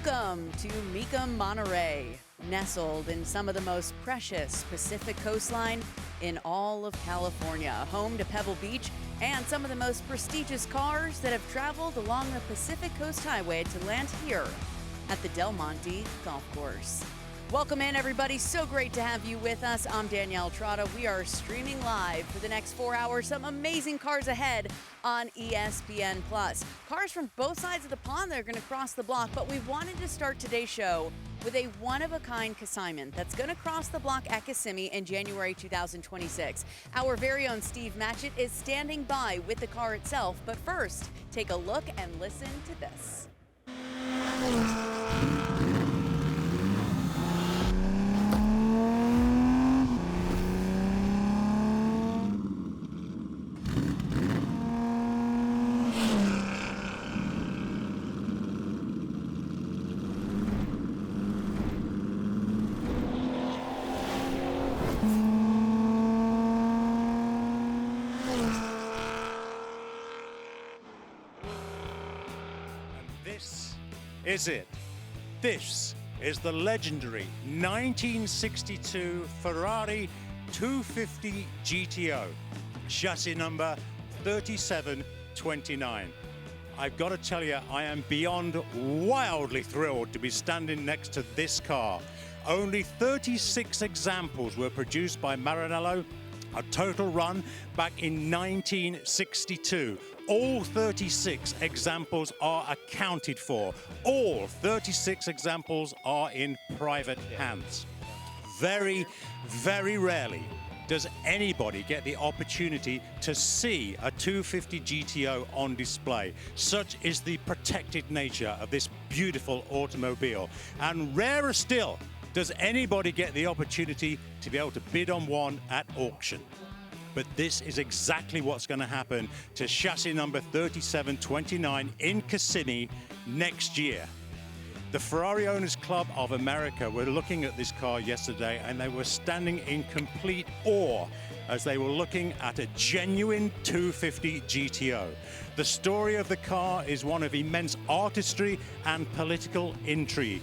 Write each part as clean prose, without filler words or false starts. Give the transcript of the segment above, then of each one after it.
Welcome to Mecum Monterey, nestled in some of the most precious Pacific coastline in all of California, home to Pebble Beach and some of the most prestigious cars that have traveled along the Pacific Coast Highway to land here at the Del Monte Golf Course. Welcome in, everybody. So great to have you with us. I'm Danielle Trotta. We are streaming live for the next 4 hours. Some amazing cars ahead on ESPN+. Cars from both sides of the pond that are going to cross the block, but we wanted to start today's show with a one-of-a-kind consignment that's going to cross the block at Kissimmee in January 2026. Our very own Steve Matchett is standing by with the car itself, but first, take a look and listen to this. Is it? This is the legendary 1962 Ferrari 250 GTO, chassis number 3729. I've got to tell you, I am beyond wildly thrilled to be standing next to this car. Only 36 examples were produced by Maranello, a total run back in 1962. All 36 examples are accounted for. All 36 examples are in private hands. Very, very rarely does anybody get the opportunity to see a 250 GTO on display. Such is the protected nature of this beautiful automobile. And rarer still does anybody get the opportunity to be able to bid on one at auction. But this is exactly what's going to happen to chassis number 3729 in Kissimmee next year. The Ferrari Owners Club of America were looking at this car yesterday, and they were standing in complete awe as they were looking at a genuine 250 GTO. The story of the car is one of immense artistry and political intrigue.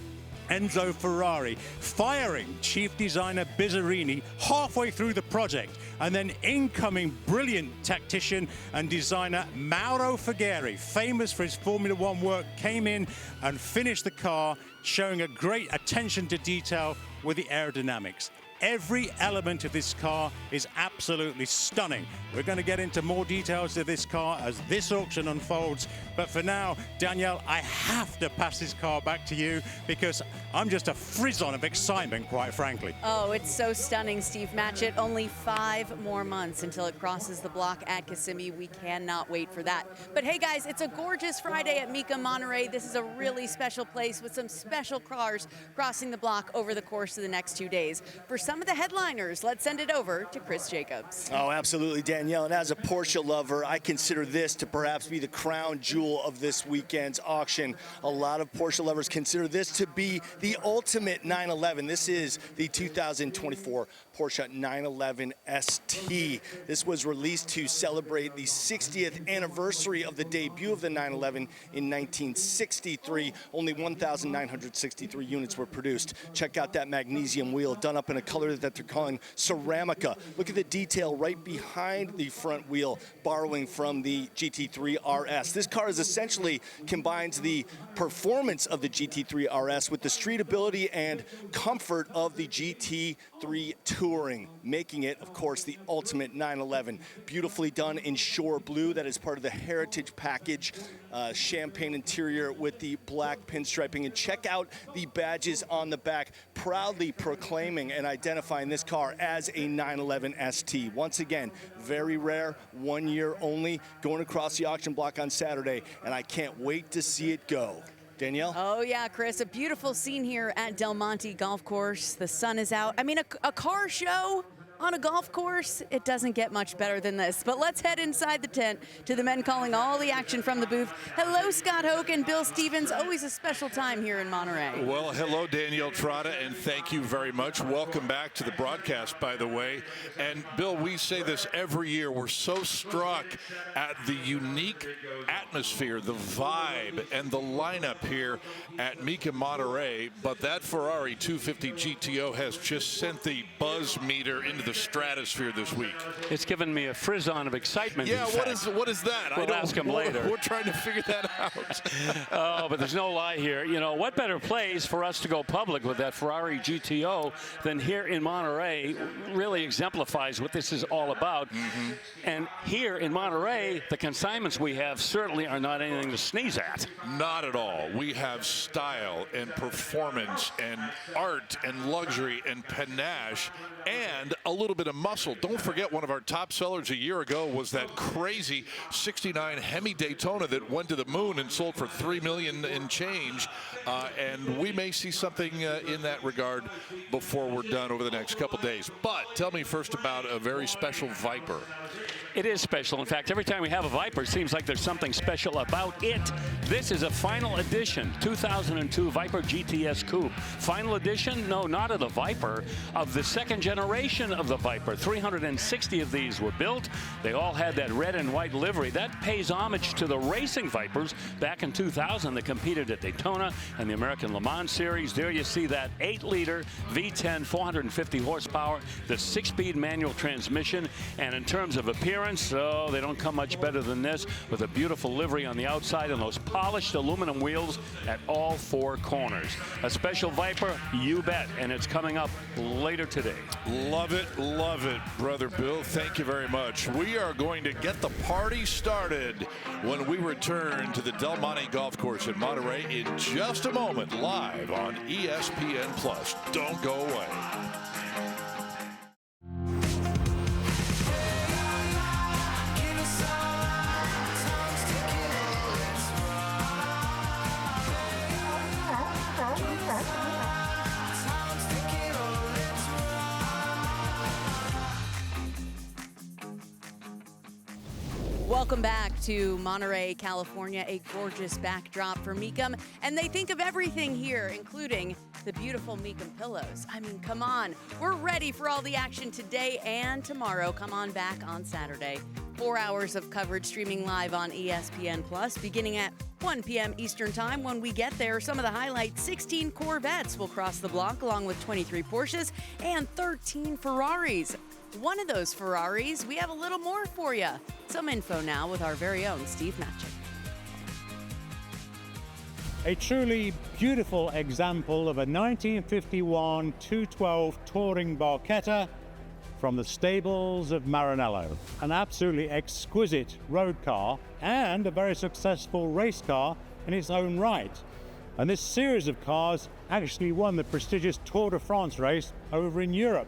Enzo Ferrari firing chief designer Bizzarini halfway through the project, and then incoming brilliant tactician and designer Mauro Fugeri, famous for his Formula One work, came in and finished the car, showing a great attention to detail with the aerodynamics. Every element of this car is absolutely stunning. We're going to get into more details of this car as this auction unfolds. But for now, Danielle, I have to pass this car back to you because I'm just a frizz-on of excitement, quite frankly. Oh, it's so stunning, Steve Matchett. Only 5 more months until it crosses the block at Kissimmee. We cannot wait for that. But hey, guys, it's a gorgeous Friday at Mecum Monterey. This is a really special place with some special cars crossing the block over the course of the next 2 days. For some of the headliners, let's send it over to Chris Jacobs. Oh, absolutely, Danielle. And as a Porsche lover, I consider this to perhaps be the crown jewel of this weekend's auction. A lot of Porsche lovers consider this to be the ultimate 911. This is the 2024 Porsche 911 ST. This was released to celebrate the 60th anniversary of the debut of the 911 in 1963. Only 1,963 units were produced. Check out that magnesium wheel done up in a color that they're calling Ceramica. Look at the detail right behind the front wheel, borrowing from the GT3 RS. This car is essentially combines the performance of the GT3 RS with the streetability and comfort of the GT3 Touring, making it, of course, the ultimate 911. Beautifully done in shore blue. That is part of the heritage package. Champagne interior with the black pinstriping. And check out the badges on the back, proudly proclaiming and identifying this car as a 911 ST. Once again, very rare, 1 year only, going across the auction block on Saturday, and I can't wait to see it go. Danielle? Oh, yeah, Chris, a beautiful scene here at Del Monte Golf Course. The sun is out. I mean, a car show On a golf course, it doesn't get much better than this. But let's head inside the tent to the men calling all the action from the booth. Hello, Scott Hoke and Bill Stevens. Always a special time here in Monterey. Well, hello, Danielle, Trotta, and thank you very much. Welcome back to the broadcast, by the way. And Bill, we say this every year. We're so struck at the unique atmosphere, the vibe, and the lineup here at Mecum Monterey. But that Ferrari 250 GTO has just sent the buzz meter into the stratosphere this week. It's given me a frisson of excitement. Yeah, what is that? We'll ask him later. We're trying to figure that out. Oh, but there's no lie here. You know, what better place for us to go public with that Ferrari GTO than here in Monterey? Really exemplifies what this is all about. And here in Monterey, the consignments we have certainly are not anything to sneeze at. Not at all. We have style and performance and art and luxury and panache and a little bit of muscle. Don't forget, one of our top sellers a year ago was that crazy 69 Hemi Daytona that went to the moon and sold for $3 million and change. And we may see something in that regard before we're done over the next couple days. But tell me first about a very special Viper. It is special. In fact, every time we have a Viper, it seems like there's something special about it. This is a final edition 2002 Viper GTS Coupe. Final edition? No, not of the Viper, of the second generation of the Viper. 360 of these were built. They all had that red and white livery. That pays homage to the racing Vipers back in 2000 that competed at Daytona and the American Le Mans Series. There you see that 8-liter V10, 450 horsepower, the 6-speed manual transmission. And in terms of appearance, so they don't come much better than this, with a beautiful livery on the outside and those polished aluminum wheels at all 4 corners. A special Viper, you bet, and it's coming up later today. Love it, brother Bill. Thank you very much. We are going to get the party started when we return to the Del Monte Golf Course in Monterey in just a moment, live on ESPN+. Don't go away. Welcome back to Monterey, California, a gorgeous backdrop for Mecum. And they think of everything here, including the beautiful Mecum pillows. I mean, come on. We're ready for all the action today and tomorrow. Come on back on Saturday. 4 hours of coverage streaming live on ESPN+, beginning at 1 p.m. Eastern Time. When we get there, some of the highlights: 16 Corvettes will cross the block, along with 23 Porsches and 13 Ferraris. One of those Ferraris, we have a little more for you. Some info now with our very own Steve Matchett. A truly beautiful example of a 1951 212 Touring Barchetta from the stables of Maranello. An absolutely exquisite road car and a very successful race car in its own right. And this series of cars actually won the prestigious Tour de France race over in Europe.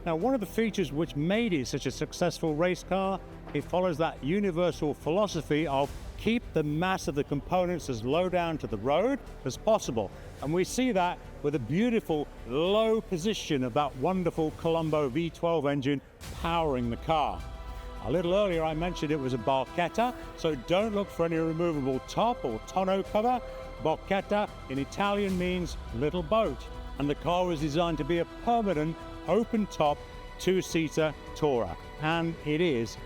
Now, one of the features which made it such a successful race car, it follows that universal philosophy of keep the mass of the components as low down to the road as possible. And we see that with a beautiful low position of that wonderful Colombo V12 engine powering the car. A little earlier I mentioned it was a Barchetta, so don't look for any removable top or tonneau cover. Barchetta in Italian means little boat, and the car was designed to be a permanent open-top 2-seater tourer, and it is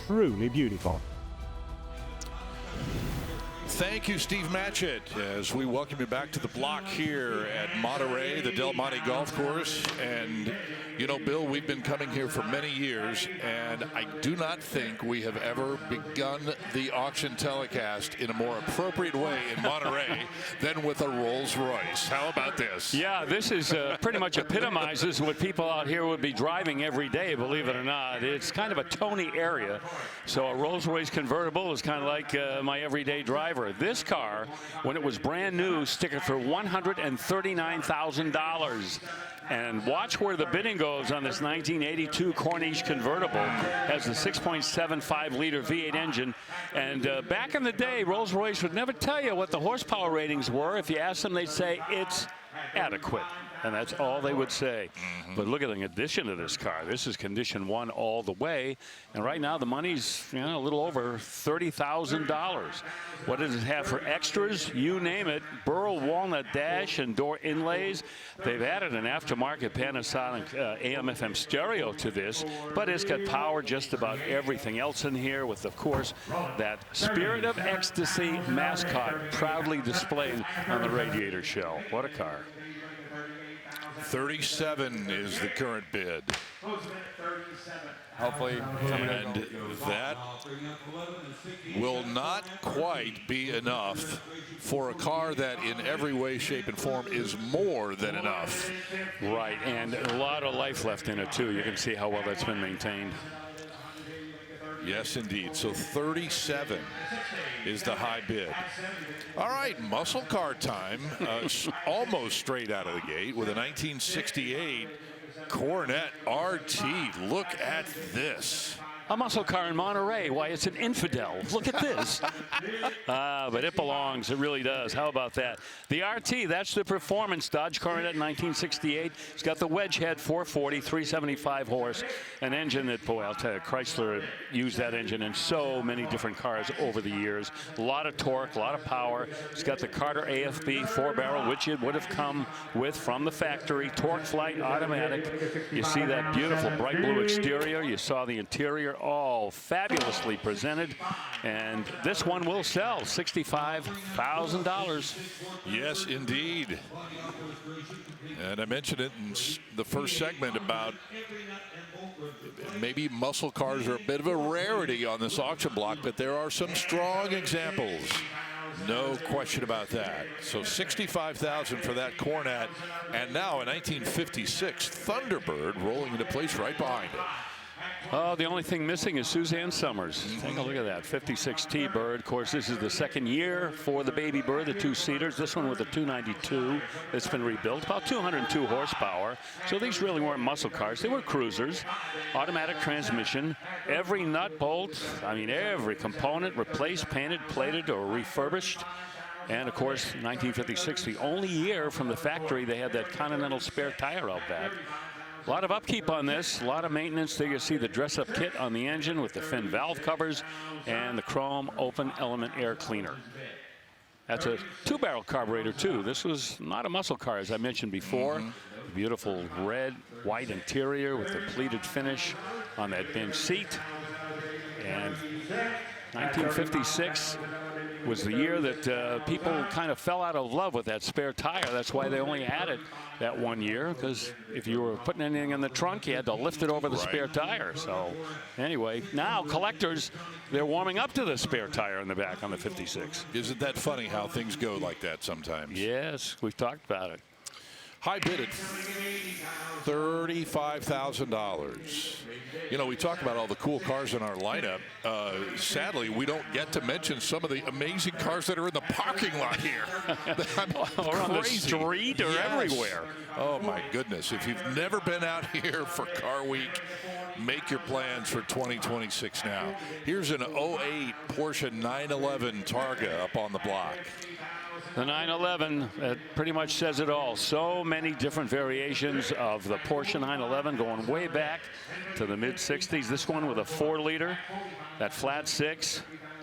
truly beautiful. Thank you, Steve Matchett, as we welcome you back to the block here at Monterey, the Del Monte Golf Course. And, you know, Bill, we've been coming here for many years, and I do not think we have ever begun the auction telecast in a more appropriate way in Monterey than with a Rolls-Royce. How about this? Yeah, this is pretty much epitomizes what people out here would be driving every day, believe it or not. It's kind of a Tony area, so a Rolls-Royce convertible is kind of like my everyday driver. This car, when it was brand new, stick it for $139,000. And watch where the bidding goes on this 1982 Corniche convertible. Has the 6.75-liter V8 engine. And back in the day, Rolls-Royce would never tell you what the horsepower ratings were. If you asked them, they'd say it's adequate. And that's all they would say. But look at the condition of this car. This is condition 1 all the way. And right now the money's a little over $30,000. What does it have for extras? You name it. Burl walnut dash and door inlays. They've added an aftermarket Panasonic AM/FM stereo to this, but it's got power just about everything else in here, with, of course, that Spirit of Ecstasy mascot proudly displayed on the radiator shell. What a car. 37 is the current bid. Hopefully, and that will not quite be enough for a car that in every way, shape, and form is more than enough. Right, and a lot of life left in it, too. You can see how well that's been maintained. Yes, indeed. So 37 is the high bid. All right, muscle car time. Almost straight out of the gate with a 1968 Corvette RT. Look at this. A muscle car in Monterey. Why, it's an infidel. Look at this. But it belongs. It really does. How about that? The RT, that's the performance Dodge Corvette 1968. It's got the wedge head, 440, 375 horse, an engine that, boy, I'll tell you, Chrysler used that engine in so many different cars over the years. A lot of torque, a lot of power. It's got the Carter AFB 4-barrel, which it would have come with from the factory. Torque flight, automatic. You see that beautiful bright blue exterior. You saw the interior, all fabulously presented, and this one will sell $65,000. Yes, indeed. And I mentioned it in the first segment about maybe muscle cars are a bit of a rarity on this auction block, but there are some strong examples. No question about that. So $65,000 for that Corvette, and now a 1956 Thunderbird rolling into place right behind it. Oh, the only thing missing is Suzanne Summers. Take a look at that, 56 T-Bird. Of course, this is the second year for the Baby Bird, the 2-seaters. This one with a 292 that's been rebuilt, about 202 horsepower. So these really weren't muscle cars. They were cruisers. Automatic transmission. Every nut bolt, I mean, every component replaced, painted, plated, or refurbished. And, of course, 1956, the only year from the factory they had that Continental spare tire out back. A lot of upkeep on this, a lot of maintenance. There you see the dress-up kit on the engine with the fin valve covers and the chrome open element air cleaner. That's a 2-barrel carburetor, too. This was not a muscle car, as I mentioned before. Beautiful red, white interior with the pleated finish on that bench seat. And 1956 was the year that people kind of fell out of love with that spare tire. That's why they only had it that 1 year, because if you were putting anything in the trunk, you had to lift it over the spare tire. So anyway, now collectors, they're warming up to the spare tire in the back on the 56. Isn't that funny how things go like that sometimes? Yes, we've talked about it. High bid at $35,000. You know, we talk about all the cool cars in our lineup. Sadly, we don't get to mention some of the amazing cars that are in the parking lot here. Or on the street or everywhere. Oh, my goodness. If you've never been out here for Car Week, make your plans for 2026 now. Here's an 08 Porsche 911 Targa up on the block. The 911, pretty much says it all. So many different variations of the Porsche 911 going way back to the mid-60s. This one with a 4-liter, that flat 6.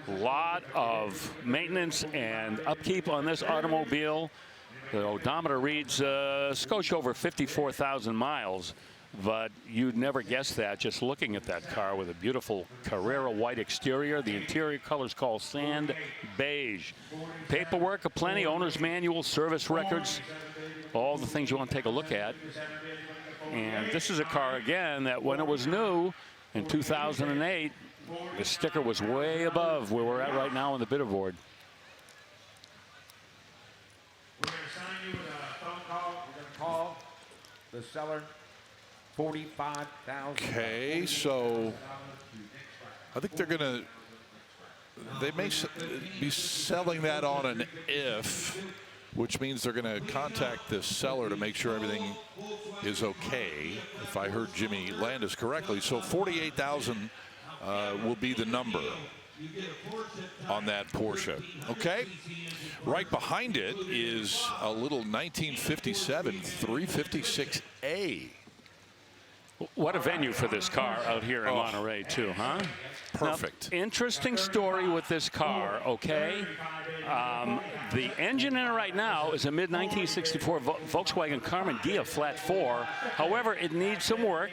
A lot of maintenance and upkeep on this automobile. The odometer reads skosh over 54,000 miles. But you'd never guess that just looking at that car with a beautiful Carrera white exterior. The interior color's called sand beige. Paperwork aplenty, owner's manual, service records, all the things you want to take a look at. And this is a car, again, that when it was new in 2008, the sticker was way above where we're at right now on the bidder board. We're going to sign you with a phone call. We're going to call the seller. 45,000. Okay, so I think they may be selling that on an if, which means they're going to contact the seller to make sure everything is okay, if I heard Jimmy Landis correctly. So 48,000 will be the number. on that Porsche. Okay. Right behind it is a little 1957 356A. What a venue for this car out here in Monterey, too, huh? Perfect. Now, interesting story with this car, okay? The engine in it right now is a mid-1964 Volkswagen Carmen Ghia Flat 4. However, it needs some work.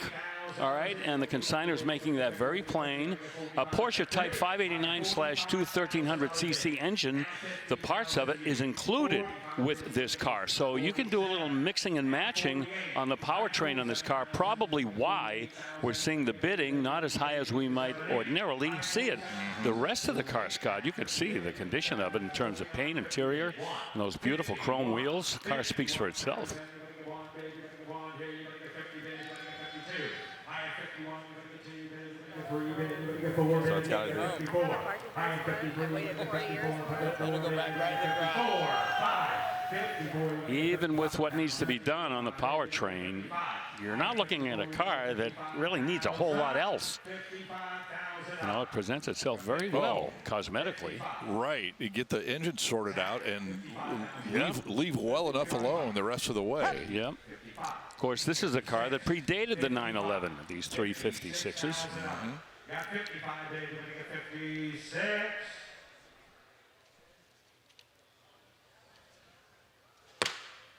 All right, and the consignor is making that very plain. A Porsche Type 589/2 1300cc engine, the parts of it is included with this car. So you can do a little mixing and matching on the powertrain on this car, probably why we're seeing the bidding not as high as we might ordinarily see it. The rest of the car, Scott, you can see the condition of it in terms of paint, interior, and those beautiful chrome wheels. The car speaks for itself. So it's got to be. Even with what needs to be done on the powertrain, you're not looking at a car that really needs a whole lot else. You know, it presents itself very well cosmetically. Right. You get the engine sorted out and leave well enough alone the rest of the way. Yep. Of course, this is a car that predated the 911, these 356s. Got 55 days to make it 56.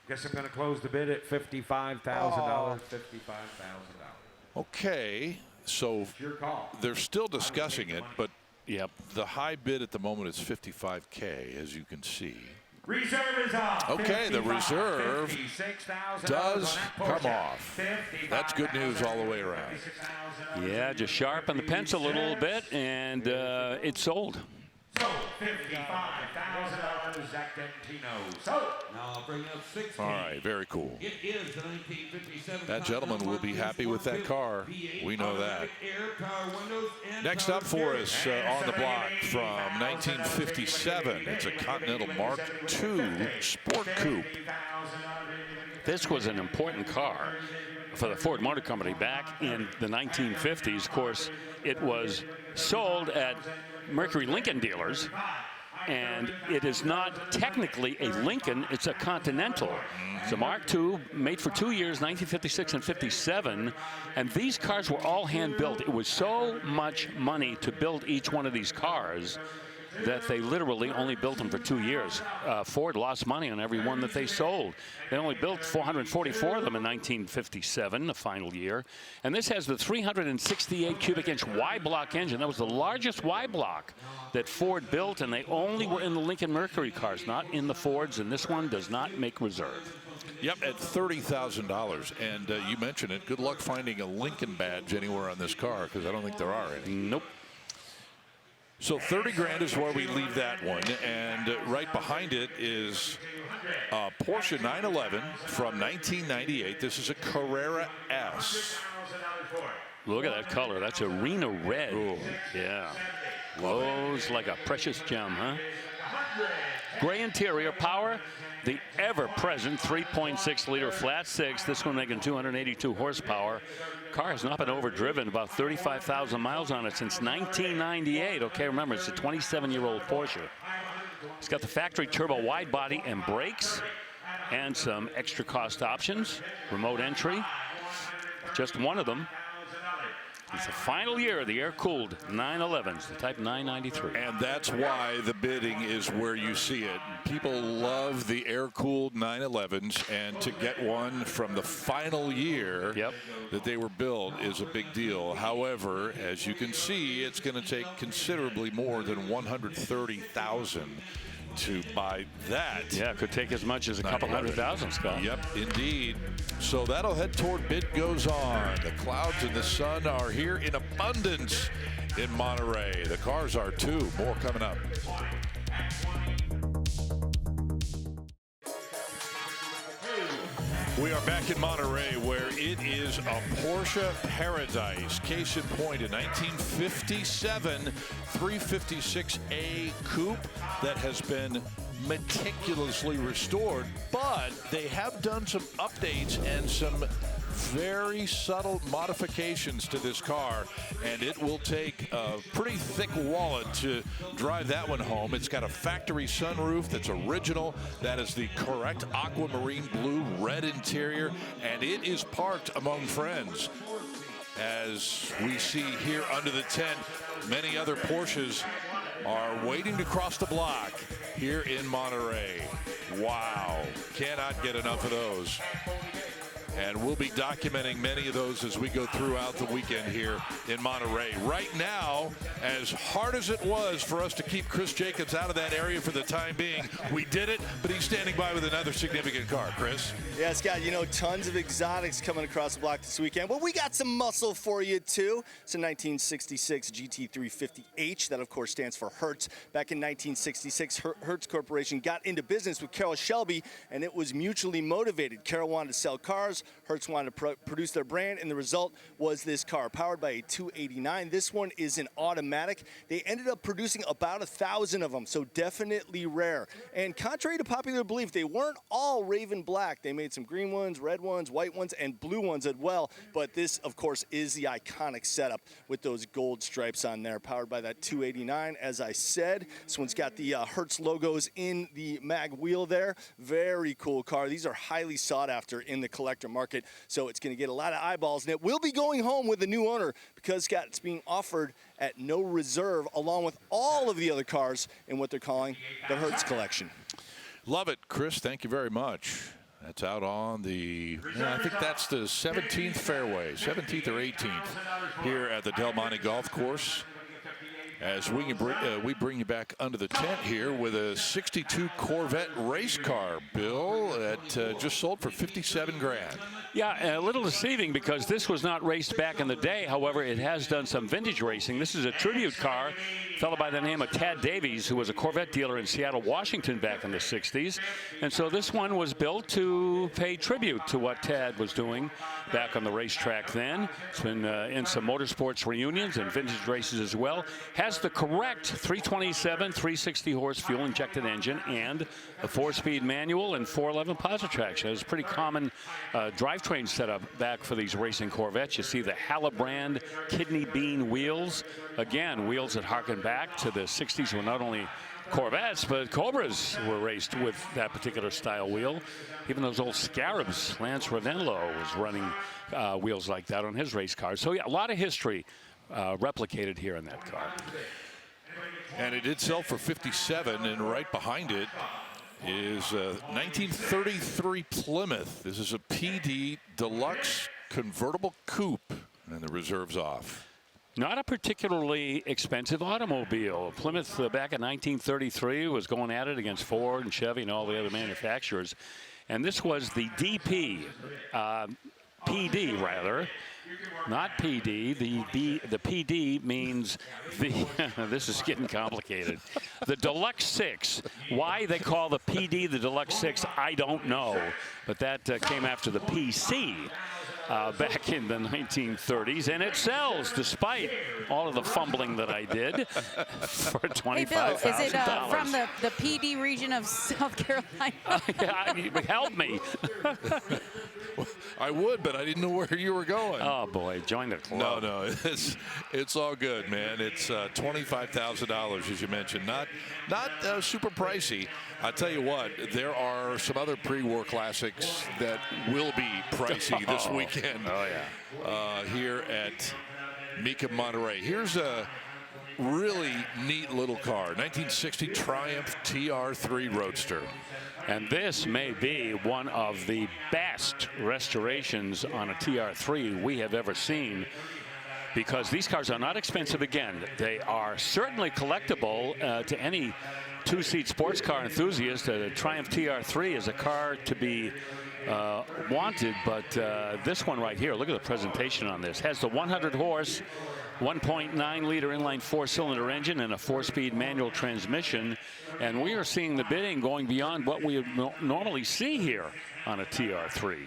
Guess I'm going to close the bid at $55,000. $55,000. Okay, so they're still discussing it, but the high bid at the moment is $55K, as you can see. Reserve is off. Okay, the reserve does come off. That's good news all the way around. Yeah, just sharpen the pencil a little bit, and it's sold. So $55,000 Zacantino. So now I'll bring up 60. All right, very cool. It is the 1957. That gentleman will be happy with that car. We know that. Next up for us on the block from 1957, it's a Continental Mark II Sport Coupe. This was an important car for the Ford Motor Company back in the 1950s. Of course, it was sold at Mercury Lincoln dealers, and it is not technically a Lincoln, it's a Continental. It's a Mark II, made for 2 years, 1956 and 57, and these cars were all hand built. It was so much money to build each one of these cars that they literally only built them for 2 years. Ford lost money on every one that they sold. They only built 444 of them in 1957, the final year. And this has the 368 cubic inch Y-block engine. That was the largest Y-block that Ford built, and they only were in the Lincoln Mercury cars, not in the Fords, and this one does not make reserve. Yep, at $30,000. And you mentioned it. Good luck finding a Lincoln badge anywhere on this car, because I don't think there are any. Nope. So 30 grand is where we leave that one, and right behind it is a Porsche 911 from 1998. This is a Carrera S. Look at that color. That's arena red. Ooh. Yeah. Glows like a precious gem, huh? Gray interior, power, the ever-present 3.6-liter flat six. This one making 282 horsepower. Car has not been overdriven, about 35,000 miles on it since 1998. Okay, remember, it's a 27-year-old Porsche. It's got the factory turbo wide body and brakes and some extra cost options. Remote entry, just one of them. It's the final year of the air-cooled 911s, the Type 993. And that's why the bidding is where you see it. People love the air-cooled 911s, and to get one from the final year that they were built is a big deal. However, as you can see, it's going to take considerably more than $130,000 to buy that. Yeah, it could take as much as a couple $100,000, Scott. Yep, indeed. So that'll head toward Bid Goes On. The clouds and the sun are here in abundance in Monterey. The cars are too. More coming up. We are back in Monterey, where it is a Porsche paradise. Case in point, a 1957 356A coupe that has been meticulously restored, but they have done some updates and some very subtle modifications to this car, and it will take a pretty thick wallet to drive that one home. It's got a factory sunroof that's original. That is the correct aquamarine blue red interior, and it is parked among friends. As we see here under the tent, many other Porsches are waiting to cross the block here in Monterey. Wow, cannot get enough of those. And we'll be documenting many of those as we go throughout the weekend here in Monterey. Right now, as hard as it was for us to keep Chris Jacobs out of that area for the time being, we did it, but he's standing by with another significant car. Chris? Yeah, Scott, you know, tons of exotics coming across the block this weekend. But we got some muscle for you, too. It's a 1966 GT350H. That, of course, stands for Hertz. Back in 1966, Hertz Corporation got into business with Carroll Shelby, and it was mutually motivated. Carroll wanted to sell cars. Hertz wanted to produce their brand, and the result was this car, powered by a 289. This one is an automatic. They ended up producing about 1,000 of them, so definitely rare. And contrary to popular belief, they weren't all Raven black. They made some green ones, red ones, white ones, and blue ones as well. But this, of course, is the iconic setup with those gold stripes on there, powered by that 289, as I said. This one's got the Hertz logos in the mag wheel there. Very cool car. These are highly sought after in the collector market, so it's going to get a lot of eyeballs, and it will be going home with a new owner because, Scott, it's being offered at no reserve along with all of the other cars in what they're calling the Hertz collection. Love it, Chris. Thank you very much. That's out on the, I think that's the 17th fairway, 17th or 18th here at the Del Monte Golf Course. As we bring you back under the tent here with a 62 Corvette race car, Bill, that just sold for 57 grand. Yeah, a little deceiving because this was not raced back in the day. However, it has done some vintage racing. This is a tribute car, a fellow by the name of Tad Davies, who was a Corvette dealer in Seattle, Washington back in the 60s. And so this one was built to pay tribute to what Tad was doing back on the racetrack then. It's been in some motorsports reunions and vintage races as well. Has the correct 327, 360 horse fuel injected engine and a 4-speed manual and 411 positive traction. It's a pretty common drivetrain setup back for these racing Corvettes. You see the Halabrand kidney bean wheels. Again, wheels that harken back to the 60s when not only Corvettes, but Cobras were raced with that particular style wheel. Even those old Scarabs, Lance Ravenlo was running wheels like that on his race cars. So yeah, a lot of history replicated here in that car. And it did sell for 57, and right behind it is a 1933 Plymouth. This is a PD Deluxe convertible coupe, and the reserve's off. Not a particularly expensive automobile. Plymouth back in 1933 was going at it against Ford and Chevy and all the other manufacturers. And this was the DP, PD rather, not PD. The PD means the, this is getting complicated. The Deluxe 6. Why they call the PD the Deluxe 6, I don't know. But that came after the PC. Back in the 1930s, and it sells despite all of the fumbling that I did for $25,000. Hey Bill, is it from the PD region of South Carolina? Help me. I would, but I didn't know where you were going. Oh boy, join the club. No, it's all good, man. It's $25,000, as you mentioned. Not super pricey. I tell you what, there are some other pre-war classics that will be pricey this weekend. Oh yeah. Here at Mecum Monterey. Here's a really neat little car, 1960 Triumph TR3 Roadster. And this may be one of the best restorations on a TR3 we have ever seen, because these cars are not expensive. Again, they are certainly collectible to any two-seat sports car enthusiast. The Triumph TR3 is a car to be wanted, but this one right here, look at the presentation on this. Has the 100 horse, 1.9 liter inline 4-cylinder engine and a 4-speed manual transmission, and we are seeing the bidding going beyond what we normally see here on a TR3.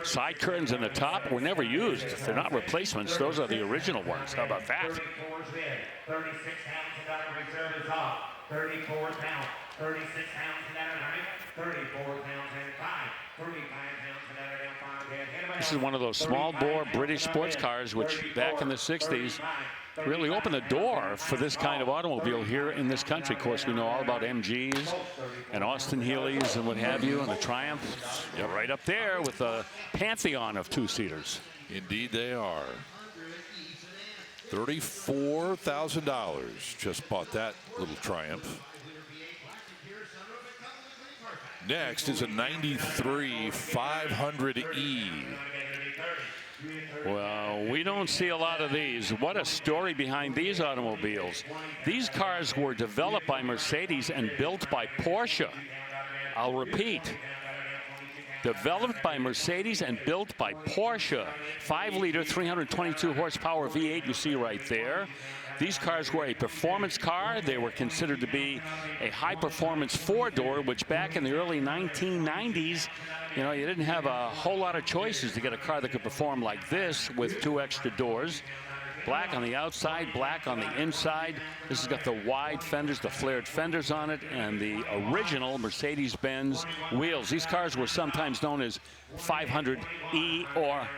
Side curtains in the top were never used. They're not replacements. Those are the original ones. How about that? 36 pounds without a reserve is off. 34 pounds. 36 pounds without a 34 pounds and 5. 35 pounds without a This is one of those small bore British sports cars, which back in the 60s really opened the door for this kind of automobile here in this country. Of course, we know all about MGs and Austin Healey's and what have you, and the Triumph right up there with the pantheon of two-seaters. Indeed they are. $34,000 just bought that little Triumph. Next is a 93 500E. Well, we don't see a lot of these. What a story behind these automobiles. These cars were developed by Mercedes and built by Porsche. I'll repeat. Developed by Mercedes and built by Porsche. 5-liter, 322 horsepower V8 you see right there. These cars were a performance car. They were considered to be a high-performance four-door, which back in the early 1990s, you know, you didn't have a whole lot of choices to get a car that could perform like this with 2 extra doors. Black on the outside, black on the inside. This has got the wide fenders, the flared fenders on it, and the original Mercedes-Benz wheels. These cars were sometimes known as 500E or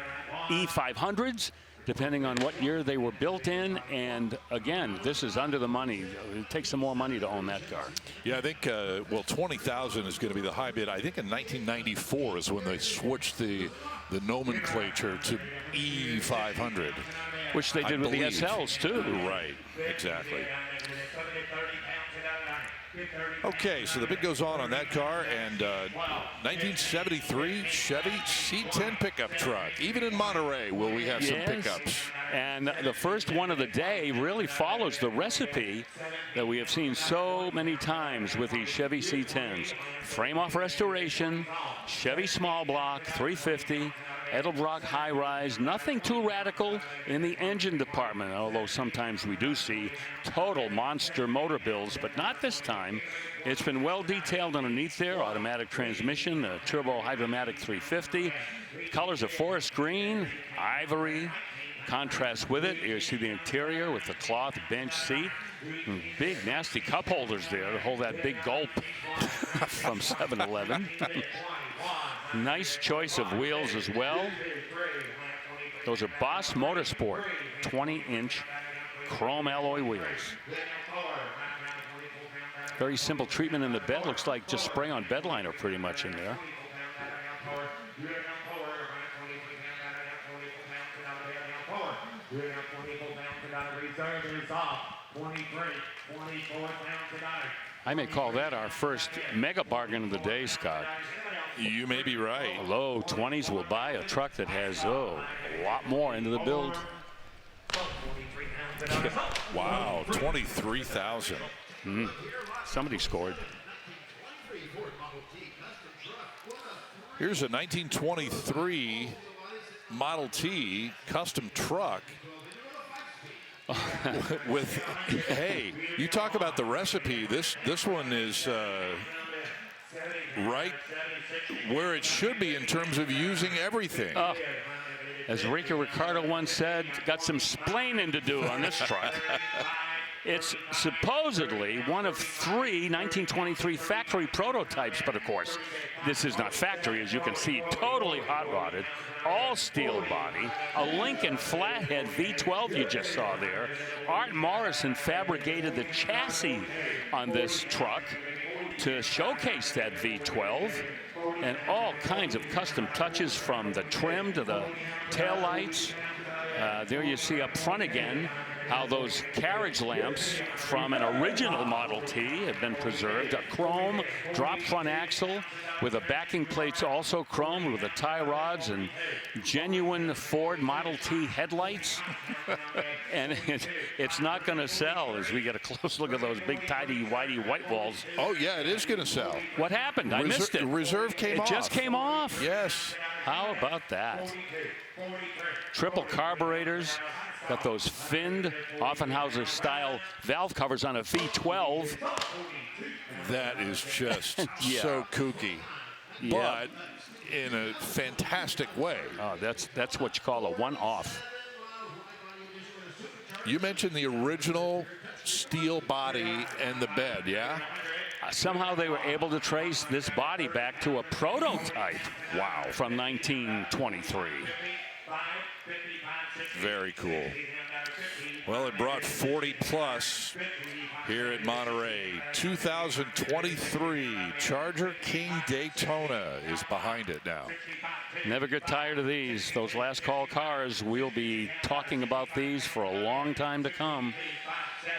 E500s, depending on what year they were built in. And again, this is under the money. It takes some more money to own that car. Yeah, I think, well, 20,000 is going to be the high bid. I think in 1994 is when they switched the nomenclature to E500. Which they did with the SLs, too. Right, exactly. Okay, so the bid goes on that car, and 1973 Chevy C10 pickup truck. Even in Monterey will we have some pickups. And the first one of the day really follows the recipe that we have seen so many times with these Chevy C10s. Frame-off restoration, Chevy small block, 350, Edelbrock high rise, nothing too radical in the engine department, although sometimes we do see total monster motor builds, but not this time. It's been well detailed underneath there. Automatic transmission, the turbo hydromatic 350. Colors of forest green, ivory. Contrast with it, you see the interior with the cloth bench seat. And big nasty cup holders there to hold that big gulp from 7-Eleven. Nice choice of wheels as well. Those are Boss Motorsport 20-inch chrome alloy wheels. Very simple treatment in the bed. Looks like just spray on bed liner pretty much in there. I may call that our first mega bargain of the day, Scott. You may be right. Low 20s will buy a truck that has, a lot more into the build. Wow, 23,000. Somebody scored. Here's a 1923 Model T custom truck. With, hey, you talk about the recipe. This one is right where it should be in terms of using everything. As Rico Ricardo once said, got some splaining to do on this truck. It's supposedly one of 3 1923 factory prototypes, but of course, this is not factory, as you can see, totally hot-rodded, all steel body, a Lincoln flathead V12 you just saw there. Art Morrison fabricated the chassis on this truck to showcase that V12, and all kinds of custom touches from the trim to the taillights. There you see up front again how those carriage lamps from an original Model T have been preserved. A chrome drop front axle with the backing plates also chrome with the tie rods and genuine Ford Model T headlights. And it's not going to sell as we get a close look at those big tidy whitey white walls. Oh yeah, it is going to sell. What happened? I missed it. Reserve came off. It just came off. Yes. How about that? Triple carburetors. Got those finned Offenhauser-style valve covers on a V12. That is just so kooky, but in a fantastic way. Oh, that's what you call a one-off. You mentioned the original steel body and the bed, yeah? somehow they were able to trace this body back to a prototype. Wow, from 1923. Very cool. Well, it brought 40 plus here at Monterey. 2023 Charger King Daytona is behind it now. Never get tired of these. Those last call cars, we'll be talking about these for a long time to come.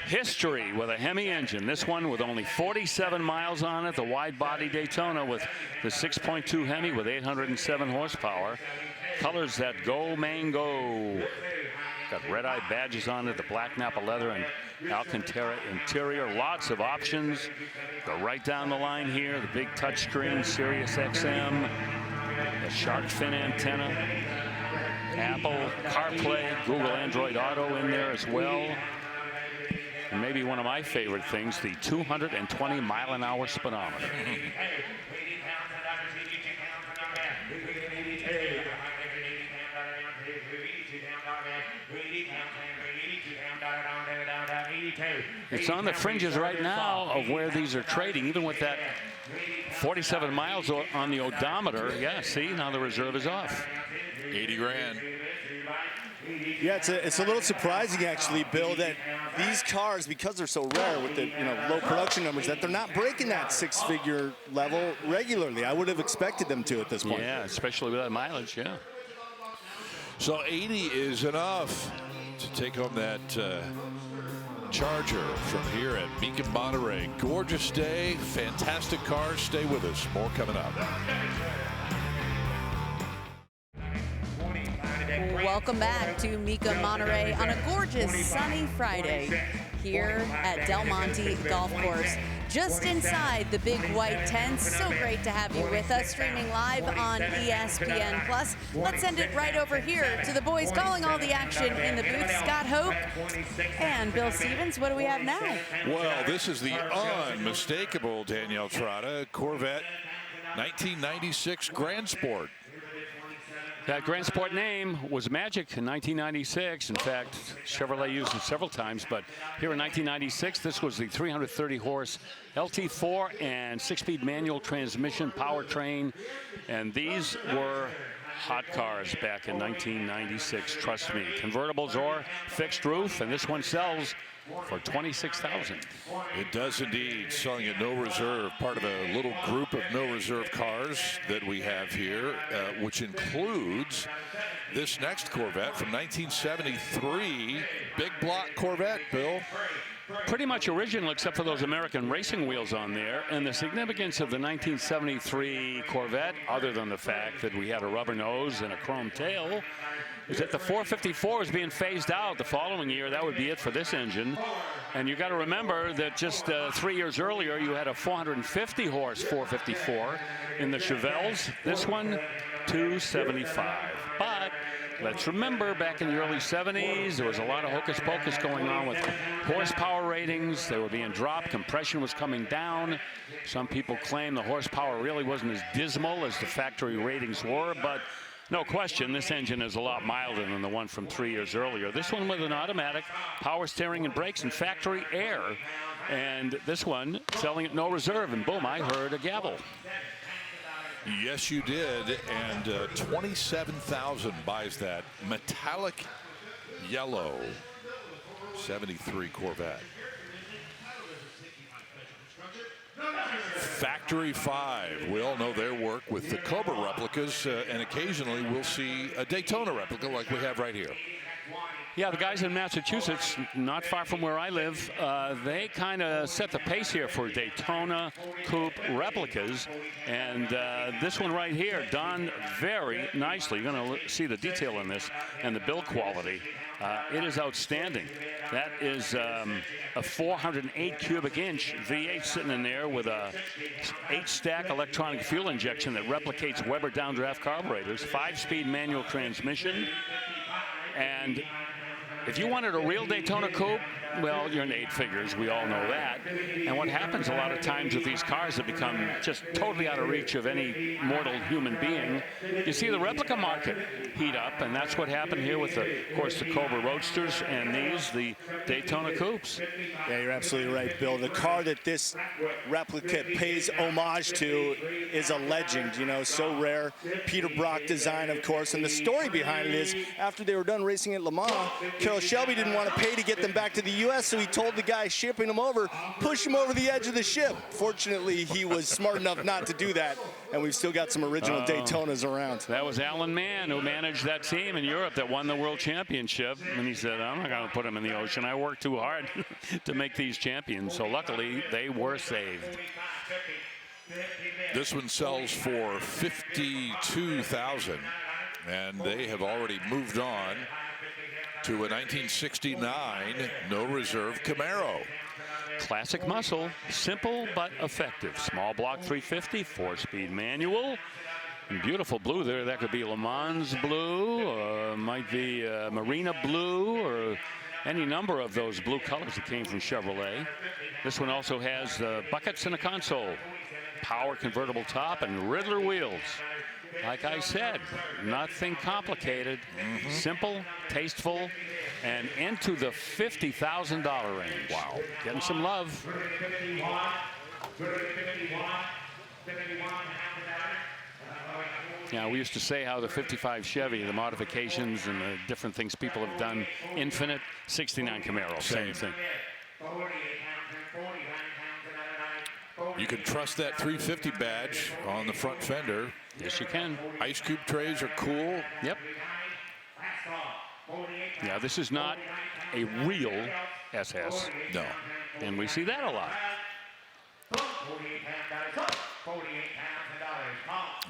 History with a Hemi engine. This one with only 47 miles on it. The wide body Daytona with the 6.2 Hemi with 807 horsepower. Colors that go, mango. Got red-eye badges on it, the black Napa leather and Alcantara interior. Lots of options. Go right down the line here. The big touchscreen, Sirius XM, the shark fin antenna, Apple CarPlay, Google Android Auto in there as well. And maybe one of my favorite things, the 220-mile-an-hour speedometer. It's on the fringes right now of where these are trading, even with that 47 miles on the odometer. Yeah, see, now the reserve is off. 80 grand. Yeah, it's a little surprising actually, Bill, that these cars, because they're so rare with the low production numbers, that they're not breaking that six-figure level regularly. I would have expected them to at this point. Yeah, especially with that mileage. Yeah. So 80 is enough to take home that Charger from here at Mecum Monterey. Gorgeous day, fantastic cars. Stay with us. More coming up. Welcome back to Mecum Monterey on a gorgeous sunny Friday here at Del Monte Golf Course, just inside the big white tents. So great to have you with us, streaming live on ESPN Plus. Let's send it right over here to the boys calling all the action in the booth, Scott Hoke and Bill Stevens. What do we have now? Well, this is the unmistakable Danielle Trotta Corvette 1996 Grand Sport. That Grand Sport name was magic in 1996. In fact, Chevrolet used it several times, but here in 1996, this was the 330-horse LT4 and 6-speed manual transmission powertrain, and these were hot cars back in 1996. Trust me, convertibles or fixed roof, and this one sells for $26,000. It does indeed, selling at no reserve, part of a little group of no reserve cars that we have here, which includes this next Corvette from 1973, big block Corvette, Bill. Pretty much original except for those American racing wheels on there. And the significance of the 1973 Corvette, other than the fact that we had a rubber nose and a chrome tail, is that the 454 was being phased out the following year. That would be it for this engine. And you got to remember that just 3 years earlier, you had a 450-horse 454 in the Chevelles. This one, 275. But let's remember, back in the early 70s, there was a lot of hocus pocus going on with horsepower ratings. They were being dropped. Compression was coming down. Some people claim the horsepower really wasn't as dismal as the factory ratings were, but no question, this engine is a lot milder than the one from 3 years earlier. This one with an automatic, power steering and brakes and factory air. And this one selling at no reserve. And boom, I heard a gavel. Yes, you did. And 27,000 buys that metallic yellow 73 Corvette. Factory 5. We all know their work with the Cobra replicas, and occasionally we'll see a Daytona replica like we have right here. Yeah, the guys in Massachusetts, not far from where I live, they kind of set the pace here for Daytona coupe replicas. And this one right here, done very nicely. You're going to see the detail in this and the build quality. It is outstanding. That is a 408 cubic inch V8 sitting in there with a 8-stack electronic fuel injection that replicates Weber downdraft carburetors, 5-speed manual transmission. And if you wanted a real Daytona coupe, Well, you're in 8 figures. We all know that. And what happens a lot of times with these cars that become just totally out of reach of any mortal human being, you see the replica market heat up, and that's what happened here with, of course, the Cobra Roadsters and the Daytona Coupes. Yeah, you're absolutely right, Bill. The car that this replica pays homage to is a legend, you know, so rare. Peter Brock design, of course, and the story behind it is after they were done racing at Le Mans, Shelby didn't want to pay to get them back to the U.S., so he told the guy shipping them over, push them over the edge of the ship. Fortunately, he was smart enough not to do that, and we've still got some original Daytonas around. That was Alan Mann, who managed that team in Europe that won the World Championship, and he said, I'm not going to put them in the ocean. I worked too hard to make these champions, so luckily they were saved. This one sells for $52,000, and they have already moved on to a 1969 no reserve Camaro. Classic muscle, simple but effective. Small block 350, 4-speed manual. And beautiful blue there. That could be Le Mans blue, might be Marina blue, or any number of those blue colors that came from Chevrolet. This one also has buckets and a console, power convertible top, and Riddler wheels. Like I said, nothing complicated, simple, tasteful, and into the $50,000 range. Wow, getting some love. Yeah, we used to say how the 55 Chevy, the modifications and the different things people have done, infinite. 69 Camaro, same thing. You can trust that 350 badge on the front fender. Yes, you can. Ice cube trays are cool. Yep. Yeah, this is not a real SS. No. And we see that a lot.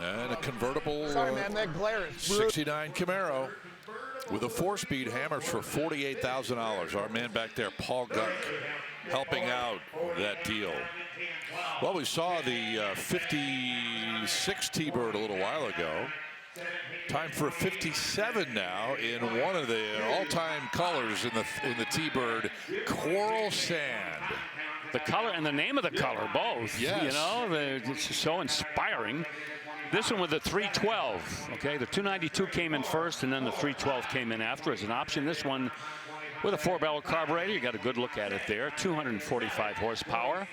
And a convertible Sorry, man, that glare is 69 Camaro with a 4-speed hammers for $48,000. Our man back there, Paul Guck, helping out that deal. Well, we saw the 56 T-Bird a little while ago. Time for a 57 now in one of the all-time colors in the T-Bird, coral sand. The color and the name of the color, both. Yes. You know, it's so inspiring. This one with the 312. Okay, the 292 came in first, and then the 312 came in after as an option. This one with a 4-barrel carburetor. You got a good look at it there. 245 horsepower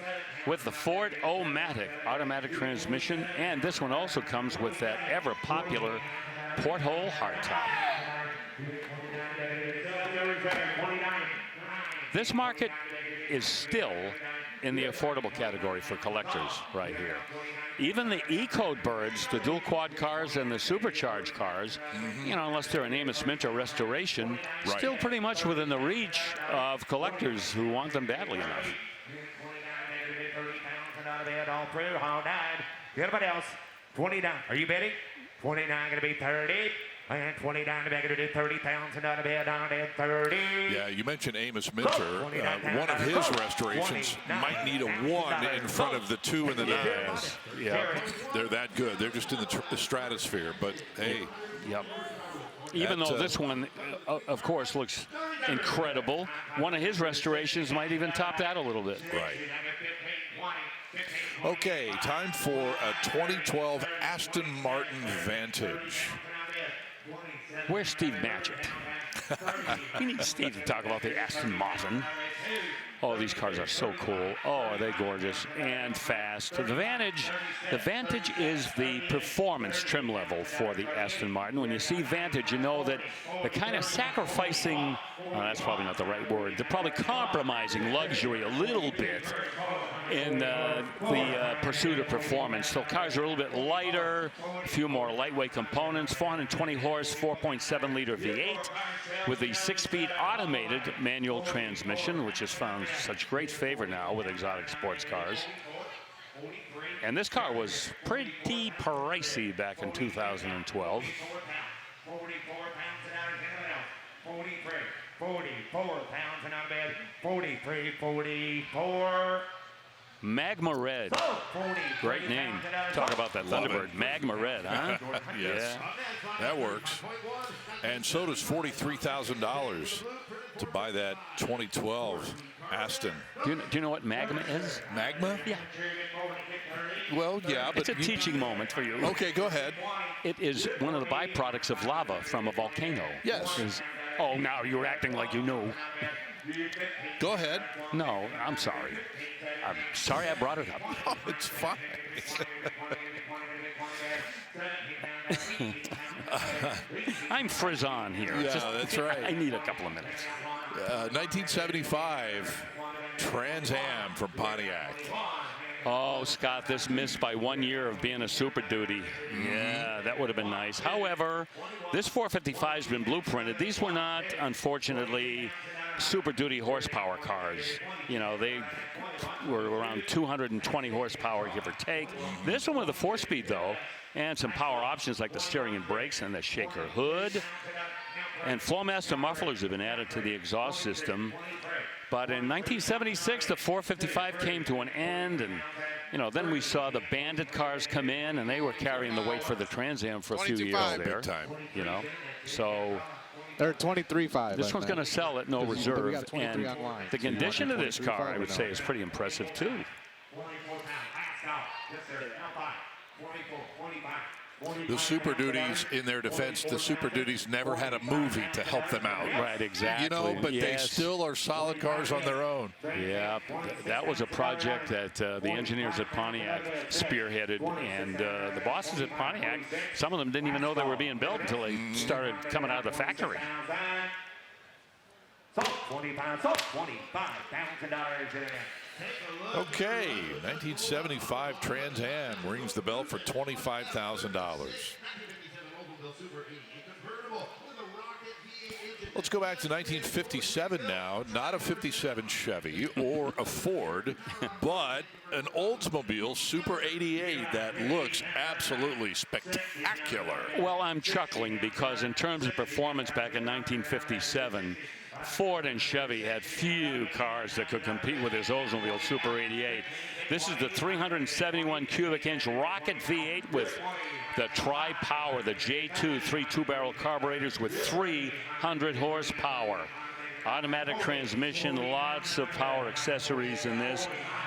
with the Ford O-Matic automatic transmission. And this one also comes with that ever popular porthole hardtop. This market is still in the affordable category for collectors right here. Even the E-Code birds, the dual quad cars and the supercharged cars, you know, unless they're an Amos Minter restoration, still pretty much within the reach of collectors who want them badly enough. Everybody else, 29. Are you betting? 29 going to be 30. And 29 to make it to 30,000 on the bed down at 30. Yeah, you mentioned Amos Minter. One of his restorations might need a 1 in front of the 2 and the 9s. Yeah, they're that good. They're just in the stratosphere. But hey, yep. Even though this one, of course, looks incredible, one of his restorations might even top that a little bit. Right. Okay, time for a 2012 Aston Martin Vantage. Where's Steve Magic? We need Steve to talk about the Aston Martin. Oh, these cars are so cool. Oh, are they gorgeous and fast. The Vantage is the performance trim level for the Aston Martin. When you see Vantage, you know that they're kind of sacrificing, that's probably not the right word, they're probably compromising luxury a little bit in the pursuit of performance. So cars are a little bit lighter, a few more lightweight components, 420 horse, 4.7 liter V8 with the 6-speed automated manual transmission, which has found such great favor now with exotic sports cars. And this car was pretty pricey back in 2012. 44 pounds and out of bed. 43, 44. Magma Red. Great name. Talk about that Thunderbird. Magma Red, huh? Yes. Yeah. That works. And so does $43,000. to buy that 2012 Aston. Do you know what magma is? Magma? Yeah. Well, yeah, but It's a teaching moment for you. Okay, go ahead. It is one of the byproducts of lava from a volcano. Yes. Oh, now you're acting like you know. Go ahead. No, I'm sorry. I'm sorry I brought it up. Oh, it's fine. I'm frizz-on here. Yeah, that's right. I need a couple of minutes. 1975 Trans Am from Pontiac. Oh, Scott, this missed by 1 year of being a Super Duty. Yeah, that would have been nice. However, this 455 has been blueprinted. These were not, unfortunately, Super Duty horsepower cars. You know, they were around 220 horsepower, give or take. This one with a 4-speed, though, and some power options like the steering and brakes and the shaker hood. And Flowmaster mufflers have been added to the exhaust system. But in 1976, the 455 came to an end, and then we saw the Bandit cars come in, and they were carrying the weight for the Trans Am for a few years there. Big time. So they're 23.5. this one's going to sell at no reserve, and the condition of this car, I would say, is pretty impressive too. The Super Duties, in their defense, the Super Duties never had a movie to help them out. Right, exactly. But yes. they still are solid cars on their own. Yeah, that was a project that the engineers at Pontiac spearheaded, and the bosses at Pontiac, some of them didn't even know they were being built until they started coming out of the factory. Okay, 1975 Trans Am rings the bell for $25,000. Let's go back to 1957 now. Not a 57 Chevy or a Ford, but an Oldsmobile Super 88 that looks absolutely spectacular. Well, I'm chuckling because in terms of performance back in 1957, Ford and Chevy had few cars that could compete with this Oldsmobile Super 88. This is the 371 cubic inch rocket V8 with the tri-power, the J2 3 2-barrel carburetors with 300 horsepower. Automatic transmission, lots of power accessories in this.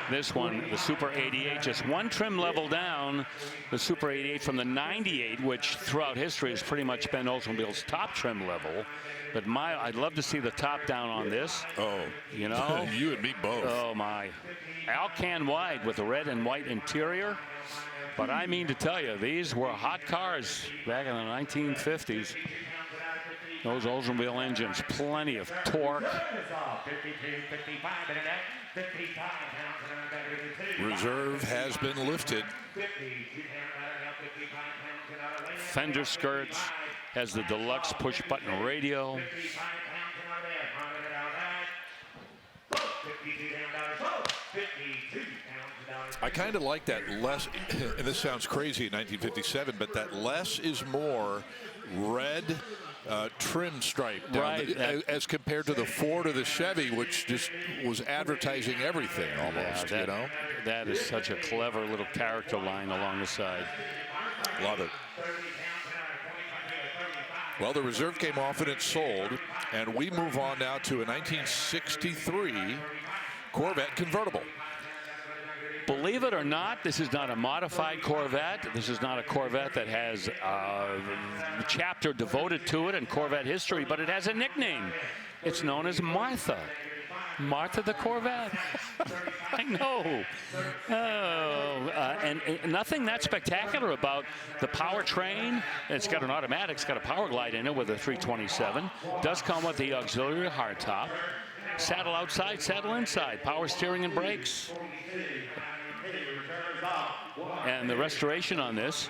This one, the Super 88, just one trim level down. The Super 88 from the 98, which throughout history has pretty much been Oldsmobile's top trim level. But I'd love to see the top down on this. Oh, you know, you and me both. Oh my, Alcan wide with the red and white interior. But I mean to tell you, these were hot cars back in the 1950s. Those Oldsmobile engines, plenty of torque. Reserve has been lifted. Fender skirts, has the deluxe push button radio. I kind of like that less, and this sounds crazy in 1957, but that less is more red trim stripe down Right, as compared to the Ford or the Chevy, which just was advertising everything almost, That is such a clever little character line along the side. Love it. Well, the reserve came off and it sold, and we move on now to a 1963 Corvette convertible. Believe it or not, this is not a modified Corvette. This is not a Corvette that has a chapter devoted to it in Corvette history, but it has a nickname. It's known as Martha. Martha the Corvette. I know. And nothing that spectacular about the powertrain. It's got an automatic. It's got a power glide in it with a 327. Does come with the auxiliary hardtop. Saddle outside, saddle inside. Power steering and brakes. And the restoration on this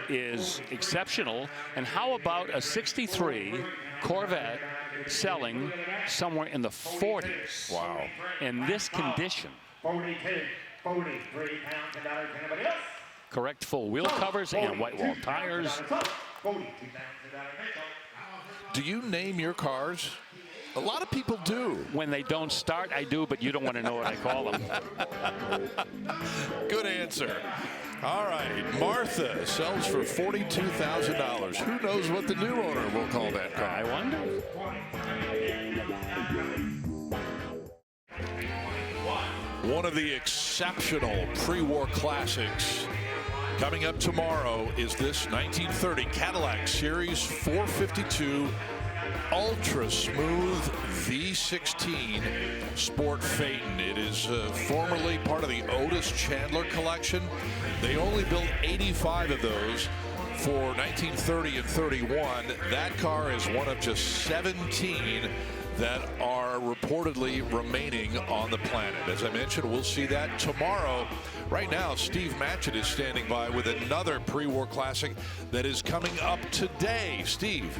is exceptional. And how about a 63 Corvette selling somewhere in the 40s? Wow. In this condition. 42, 43 pounds and $10. Correct full wheel covers and white wall tires. 42 pounds. Do you name your cars? A lot of people do. When they don't start, I do, but you don't want to know what I call them. Good answer. All right, Martha sells for $42,000. Who knows what the new owner will call that car? I wonder. One of the exceptional pre-war classics coming up tomorrow is this 1930 Cadillac Series 452 Ultra Smooth V16 Sport Phaeton. It is formerly part of the Otis Chandler collection. They only built 85 of those for 1930 and 31. That car is one of just 17 that are reportedly remaining on the planet. As I mentioned, we'll see that tomorrow. Right now, Steve Matchett is standing by with another pre-war classic that is coming up today. Steve.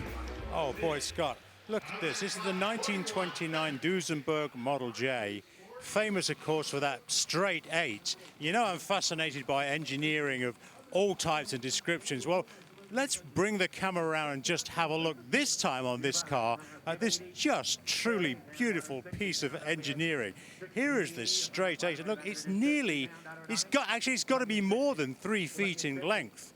Oh boy, Scott, look at this. This is the 1929 Duesenberg Model J. Famous, of course, for that straight 8. You know, I'm fascinated by engineering of all types and descriptions. Well, let's bring the camera around and just have a look this time on this car at this just truly beautiful piece of engineering. Here is this straight 8. And look, it's got to be more than 3 feet in length.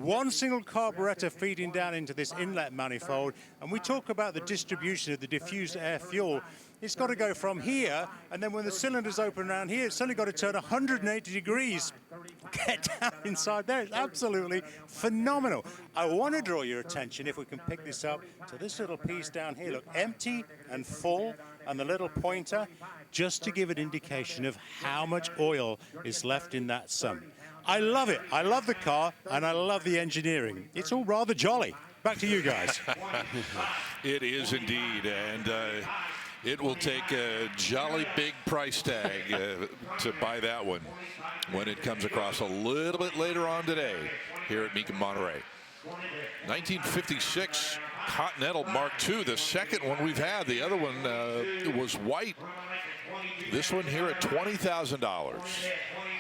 One single carburetor feeding down into this inlet manifold, and we talk about the distribution of the diffused air fuel. It's got to go from here, and then when the cylinder's open around here, it's only got to turn 180 degrees. Get down inside there. It's absolutely phenomenal. I want to draw your attention, if we can pick this up, to this little piece down here. Look, empty and full, and the little pointer, just to give an indication of how much oil is left in that sump. I love it. I love the car, and I love the engineering. It's all rather jolly. Back to you guys. It is indeed, and it will take a jolly big price tag to buy that one when it comes across a little bit later on today here at Mecum Monterey. 1956 Continental Mark II, the second one we've had. The other one was white. This one here at $20,000.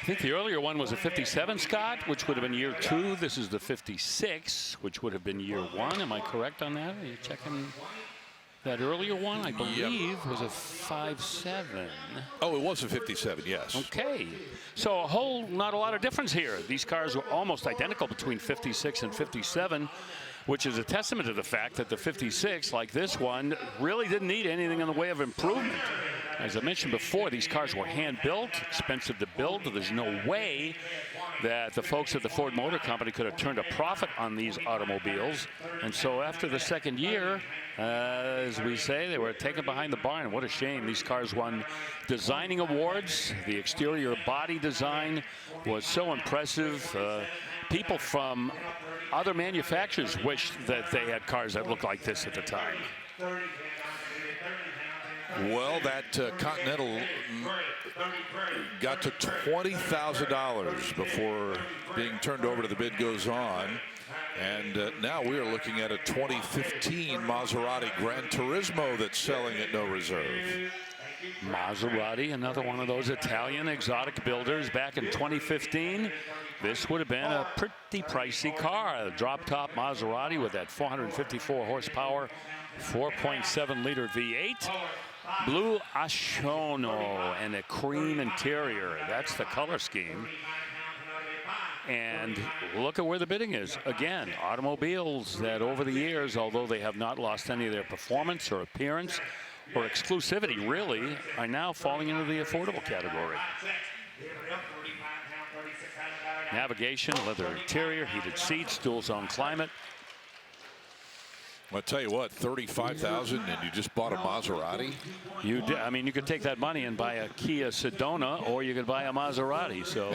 I think the earlier one was a 57, Scott, which would have been year 2. This is the 56, which would have been year 1. Am I correct on that? Are you checking that earlier one? I believe was a 57. Oh, it was a 57, yes. Okay. So not a lot of difference here. These cars were almost identical between 56 and 57, which is a testament to the fact that the 56, like this one, really didn't need anything in the way of improvement. As I mentioned before, these cars were hand-built, expensive to build. There's no way that the folks at the Ford Motor Company could have turned a profit on these automobiles. And so after the second year, as we say, they were taken behind the barn. What a shame. These cars won designing awards. The exterior body design was so impressive. People from other manufacturers wished that they had cars that looked like this at the time. Well, that Continental got to $20,000 before being turned over to the bid goes on. And now we are looking at a 2015 Maserati Gran Turismo that's selling at no reserve. Maserati, another one of those Italian exotic builders back in 2015. This would have been a pretty pricey car. A drop-top Maserati with that 454 horsepower, 4.7-liter V8. Blue Ashono and a cream interior. That's the color scheme. And look at where the bidding is. Again, automobiles that over the years, although they have not lost any of their performance or appearance or exclusivity, really, are now falling into the affordable category. Navigation, leather interior, heated seats, dual zone climate. I'll tell you what, $35,000 and you just bought a Maserati? I mean, you could take that money and buy a Kia Sedona, or you could buy a Maserati. So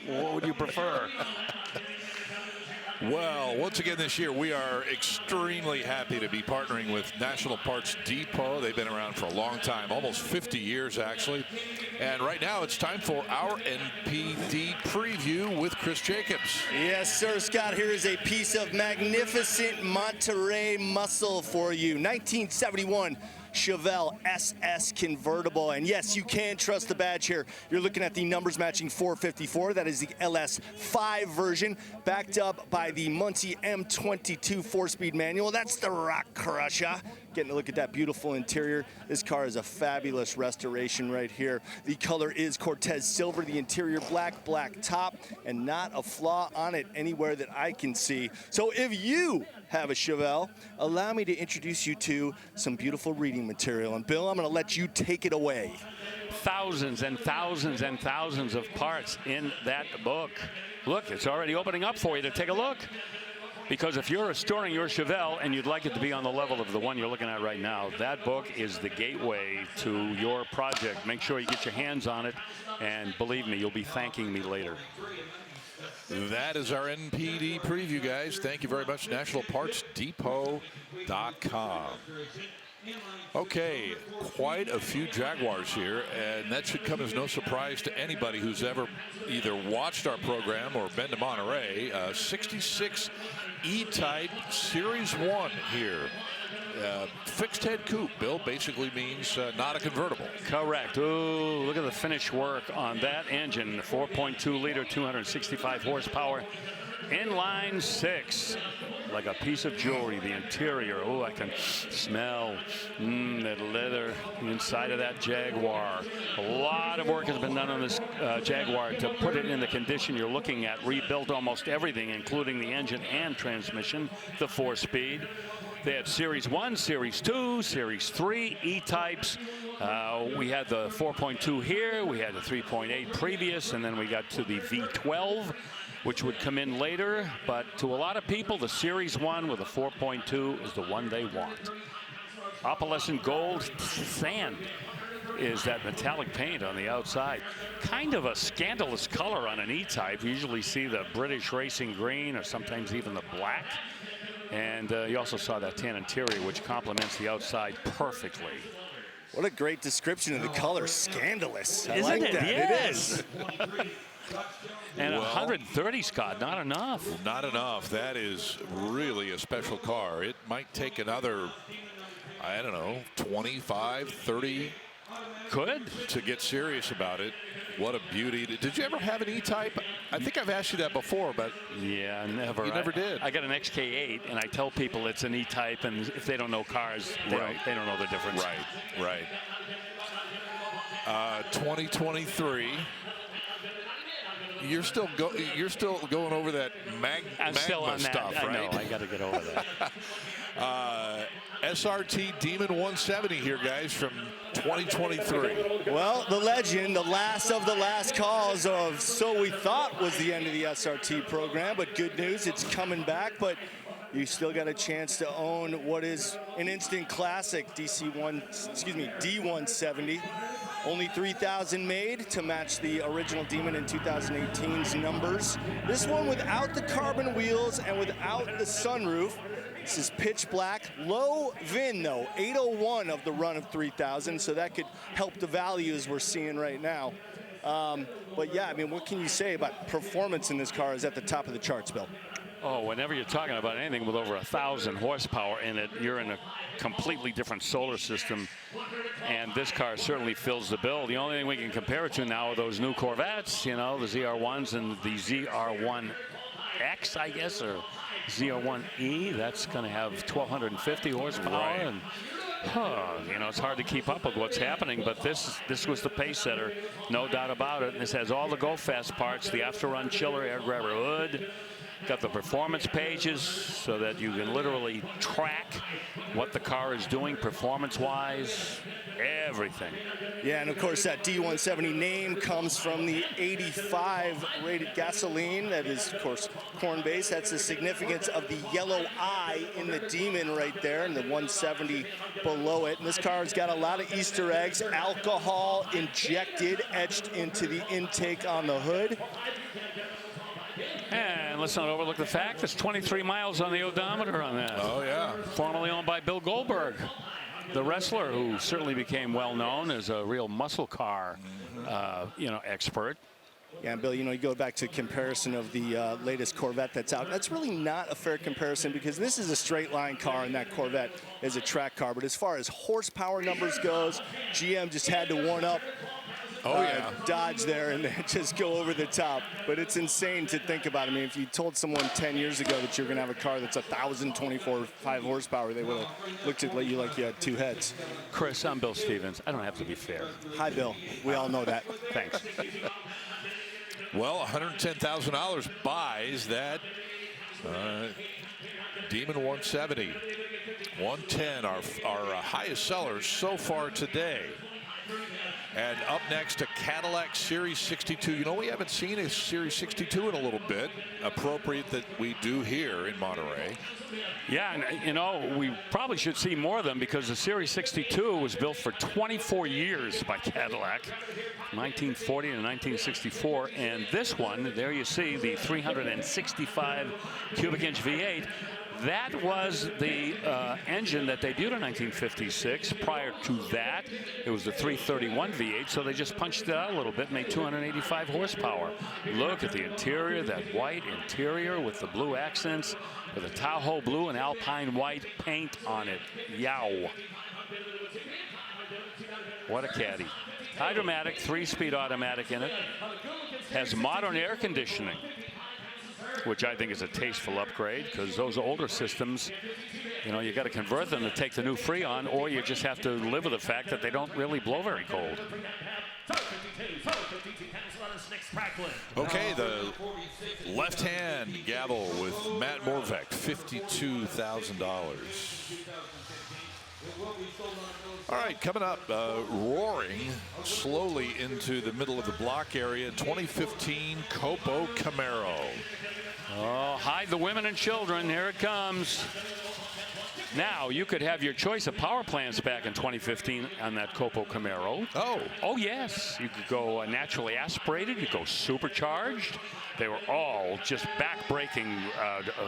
what would you prefer? Well, once again this year, we are extremely happy to be partnering with National Parts Depot. They've been around for a long time, almost 50 years, actually. And right now, it's time for our NPD preview with Chris Jacobs. Yes, sir, Scott. Here is a piece of magnificent Monterey muscle for you. 1971 Chevelle SS convertible. And yes, you can trust the badge here. You're looking at the numbers matching 454. That is the LS5 version, backed up by the Muncie M22 4-speed manual. That's the Rock Crusher. getting to look at that beautiful interior. This car is a fabulous restoration right here. The color is Cortez silver, the interior black, black top, and not a flaw on it anywhere that I can see. So if you have a Chevelle, allow me to introduce you to some beautiful reading material. And Bill, I'm going to let you take it away. Thousands and thousands and thousands of parts in that book. Look, it's already opening up for you to take a look. Because if you're restoring your Chevelle and you'd like it to be on the level of the one you're looking at right now, that book is the gateway to your project. Make sure you get your hands on it, and believe me, you'll be thanking me later. That is our NPD preview, guys. Thank you very much. NationalPartsDepot.com. Okay, quite a few Jaguars here, and that should come as no surprise to anybody who's ever either watched our program or been to Monterey. 66 E-Type Series 1 here. Fixed head coupe, Bill, basically means not a convertible. Correct. Ooh, look at the finish work on that engine. 4.2 liter, 265 horsepower. Inline 6, like a piece of jewelry. The interior, oh, I can smell that leather inside of that Jaguar. A lot of work has been done on this Jaguar to put it in the condition you're looking at. Rebuilt almost everything, including the engine and transmission, the 4-speed. They had Series 1, Series 2, Series 3, E-types. We had the 4.2 here. We had the 3.8 previous, and then we got to the V12, which would come in later. But to a lot of people, the Series 1 with a 4.2 is the one they want. Opalescent gold sand is that metallic paint on the outside. Kind of a scandalous color on an E-type. You usually see the British racing green or sometimes even the black. And you also saw that tan interior, which complements the outside perfectly. What a great description of the color. Scandalous. I Isn't like it? that. Yes. It is. And Well, 130, Scott, not enough. Not enough. That is really a special car. It might take another, I don't know, 25, 30. Could. To get serious about it. What a beauty. Did you ever have an E-Type? I think I've asked you that before, but yeah, never. You never did. I got an XK8, and I tell people it's an E-Type, and if they don't know cars, they don't know the difference. Right. 2023. You're still going over that I'm still on stuff, that. right? I know. I got to get over that. SRT Demon 170 here, guys, from 2023. Well, the legend, the last of the last calls of so we thought was the end of the SRT program, but good news, it's coming back. But you still got a chance to own what is an instant classic D170. Only 3,000 made to match the original Demon in 2018's numbers. This one without the carbon wheels and without the sunroof. This is pitch black, low VIN though, 801 of the run of 3,000, so that could help the values we're seeing right now. But yeah, I mean, what can you say about performance in this car is at the top of the charts, Bill? Oh, whenever you're talking about anything with over 1,000 horsepower in it, you're in a completely different solar system, and this car certainly fills the bill. The only thing we can compare it to now are those new Corvettes, you know, the ZR1s and the ZR1X, I guess, or ZR1E. That's going to have 1,250 horsepower, and you know, it's hard to keep up with what's happening, but this was the pace setter, no doubt about it. And this has all the go fast parts, the after-run chiller, air grabber hood. Got the performance pages so that you can literally track what the car is doing performance-wise, everything. Yeah, and of course that D170 name comes from the 85 rated gasoline. That is, of course, corn-based. That's the significance of the yellow eye in the Demon right there, and the 170 below it. And this car's got a lot of Easter eggs, alcohol injected, etched into the intake on the hood. And let's not overlook the fact there's 23 miles on the odometer on that. Oh, yeah. Formerly owned by Bill Goldberg, the wrestler who certainly became well known as a real muscle car, expert. Yeah, and Bill, you know, you go back to comparison of the latest Corvette that's out. That's really not a fair comparison because this is a straight line car and that Corvette is a track car. But as far as horsepower numbers goes, GM just had to one up Dodge there and just go over the top. But it's insane to think about. I mean, if you told someone 10 years ago that you're going to have a car that's 1,024.5 horsepower, they would have looked at you like you had two heads. Chris, I'm Bill Stevens. I don't have to be fair. Hi, Bill. We all know that. Thanks. Well, $110,000 buys that Demon 170. 110, our highest sellers so far today. And up next, a Cadillac Series 62. You know, we haven't seen a Series 62 in a little bit. Appropriate that we do here in Monterey. Yeah, and you know, we probably should see more of them because the Series 62 was built for 24 years by Cadillac, 1940 to 1964. And this one, there you see the 365 cubic inch V8. That was the engine that debuted in 1956. Prior to that, it was the 331 V8, so they just punched it out a little bit, made 285 horsepower. Look at the interior, that white interior with the blue accents, with a Tahoe blue and Alpine white paint on it. Yow. What a caddy. Hydromatic, 3-speed automatic in it. Has modern air conditioning, which I think is a tasteful upgrade because those older systems, you know, you got to convert them to take the new Freon, or you just have to live with the fact that they don't really blow very cold. Okay, the left-hand gavel with Matt Morvek, $52,000. All right, coming up, roaring slowly into the middle of the block area, 2015 Copo Camaro. Oh, hide the women and children. Here it comes. Now, you could have your choice of power plants back in 2015 on that Copo Camaro. Oh, yes. You could go naturally aspirated. You could go supercharged. They were all just back-breaking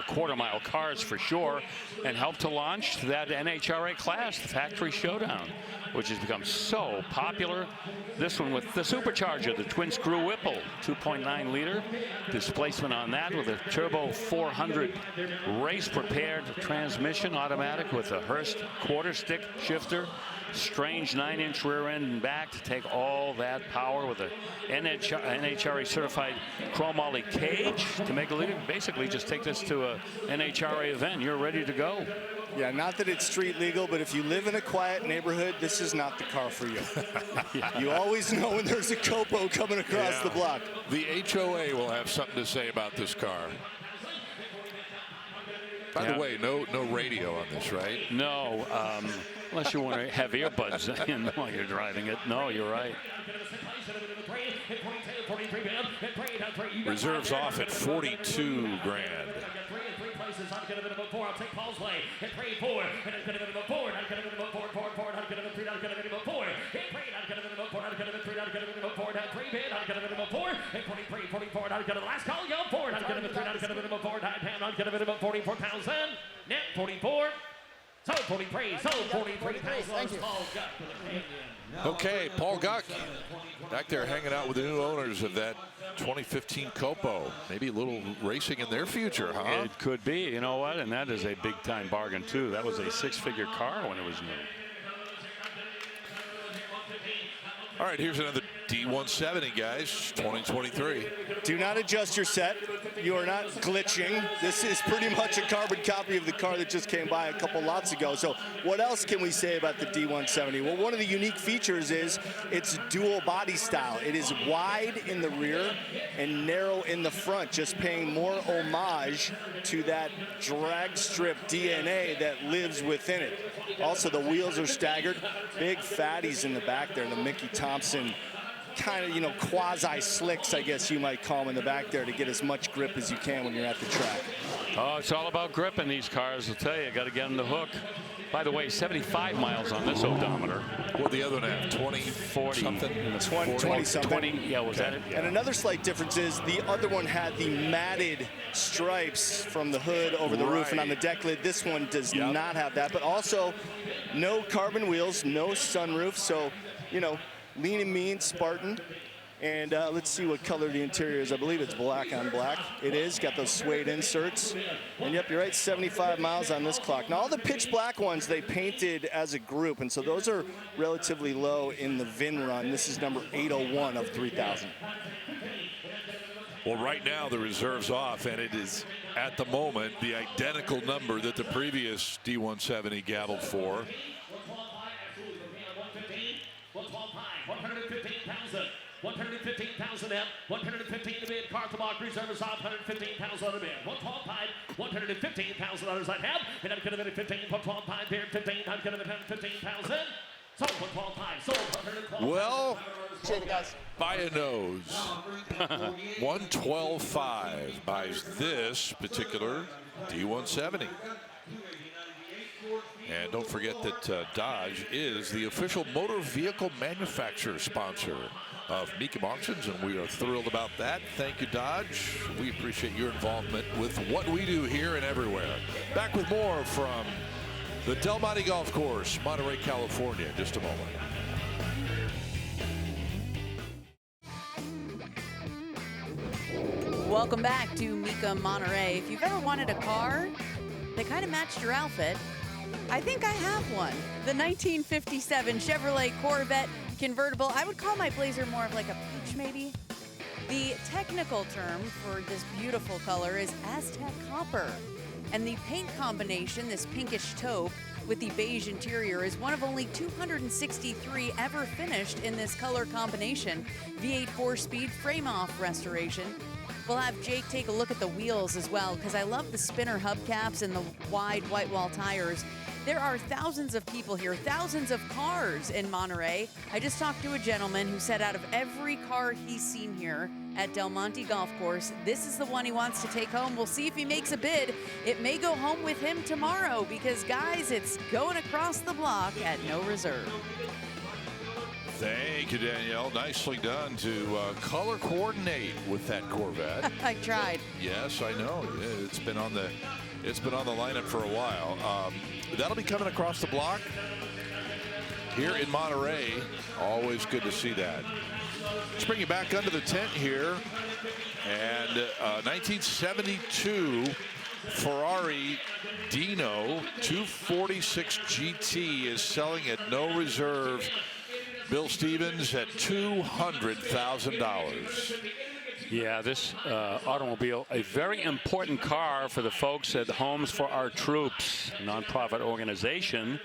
quarter-mile cars for sure, and helped to launch that NHRA class, the Factory Showdown, which has become so popular. This one with the supercharger, the twin-screw Whipple, 2.9 liter displacement on that with a turbo 400 race-prepared transmission, automatic with a Hertz quarter-stick shifter. Strange 9-inch rear end and back to take all that power with a NHRA certified chromoly cage to make a leader. Basically, just take this to a NHRA event. You're ready to go. Yeah, not that it's street legal, but if you live in a quiet neighborhood, this is not the car for you. Yeah. You always know when there's a Copo coming across the block. The HOA will have something to say about this car. By the way, no radio on this, right? No, unless you want to have earbuds in while you're driving it. No, you're right. Reserves off at 42 grand. Last call, go forward. Net 44. Sold 43. Sold 43. Thank you. Okay, Paul Guck back there hanging out with the new owners of that 2015 Copo. Maybe a little racing in their future, huh? It could be. You know what? And that is a big-time bargain, too. That was a 6-figure car when it was new. All right, here's another D170, guys, 2023. Do not adjust your set. You are not glitching. This is pretty much a carbon copy of the car that just came by a couple lots ago. So what else can we say about the D170? Well, one of the unique features is its dual body style. It is wide in the rear and narrow in the front, just paying more homage to that drag strip DNA that lives within it. Also, the wheels are staggered. Big fatties in the back there, the Mickey Thompson kind of, you know, quasi slicks, I guess you might call them in the back there to get as much grip as you can when you're at the track. Oh, it's all about grip in these cars. I'll tell you, got to get them the hook. By the way, 75 miles on this odometer. What the other one have? 20, 40 something? 20 something. 20, yeah, was that it? Yeah. And another slight difference is the other one had the matted stripes from the hood over the roof and on the deck lid. This one does not have that, but also no carbon wheels, no sunroof. So, you know, lean and mean, Spartan. And let's see what color the interior is. I believe it's black on black. It is. Got those suede inserts. And yep, you're right, 75 miles on this clock. Now, all the pitch black ones, they painted as a group. And so those are relatively low in the VIN run. This is number 801 of 3,000. Well, right now the reserve's off, and it is at the moment the identical number that the previous D170 gabbled for. 115,000 M, 115 to bid. Car to mark, reserve is off, 115,000 on the bid. 112.5, 115,000 others I have. And I'm going to bid 15, 112.5, bid 15, I'm going to bid 15,000. Sold 112.5, sold 112. Well, by a nose. 112.5 buys this particular D170. And don't forget that Dodge is the official motor vehicle manufacturer sponsor of Mecum Auctions, and we are thrilled about that. Thank you, Dodge. We appreciate your involvement with what we do here and everywhere. Back with more from the Del Monte Golf Course, Monterey, California, in just a moment. Welcome back to Mecum Monterey. If you've ever wanted a car that kind of matched your outfit, I think I have one. The 1957 Chevrolet Corvette convertible. I would call my Blazer more of like a peach, maybe. The technical term for this beautiful color is Aztec Copper. And the paint combination, this pinkish taupe with the beige interior, is one of only 263 ever finished in this color combination. V8 4-speed frame-off restoration. We'll have Jake take a look at the wheels as well, because I love the spinner hubcaps and the wide white wall tires. There are thousands of people here, thousands of cars in Monterey. I just talked to a gentleman who said out of every car he's seen here at Del Monte Golf Course, this is the one he wants to take home. We'll see if he makes a bid. It may go home with him tomorrow because, guys, it's going across the block at no reserve. Thank you, Danielle. Nicely done to color coordinate with that Corvette. I tried. Yes, I know. It's been on the lineup for a while. That'll be coming across the block here in Monterey. Always good to see that. Let's bring you back under the tent here. And 1972 Ferrari Dino 246 GT is selling at no reserve. Bill Stevens at $200,000. Yeah, this automobile, a very important car for the folks at Homes for Our Troops, a nonprofit organization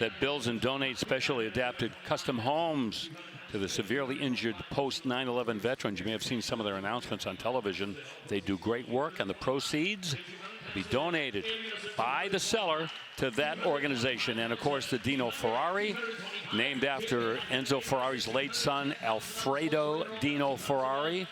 that builds and donates specially adapted custom homes to the severely injured post 9/11 veterans. You may have seen some of their announcements on television. They do great work, and the proceeds will be donated by the seller to that organization. And of course, the Dino Ferrari, named after Enzo Ferrari's late son, Alfredo Dino Ferrari.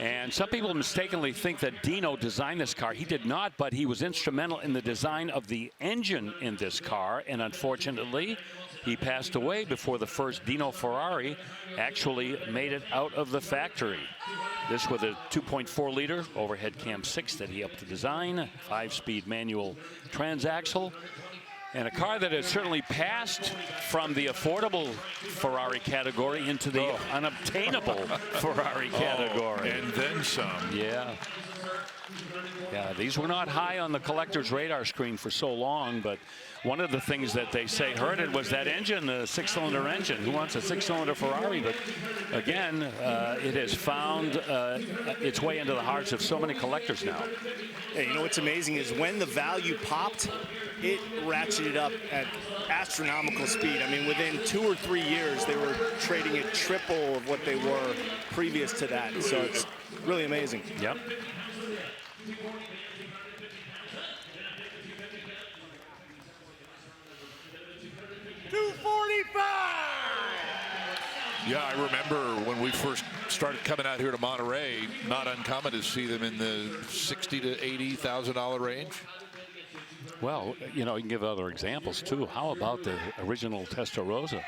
And some people mistakenly think that Dino designed this car. He did not, but he was instrumental in the design of the engine in this car. And unfortunately, he passed away before the first Dino Ferrari actually made it out of the factory. This with a 2.4-liter overhead cam 6 that he helped to design, 5-speed manual transaxle. And a car that has certainly passed from the affordable Ferrari category into the unobtainable Ferrari category. And then some. Yeah. Yeah, these were not high on the collector's radar screen for so long, but one of the things that they say hurt it was that engine, the 6-cylinder engine. Who wants a 6-cylinder Ferrari? But again, it has found its way into the hearts of so many collectors now. Hey, you know what's amazing is when the value popped, it ratcheted up at astronomical speed. I mean, within 2 or 3 years, they were trading at triple of what they were previous to that. So it's really amazing. Yep. Yeah, I remember when we first started coming out here to Monterey, not uncommon to see them in the $60,000 to $80,000 range. Well, you know, you can give other examples too. How about the original Testarossa?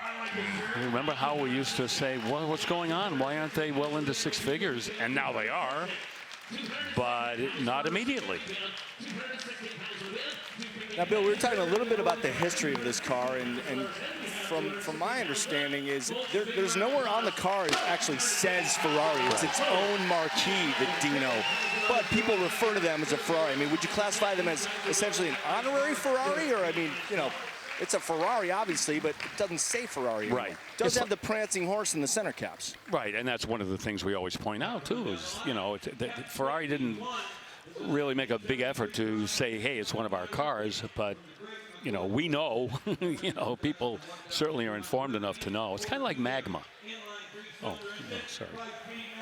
You remember how we used to say, well, what's going on? Why aren't they well into 6 figures? And now they are, but not immediately. Now, Bill, we were talking a little bit about the history of this car, and from my understanding is there's nowhere on the car it actually says Ferrari. It's its own marquee, the Dino. But people refer to them as a Ferrari. I mean, would you classify them as essentially an honorary Ferrari? Or, I mean, you know, it's a Ferrari, obviously, but it doesn't say Ferrari anymore. Right. It does have the prancing horse in the center caps. Right, and that's one of the things we always point out, too, is, you know, Ferrari didn't really make a big effort to say, hey, it's one of our cars, but you know, we know, you know, people certainly are informed enough to know. It's kind of like Magma. Oh, no, sorry.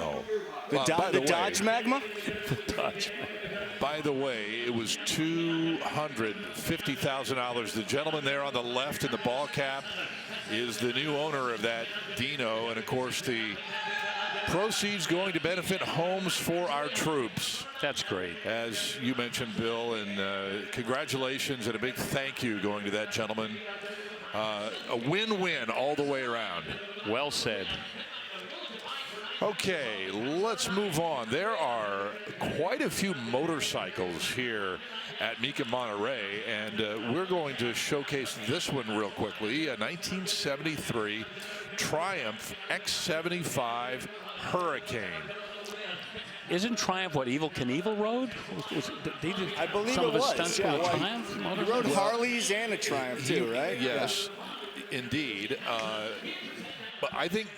Oh. The Dodge Magma? The Dodge. By the way, it was $250,000. The gentleman there on the left in the ball cap is the new owner of that Dino. And, of course, the proceeds going to benefit homes for our troops. That's great. As you mentioned, Bill, and congratulations and a big thank you going to that gentleman. A win-win all the way around. Well said. Okay, let's move on. There are quite a few motorcycles here at Mecum Monterey, and we're going to showcase this one real quickly. A 1973 Triumph X75 Hurricane. Isn't Triumph what Evel Knievel rode? I believe some it of his was. stunts Yeah, with a well, Triumph? He rode Harleys and a Triumph too, right? Yes, indeed. But I think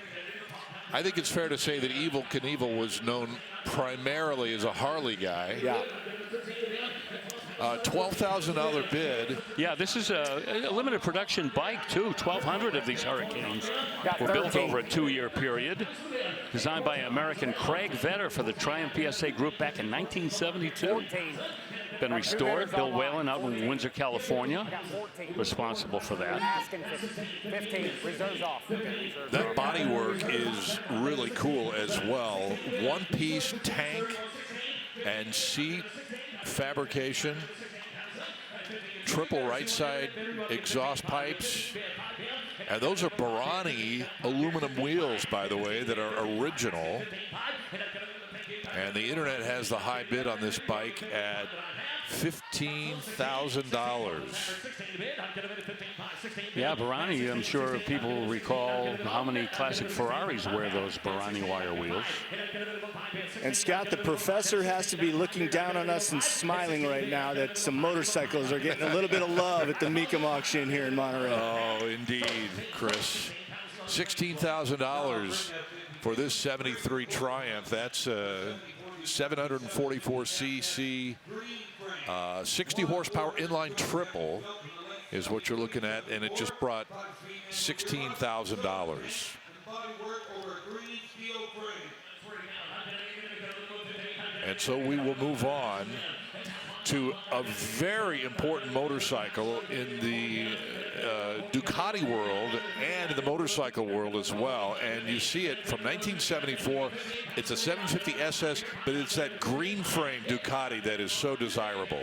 it's fair to say that Evel Knievel was known primarily as a Harley guy. Yeah. $12,000 bid. Yeah, this is a limited production bike, too. 1,200 of these Hurricanes were built over a 2-year period. Designed by American Craig Vetter for the Triumph PSA Group back in 1972. Been restored. Bill Whalen out in Windsor, California, responsible for that. 15, reserves off. That bodywork is really cool as well. One-piece tank and seat fabrication. Triple right side exhaust pipes. And those are Barani aluminum wheels, by the way, that are original. And the internet has the high bid on this bike at $15,000. Yeah, Barani, I'm sure people recall how many classic Ferraris wear those Barani wire wheels. And Scott, the professor has to be looking down on us and smiling right now that some motorcycles are getting a little bit of love at the Mecum auction here in Monterey. Oh, indeed, Chris. $16,000 for this 73 Triumph. That's 744 cc, 60 horsepower inline triple is what you're looking at, and it just brought $16,000. And so we will move on to a very important motorcycle in the Ducati world and in the motorcycle world as well. And you see it from 1974. It's a 750 SS, but it's that green frame Ducati that is so desirable.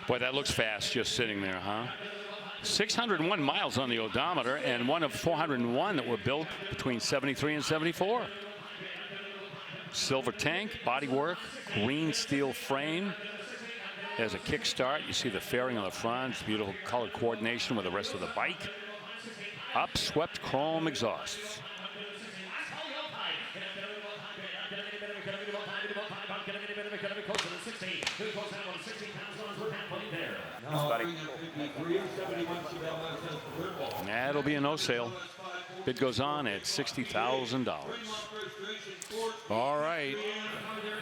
Boy, that looks fast just sitting there, huh? 601 miles on the odometer, and one of 401 that were built between 73 and 74. Silver tank, bodywork, green steel frame. There's a kickstart. You see the fairing on the front. It's beautiful color coordination with the rest of the bike. Upswept chrome exhausts. That'll be a no sale. Bid goes on at $60,000. All right.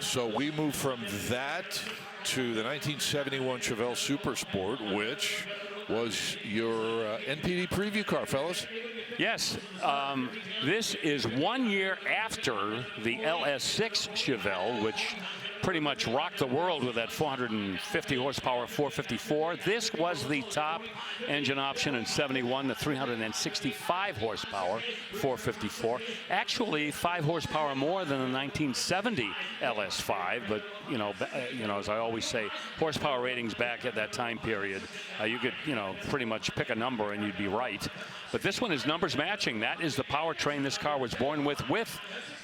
So we move from that to the 1971 Chevelle Super Sport, which was your NPD preview car, fellas. Yes. This is 1 year after the LS6 Chevelle, which pretty much rocked the world with that 450 horsepower 454. This was the top engine option in 71, the 365 horsepower 454. Actually 5 horsepower more than the 1970 LS5, but you know, as I always say, horsepower ratings back at that time period, you could, pretty much pick a number and you'd be right. But this one is numbers matching. That is the powertrain this car was born with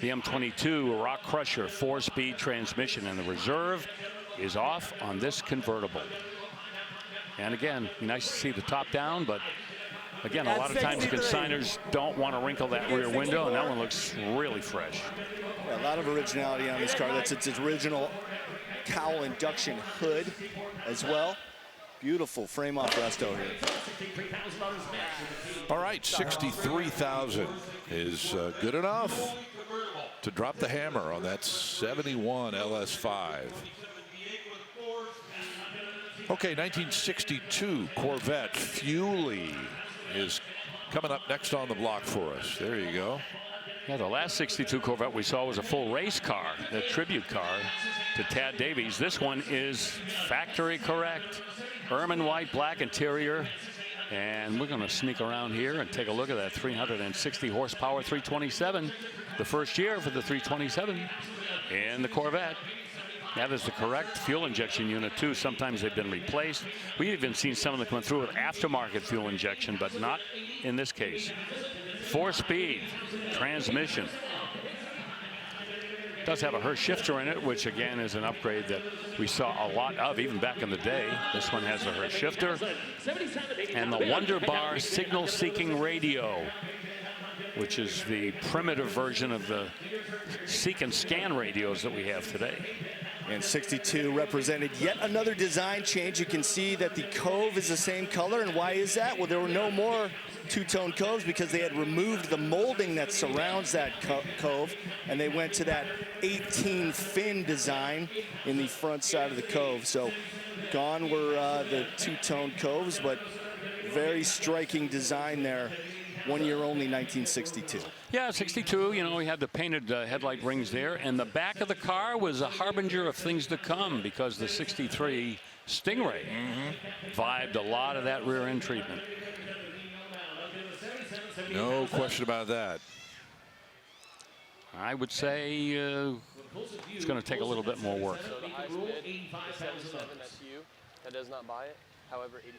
the M22 Rock Crusher 4-speed transmission, and the reserve is off on this convertible. And again, nice to see the top down, but again, a lot of times consigners don't want to wrinkle that rear window, and that one looks really fresh. Yeah, a lot of originality on this car. That's its original cowl induction hood as well. Beautiful frame off resto here. All right, 63,000 is good enough to drop the hammer on that 71 LS5. Okay, 1962 Corvette Fuelie is coming up next on the block for us. There you go. Yeah, the last 62 Corvette we saw was a full race car, the tribute car to Tad Davies. This one is factory correct. Ermine white, black interior. And we're going to sneak around here and take a look at that 360 horsepower 327. The first year for the 327 in the Corvette. That is the correct fuel injection unit, too. Sometimes they've been replaced. We've even seen some of them come through with aftermarket fuel injection, but not in this case. 4-speed transmission. Does have a Hertz shifter in it, which again is an upgrade that we saw a lot of even back in the day. This one has a Hertz shifter and the Wonder Bar signal seeking radio, which is the primitive version of the seek and scan radios that we have today. And 62 represented yet another design change. You can see that the cove is the same color. And why is that? Well, there were no more two-tone coves because they had removed the molding that surrounds that cove, and they went to that 18 fin design in the front side of the cove. So gone were the two-tone coves, but very striking design there. 1 year only, 1962. Yeah, 62, you know, we had the painted headlight rings there, and the back of the car was a harbinger of things to come because the 63 Stingray vibed a lot of that rear end treatment. No question about that. I would say it's going to take a little bit more work. So the highest bid, 77, that's you. That does not buy it. However, 85,000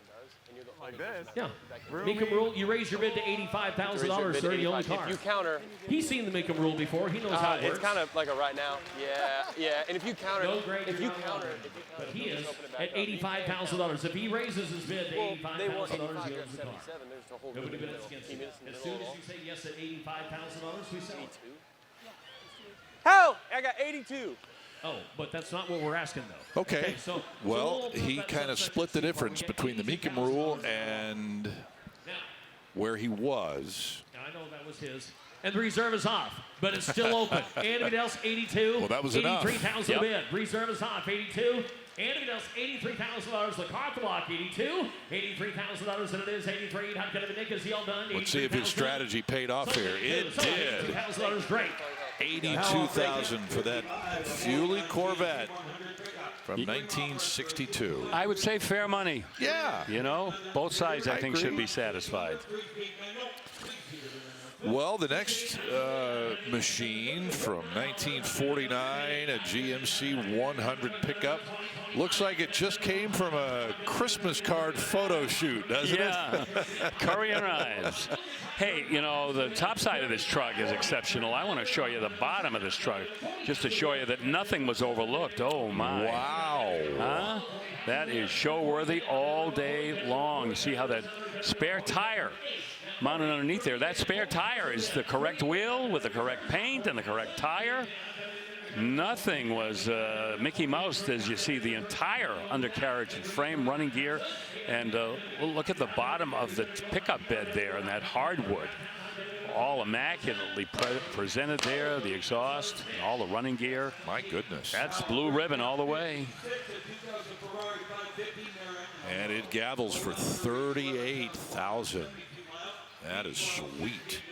does, and you're the only person Yeah. that can Mecum rule, you raise your bid to $85,000, sir, the only car. If you counter, He's seen the Mecum rule before. He knows how it works. it's kind of like a right now. Yeah. And if you counter, if you counter, but he is at $85,000. If he raises his bid to $85,000, he owns the car. There's a whole Nobody bids against him. As soon as you say yes at $85,000, we sell it. How? I got 82. Oh, but that's not what we're asking, though. Okay. Well, he kind of split the difference between the Mecum rule and where he was. I know that was his. And the reserve is off, but it's still open. Anybody else, 82? Well, that was enough. 83,000 bid. Reserve is off, 82. Anybody else, $83,000. The car to block, 82. $83,000, and it is 83. How can Nick is he all done? Let's see if his strategy paid off here. It did. $83,000 great. 82,000 for that Fuelie Corvette from 1962. I would say fair money. Yeah. You know, both sides I think agree. should be satisfied. Well, the next machine from 1949, a GMC 100 pickup. Looks like it just came from a Christmas card photo shoot, doesn't it? Curry and Ives. Hey, you know, the top side of this truck is exceptional. I want to show you the bottom of this truck just to show you that nothing was overlooked. Oh, my. Wow. Huh? That is show-worthy all day long. You see how that spare tire mounted underneath there. That spare tire is the correct wheel with the correct paint and the correct tire. Nothing was Mickey Mouse as you see the entire undercarriage and frame, running gear, and look at the bottom of the pickup bed there and that hardwood. All immaculately presented there, the exhaust, and all the running gear. My goodness. That's blue ribbon all the way. And it gavels for 38,000. That is sweet.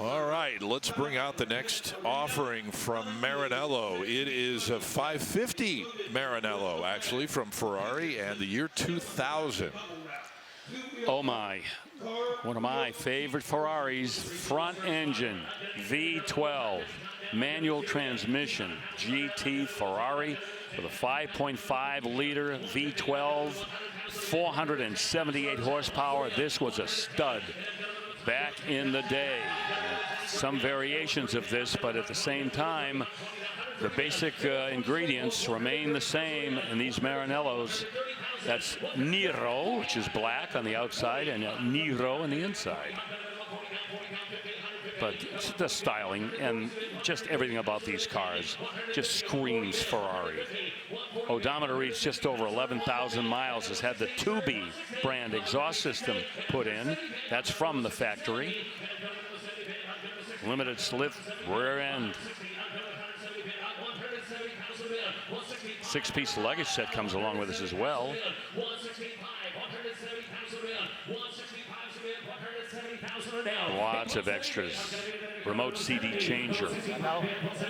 All right, let's bring out the next offering from Maranello. It is a 550 Maranello, actually, from Ferrari and the year 2000. Oh, my. One of my favorite Ferraris, front engine, V12, manual transmission, GT Ferrari with a 5.5 liter V12, 478 horsepower. This was a stud back in the day. Some variations of this, but at the same time, the basic ingredients remain the same in these Maranellos. That's Nero, which is black on the outside, and Nero on the inside. But the styling and just everything about these cars just screams Ferrari. Odometer reads just over 11,000 miles. Has had the 2B brand exhaust system put in. That's from the factory. Limited slip rear end. 6-piece luggage set comes along with us as well. Lots of extras. Remote CD changer.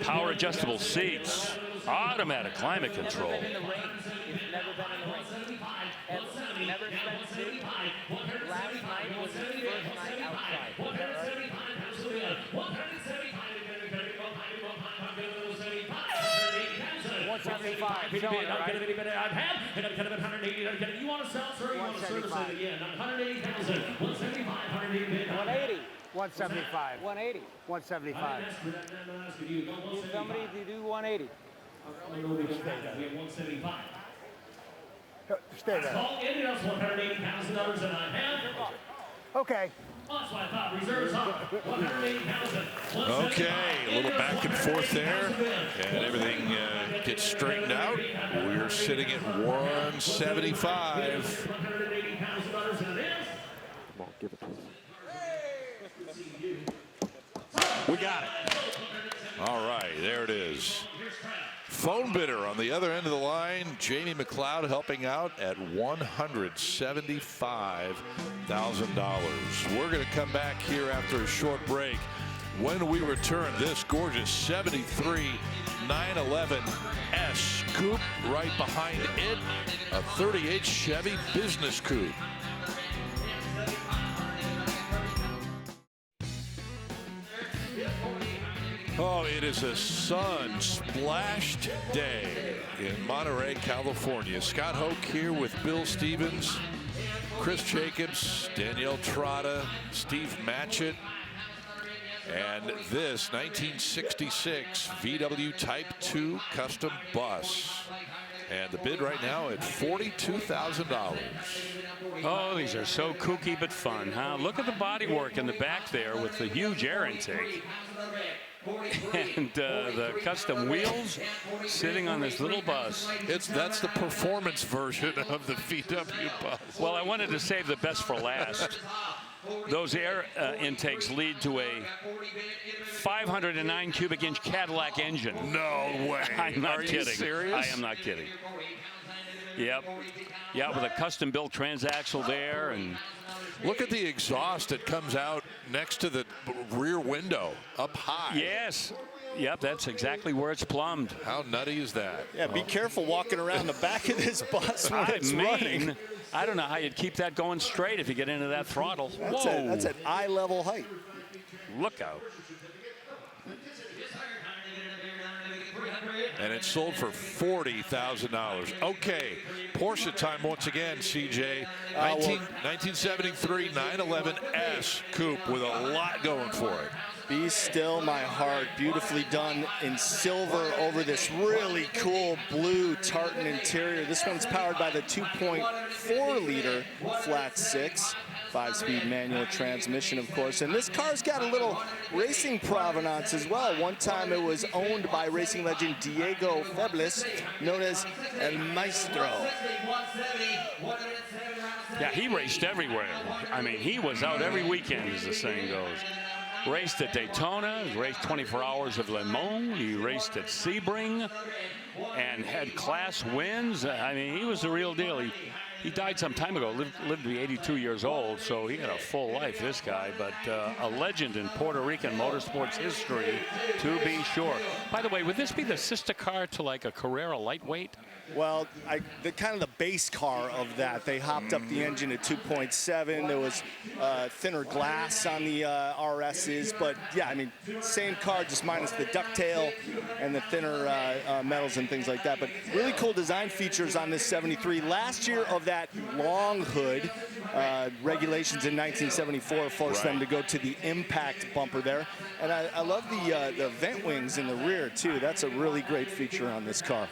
Power adjustable seats. Automatic climate control. Never been in the ring. Never spent suit. Last night was his first night outside. Is that right? 175. You want to sell, sir? You want to service it again? 180,000. 175. 180. 175. 180. 175. Somebody to do 180. Stay there. Call in us $180,000 and I have. Okay. That's what I thought. Reserves up. 180,000. Okay, a little back and forth there, and everything gets straightened out. We're sitting at 175. Come on, give it to us. We got it. All right, there it is. Phone bidder on the other end of the line, Jamie McLeod, helping out at $175,000. We're going to come back here after a short break. When we return, this gorgeous 73 911S coupe, right behind it, a 38 Chevy business coupe. Oh, it is a sun-splashed day in Monterey, California. Scott Hoke here with Bill Stevens, Chris Jacobs, Danielle Trotta, Steve Matchett, and this 1966 VW Type 2 custom bus. And the bid right now at $42,000. Oh, these are so kooky but fun, huh? Look at the bodywork in the back there with the huge air intake. And the custom wheels sitting on this little bus. That's the performance version of the VW bus. Well, I wanted to save the best for last. Those air intakes lead to a 509 cubic inch Cadillac engine. No way. I'm not kidding. Are you serious? I am not kidding. Yep. Yeah, with a custom built transaxle there. And look at the exhaust that comes out next to the rear window up high. Yes. Yep, that's exactly where it's plumbed. How nutty is that? Yeah, be careful walking around the back of this bus when it's running. I don't know how you'd keep that going straight if you get into that throttle. Whoa. That's at eye level height. Look out. And it's sold for $40,000. Okay, Porsche time once again, CJ. 1973 911S coupe with a lot going for it. Be Still My Heart, beautifully done in silver over this really cool blue tartan interior. This one's powered by the 2.4-liter flat six, 5-speed manual transmission, of course. And this car's got a little racing provenance as well. One time it was owned by racing legend Diego Febles, known as El Maestro. Yeah, he raced everywhere. I mean, he was out every weekend, as the saying goes. Raced at Daytona, raced 24 Hours of Le Mans, he raced at Sebring, and had class wins. I mean, he was the real deal. He died some time ago, lived to be 82 years old, so he had a full life, this guy, but a legend in Puerto Rican motorsports history, to be sure. By the way, would this be the sister car to like a Carrera lightweight? Well, the kind of the base car of that. They hopped up the engine at 2.7. There was thinner glass on the RSs, but yeah, I mean, same car, just minus the ducktail and the thinner metals and things like that. But really cool design features on this 73. Last year of that long hood, regulations in 1974 forced them to go to the impact bumper there. And I love the vent wings in the rear too. That's a really great feature on this car.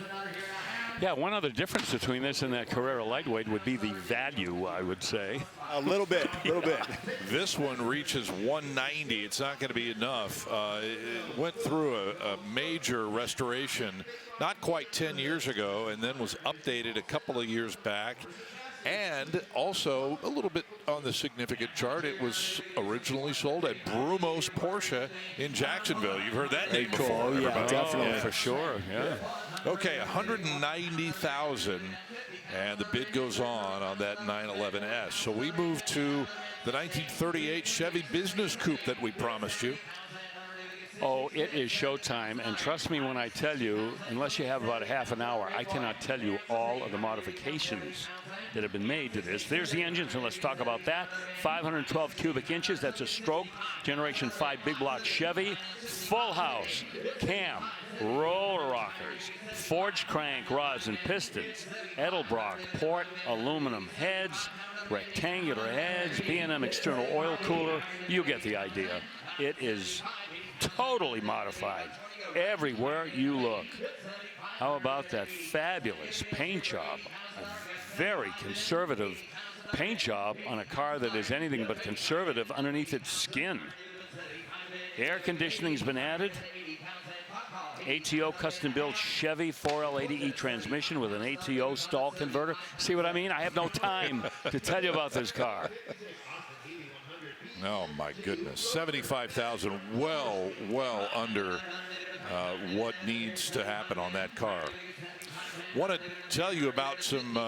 Yeah, one other difference between this and that Carrera lightweight would be the value, I would say. A little bit, This one reaches 190. It's not going to be enough. It went through a major restoration not quite 10 years ago, and then was updated a couple of years back. And also a little bit on the significant chart, it was originally sold at Brumos Porsche in Jacksonville. You've heard that name before. Oh, yeah, definitely. For sure, yeah. Okay, 190,000, and the bid goes on that 911S. So we move to the 1938 Chevy Business Coupe that we promised you. Oh, it is showtime, and trust me when I tell you, unless you have about a half an hour, I cannot tell you all of the modifications that have been made to this. There's the engine, so let's talk about that. 512 cubic inches, that's a stroke, Generation 5 big block Chevy, full house, cam, roller rockers, forged crank rods and pistons, Edelbrock, port, aluminum heads, rectangular heads, B&M external oil cooler. You get the idea. It is totally modified everywhere you look. How about that fabulous paint job? A very conservative paint job on a car that is anything but conservative underneath its skin. Air conditioning's been added. ATO custom built Chevy 4L80E transmission with an ATO stall converter. See what I mean? I have no time to tell you about this car. Oh my goodness, 75,000, well under what needs to happen on that car. Want to tell you about some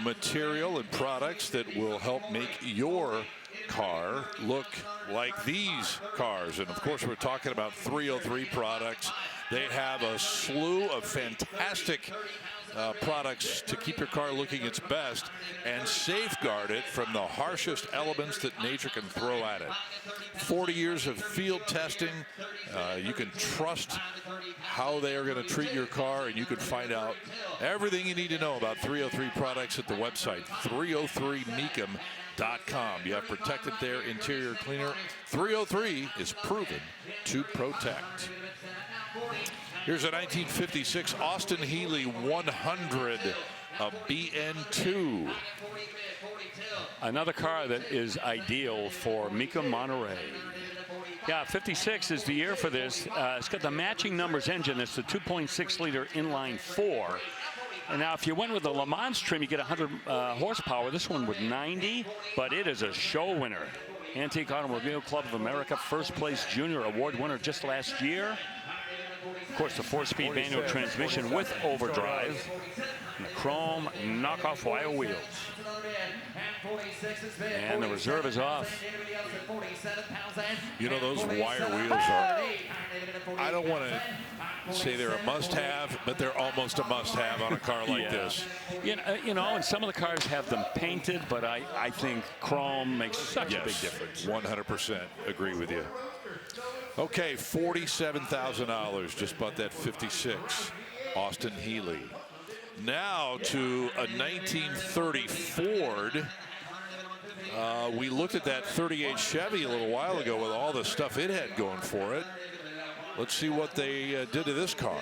material and products that will help make your car look like these cars. And of course, we're talking about 303 products. They have a slew of fantastic products to keep your car looking its best and safeguard it from the harshest elements that nature can throw at it. 40 years of field testing. You can trust how they are going to treat your car, and you can find out everything you need to know about 303 products at the website 303mecum.com. You have protected their interior cleaner. 303 is proven to protect. Here's a 1956 Austin Healey 100, a BN2. Another car that is ideal for Mecum Monterey. Yeah, 56 is the year for this. It's got the matching numbers engine. It's the 2.6 liter inline 4. And now if you went with the Le Mans trim, you get 100 horsepower. This one with 90, but it is a show winner. Antique Automobile Club of America first place junior award winner just last year. Of course, the 4-speed manual transmission with overdrive and the chrome knockoff wire wheels. And the reserve is off. You know, those wire wheels are, I don't want to say they're a must-have, but they're almost a must-have on a car like this. You know, and some of the cars have them painted, but I think chrome makes such a big difference. 100% agree with you. Okay, $47,000. Just bought that 56 Austin Healey. Now to a 1930 Ford. We looked at that 38 Chevy a little while ago with all the stuff it had going for it. Let's see what they did to this car.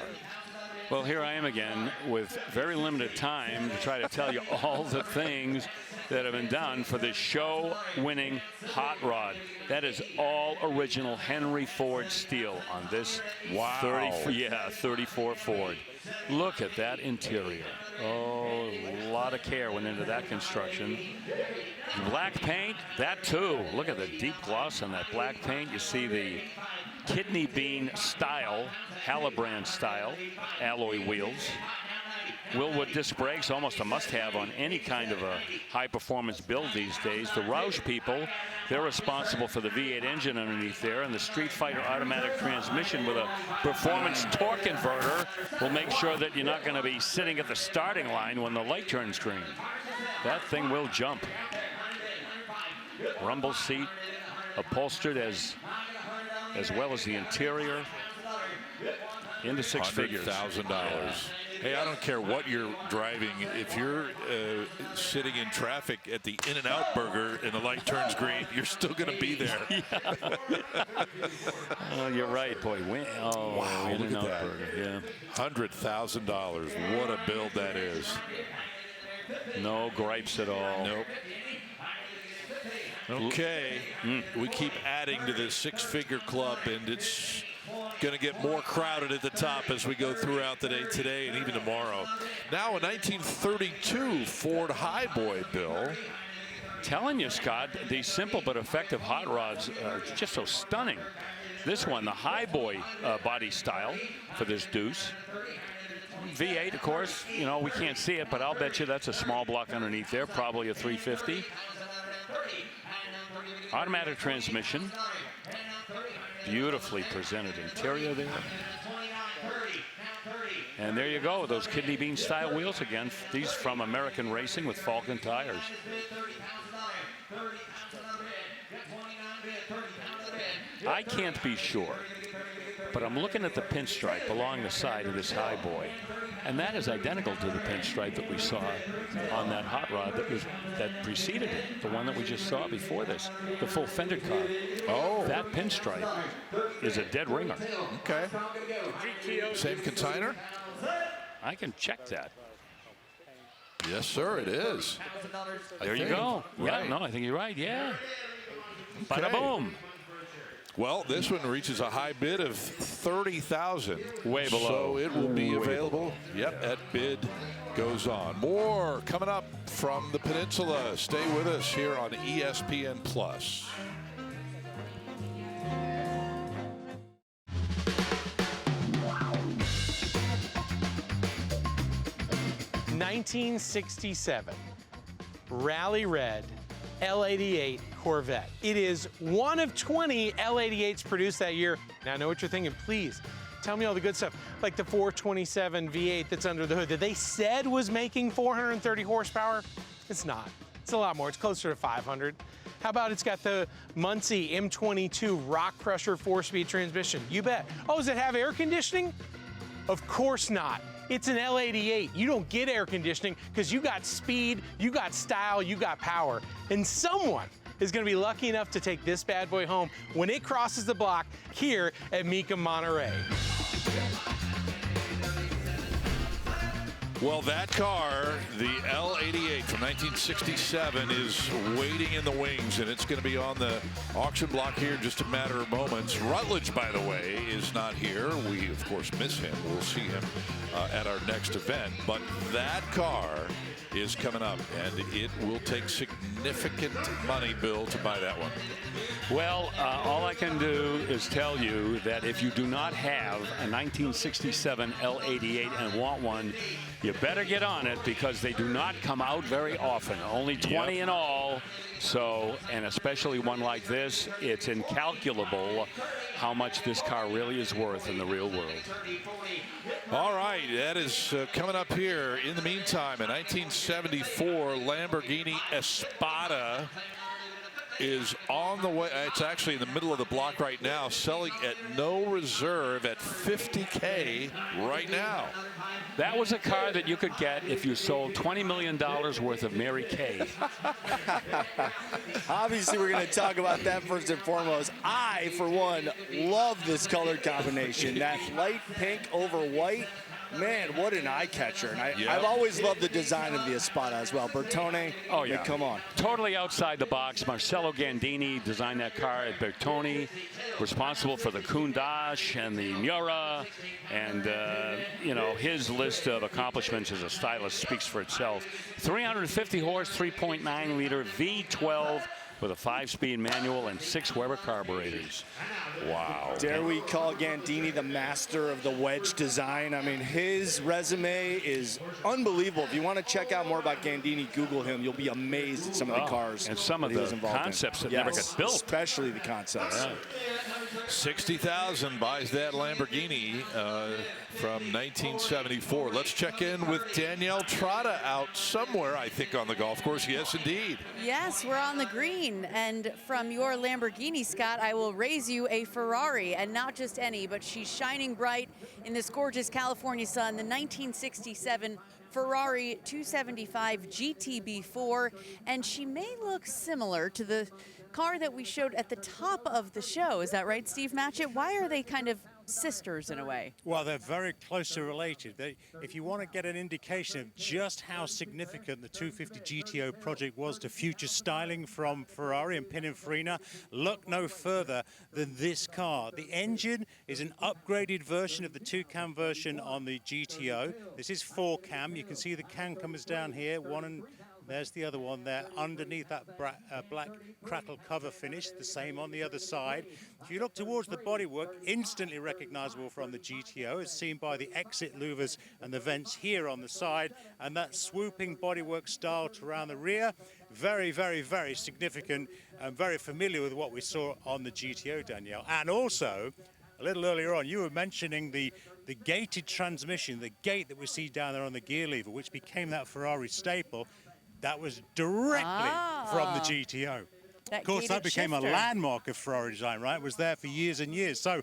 Well, here I am again with very limited time to try to tell you all the things that have been done for this show-winning hot rod. That is all original Henry Ford steel on this 34 Ford. Look at that interior. Oh, a lot of care went into that construction. Black paint, that too. Look at the deep gloss on that black paint. You see the kidney bean style, Halabrand style alloy wheels. Willwood disc brakes, almost a must-have on any kind of a high-performance build these days. The Roush people, they're responsible for the V8 engine underneath there, and the Street Fighter automatic transmission with a performance torque converter will make sure that you're not going to be sitting at the starting line when the light turns green. That thing will jump. Rumble seat, upholstered as well as the interior. Into six figures. $100,000. Hey, I don't care what you're driving. If you're sitting in traffic at the In-N-Out Burger and the light turns green, you're still going to be there. Oh, you're right, boy. Wow, look at that. Burger. Yeah. $100,000. What a build that is. No gripes at all. Nope. Okay, we keep adding to this six-figure club, and it's going to get more crowded at the top as we go throughout the day today and even tomorrow. Now a 1932 Ford Highboy, Bill. Telling you, Scott, these simple but effective hot rods are just so stunning. This one, the Highboy body style for this Deuce. V8, of course, you know, we can't see it, but I'll bet you that's a small block underneath there, probably a 350. Automatic transmission. Beautifully presented interior there. And there you go, those kidney bean style wheels again. These from American Racing with Falcon tires. I can't be sure, but I'm looking at the pinstripe along the side of this Highboy, and that is identical to the pinstripe that we saw on that hot rod that preceded it, the one that we just saw before this, the full fender car. Oh, that pinstripe is a dead ringer. Okay. Same consignor? I can check that. Yes, sir, it is. There you go. Right. Yeah, no, I think you're right. Yeah. Okay. Bada boom. Well, this one reaches a high bid of $30,000. Way below. So it will be available. Yep, that bid goes on. More coming up from the Peninsula. Stay with us here on ESPN Plus. '67 Rally Red L88 Corvette. It is one of 20 L88s produced that year. Now I know what you're thinking. Please tell me all the good stuff, like the 427 V8 that's under the hood that they said was making 430 horsepower. It's not. It's a lot more. It's closer to 500. How about it's got the Muncie M22 Rock Crusher 4-speed transmission? You bet. Oh, does it have air conditioning? Of course not. It's an L88. You don't get air conditioning because you got speed, you got style, you got power. And someone is going to be lucky enough to take this bad boy home when it crosses the block here at Mecum Monterey. Well, that car, the L88 from 1967, is waiting in the wings, and it's going to be on the auction block here in just a matter of moments. Rutledge, by the way, is not here. We, of course, miss him. We'll see him at our next event. But that car is coming up, and it will take significant money, Bill, to buy that one. Well, all I can do is tell you that if you do not have a 1967 L88 and want one, you better get on it because they do not come out very often. Only 20 in all. So, and especially one like this, it's incalculable how much this car really is worth in the real world. All right, that is coming up here. In the meantime, a 1974 Lamborghini Espada is on the way. It's actually in the middle of the block right now, selling at no reserve at $50K right now. That was a car that you could get if you sold $20 million worth of Mary Kay. Obviously, we're going to talk about that first and foremost. I, for one, love this color combination. That light pink over white. Man, what an eye catcher. And I've always loved the design of the Espada as well. Bertone, oh yeah, come on. Totally outside the box. Marcello Gandini designed that car at Bertone, responsible for the Countach and the Miura. And, you know, his list of accomplishments as a stylist speaks for itself. 350 horse, 3.9 liter V12 with a 5-speed manual and 6 Weber carburetors. Wow. Dare we call Gandini the master of the wedge design? I mean, his resume is unbelievable. If you want to check out more about Gandini, Google him. You'll be amazed at some of the cars and some of the concepts that never get built. Especially the concepts. Yeah. $60,000 buys that Lamborghini from 1974. Let's check in with Danielle Trotta out somewhere, I think, on the golf course. Yes, indeed. Yes, we're on the green green. And from your Lamborghini, Scott, I will raise you a Ferrari, and not just any, but she's shining bright in this gorgeous California sun, the 1967 Ferrari 275 GTB4, and she may look similar to the car that we showed at the top of the show. Is that right, Steve Matchett? Why are they kind of sisters in a way? Well, they're very closely related. If you want to get an indication of just how significant the 250 GTO project was to future styling from Ferrari and Pininfarina, look no further than this car. The engine is an upgraded version of the 2-cam version on the GTO. This is 4-cam. You can see the cam comes down here, one and there's the other one there underneath that black crackle cover finish, the same on the other side. If you look towards the bodywork, instantly recognizable from the GTO, as seen by the exit louvers and the vents here on the side, and that swooping bodywork style around the rear. Very, very, very significant and very familiar with what we saw on the GTO, Danielle. And also, a little earlier on, you were mentioning the gated transmission, the gate that we see down there on the gear lever, which became that Ferrari staple. That was directly from the GTO. Of course, that became a landmark of Ferrari design, right? It was there for years and years. So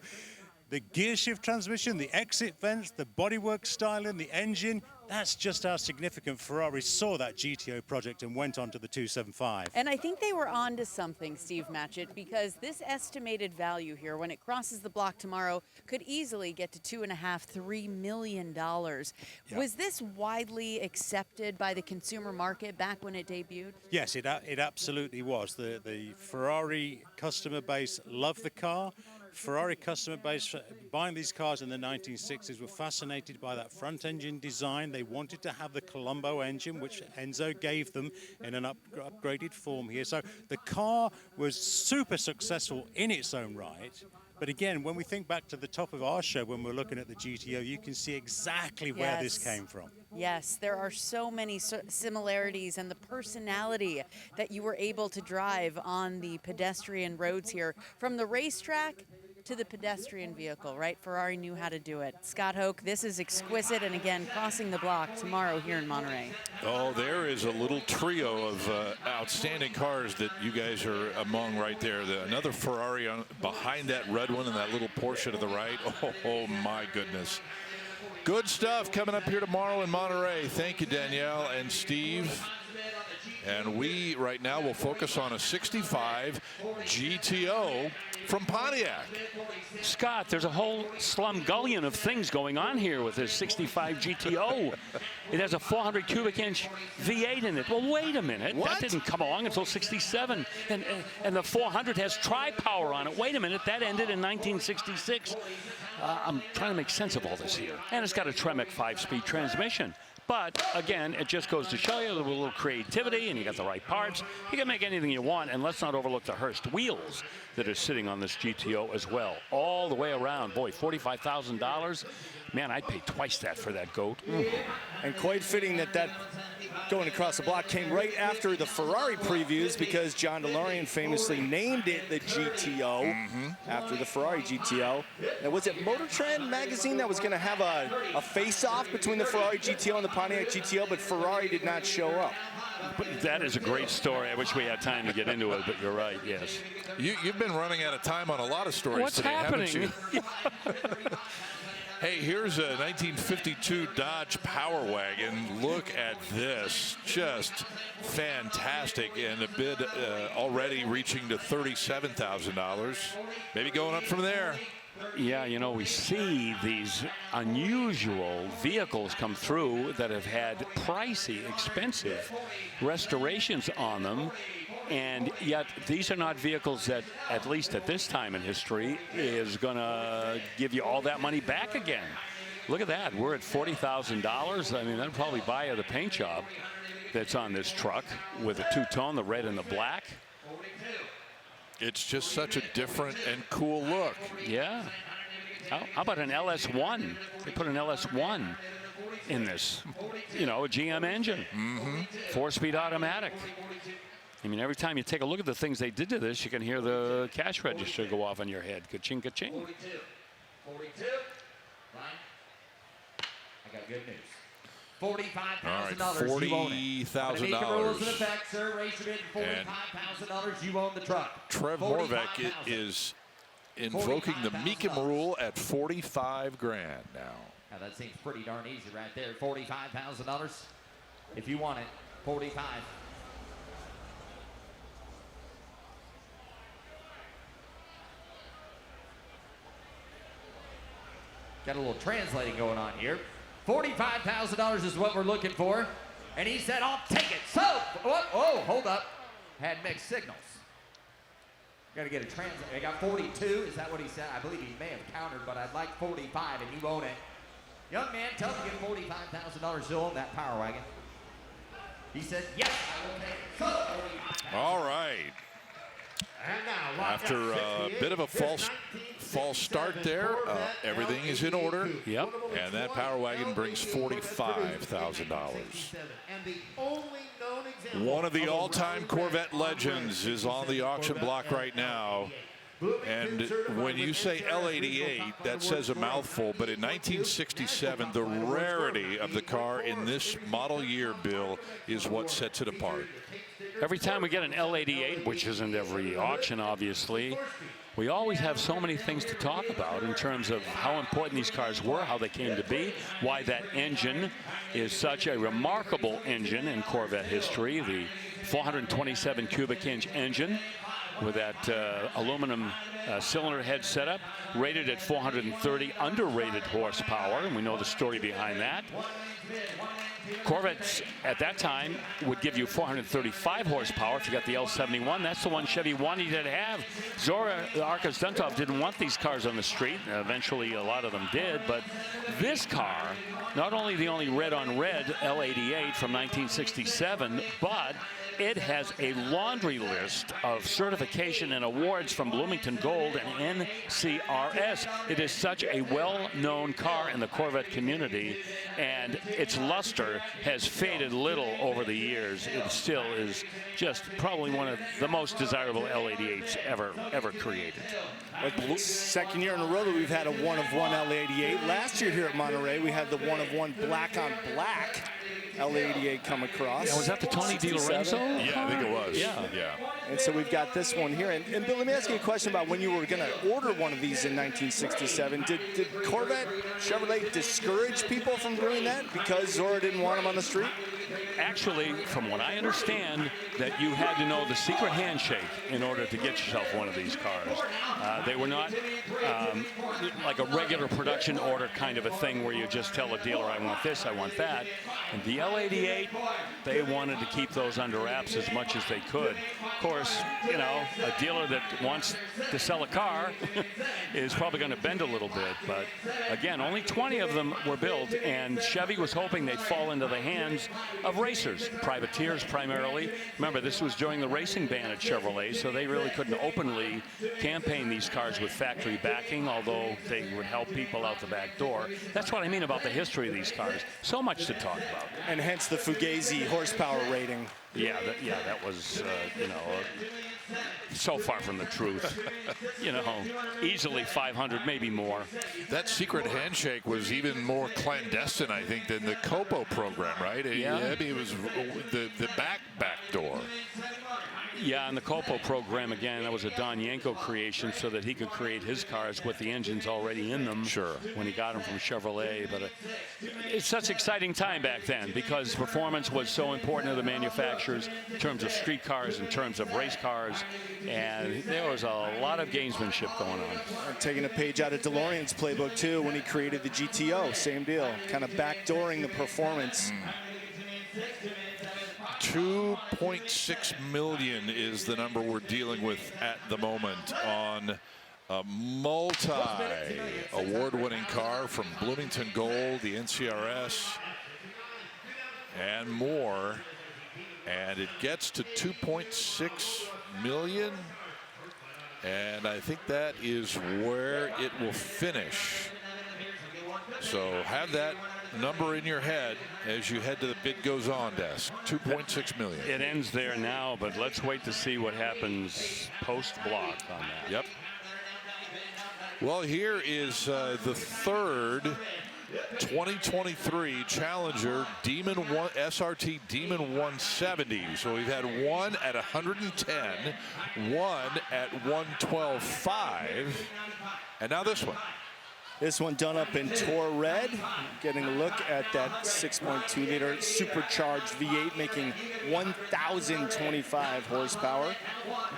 the gear shift transmission, the exit vents, the bodywork styling, the engine, that's just how significant Ferrari saw that GTO project and went on to the 275. And I think they were on to something, Steve Matchett, because this estimated value here, when it crosses the block tomorrow, could easily get to $2.5–3 million. Yep. Was this widely accepted by the consumer market back when it debuted? Yes, it absolutely was. The Ferrari customer base loved the car. Ferrari customer base buying these cars in the 1960s were fascinated by that front engine design. They wanted to have the Colombo engine, which Enzo gave them in an upgraded form here. So the car was super successful in its own right. But again, when we think back to the top of our show, when we're looking at the GTO, you can see exactly where this came from. Yes, there are so many similarities, and the personality that you were able to drive on the pedestrian roads here, from the racetrack to the pedestrian vehicle, right? Ferrari knew how to do it. Scott Hoke, this is exquisite, and again, crossing the block tomorrow here in Monterey. Oh, there is a little trio of outstanding cars that you guys are among right there. Another Ferrari behind that red one and that little Porsche to the right. Oh my goodness. Good stuff coming up here tomorrow in Monterey. Thank you, Danielle and Steve. And we right now will focus on a 65 GTO from Pontiac. Scott, there's a whole slumgullion of things going on here with this 65 GTO. It has a 400 cubic inch V8 in it. Well, wait a minute. What? That didn't come along until 67. And the 400 has tri-power on it. Wait a minute. That ended in 1966. I'm trying to make sense of all this here. And it's got a Tremec 5-speed transmission. But again, it just goes to show you with a little creativity, and you got the right parts, you can make anything you want. And let's not overlook the Hertz wheels that are sitting on this GTO as well, all the way around. Boy, $45,000. Man, I'd pay twice that for that goat. And quite fitting that going across the block came right after the Ferrari previews, because John DeLorean famously named it the GTO after the Ferrari GTO. And was it Motor Trend magazine that was going to have a face-off between the Ferrari GTO and the Pontiac GTO, but Ferrari did not show up? But that is a great story. I wish we had time to get into it, but you're right, yes. You've been running out of time on a lot of stories What's today, happening? haven't you? Hey, here's a 1952 Dodge Power Wagon. Look at this. Just fantastic. And a bid already reaching to $37,000. Maybe going up from there. Yeah, you know, we see these unusual vehicles come through that have had pricey, expensive restorations on them. And yet these are not vehicles that, at least at this time in history, is going to give you all that money back again. Look at that. We're at $40,000. I mean, that'll probably buy you the paint job that's on this truck with the two-tone, the red and the black. It's just such a different and cool look. Yeah. How about an LS1? They put an LS1 in this. You know, a GM engine. 4-speed automatic. I mean, every time you take a look at the things they did to this, you can hear the cash register go off on your head. Ka-ching, ka-ching. 42. I got good news. $45,000. Rules in effect, sir. Race your bid $45,000. You own the truck. Trev Morvek is invoking the Mecum rule at 45 grand now. Now that seems pretty darn easy right there. $45,000. If you want it, 45. Got a little translating going on here. $45,000 is what we're looking for. And he said, I'll take it. So, oh, hold up. Had mixed signals. Got to get a translate. I got 42. Is that what he said? I believe he may have countered, but I'd like 45, and you own it. Young man, tell him to get $45,000 to own that Power Wagon. He said, yes, I will take it. So, all right. After a bit of a false start there, everything is in order. Yep. And that Power Wagon brings $45,000. One of the all-time Corvette legends is on the auction block right now. And when you say L88, that says a mouthful, but in 1967, the rarity of the car in this model year, Bill, is what sets it apart. Every time we get an L88, which isn't every auction, obviously, we always have so many things to talk about in terms of how important these cars were, how they came to be, why that engine is such a remarkable engine in Corvette history, the 427 cubic inch engine with that aluminum cylinder head setup, rated at 430 underrated horsepower, and we know the story behind that. Corvettes at that time would give you 435 horsepower if you got the L71. That's the one Chevy wanted to have. Zora Arkas Duntov didn't want these cars on the street. Eventually, a lot of them did. But this car, not only the only red-on-red L88 from 1967, but it has a laundry list of certification and awards from Bloomington Gold and NCRS. It is such a well-known car in the Corvette community, and its luster has faded little over the years. It still is just probably one of the most desirable L88s ever created. Second year in a row that we've had a one-of-one L88. Last year here at Monterey, we had the one-of-one black-on-black L88 come across. Was that the Tony DiLorenzo? Yeah, I think it was. Yeah. And so we've got this one here. And Bill, let me ask you a question about when you were going to order one of these in 1967. Did Corvette Chevrolet discourage people from doing that because Zora didn't want them on the street? Actually, from what I understand, that you had to know the secret handshake in order to get yourself one of these cars. They were not like a regular production order kind of a thing where you just tell a dealer, I want this, I want that. And the L88, they wanted to keep those under wraps as much as they could. Of course, you know, a dealer that wants to sell a car is probably going to bend a little bit. But again, only 20 of them were built, and Chevy was hoping they'd fall into the hands of racers, privateers primarily. Remember, this was during the racing ban at Chevrolet, so they really couldn't openly campaign these cars with factory backing, although they would help people out the back door. That's what I mean about the history of these cars. So much to talk about. And hence the Fugazi horsepower rating. Yeah, that was, you know, so far from the truth. You know, easily 500, maybe more. That secret handshake was even more clandestine, I think, than the Copo program, right? Yeah. I mean, it was the back door. Yeah, and the Copo program, again, that was a Don Yanko creation so that he could create his cars with the engines already in them. Sure. When he got them from Chevrolet. But it's such an exciting time back then because performance was so important to the manufacturers in terms of street cars, in terms of race cars, and there was a lot of gamesmanship going on. And taking a page out of DeLorean's playbook, too, when he created the GTO. Same deal, kind of backdooring the performance. 2.6 million is the number we're dealing with at the moment on a multi-award-winning car from Bloomington Gold, the NCRS, and more. And it gets to 2.6 million. And I think that is where it will finish. So have that number in your head as you head to the bid goes on desk. 2.6 million. It ends there now, but let's wait to see what happens post-block on that. Yep. Well, here is the third 2023 Challenger Demon SRT Demon 170. So we've had one at 110, one at 112.5, and now this one. This one done up in Tour Red, getting a look at that 6.2 liter supercharged V8 making 1,025 horsepower.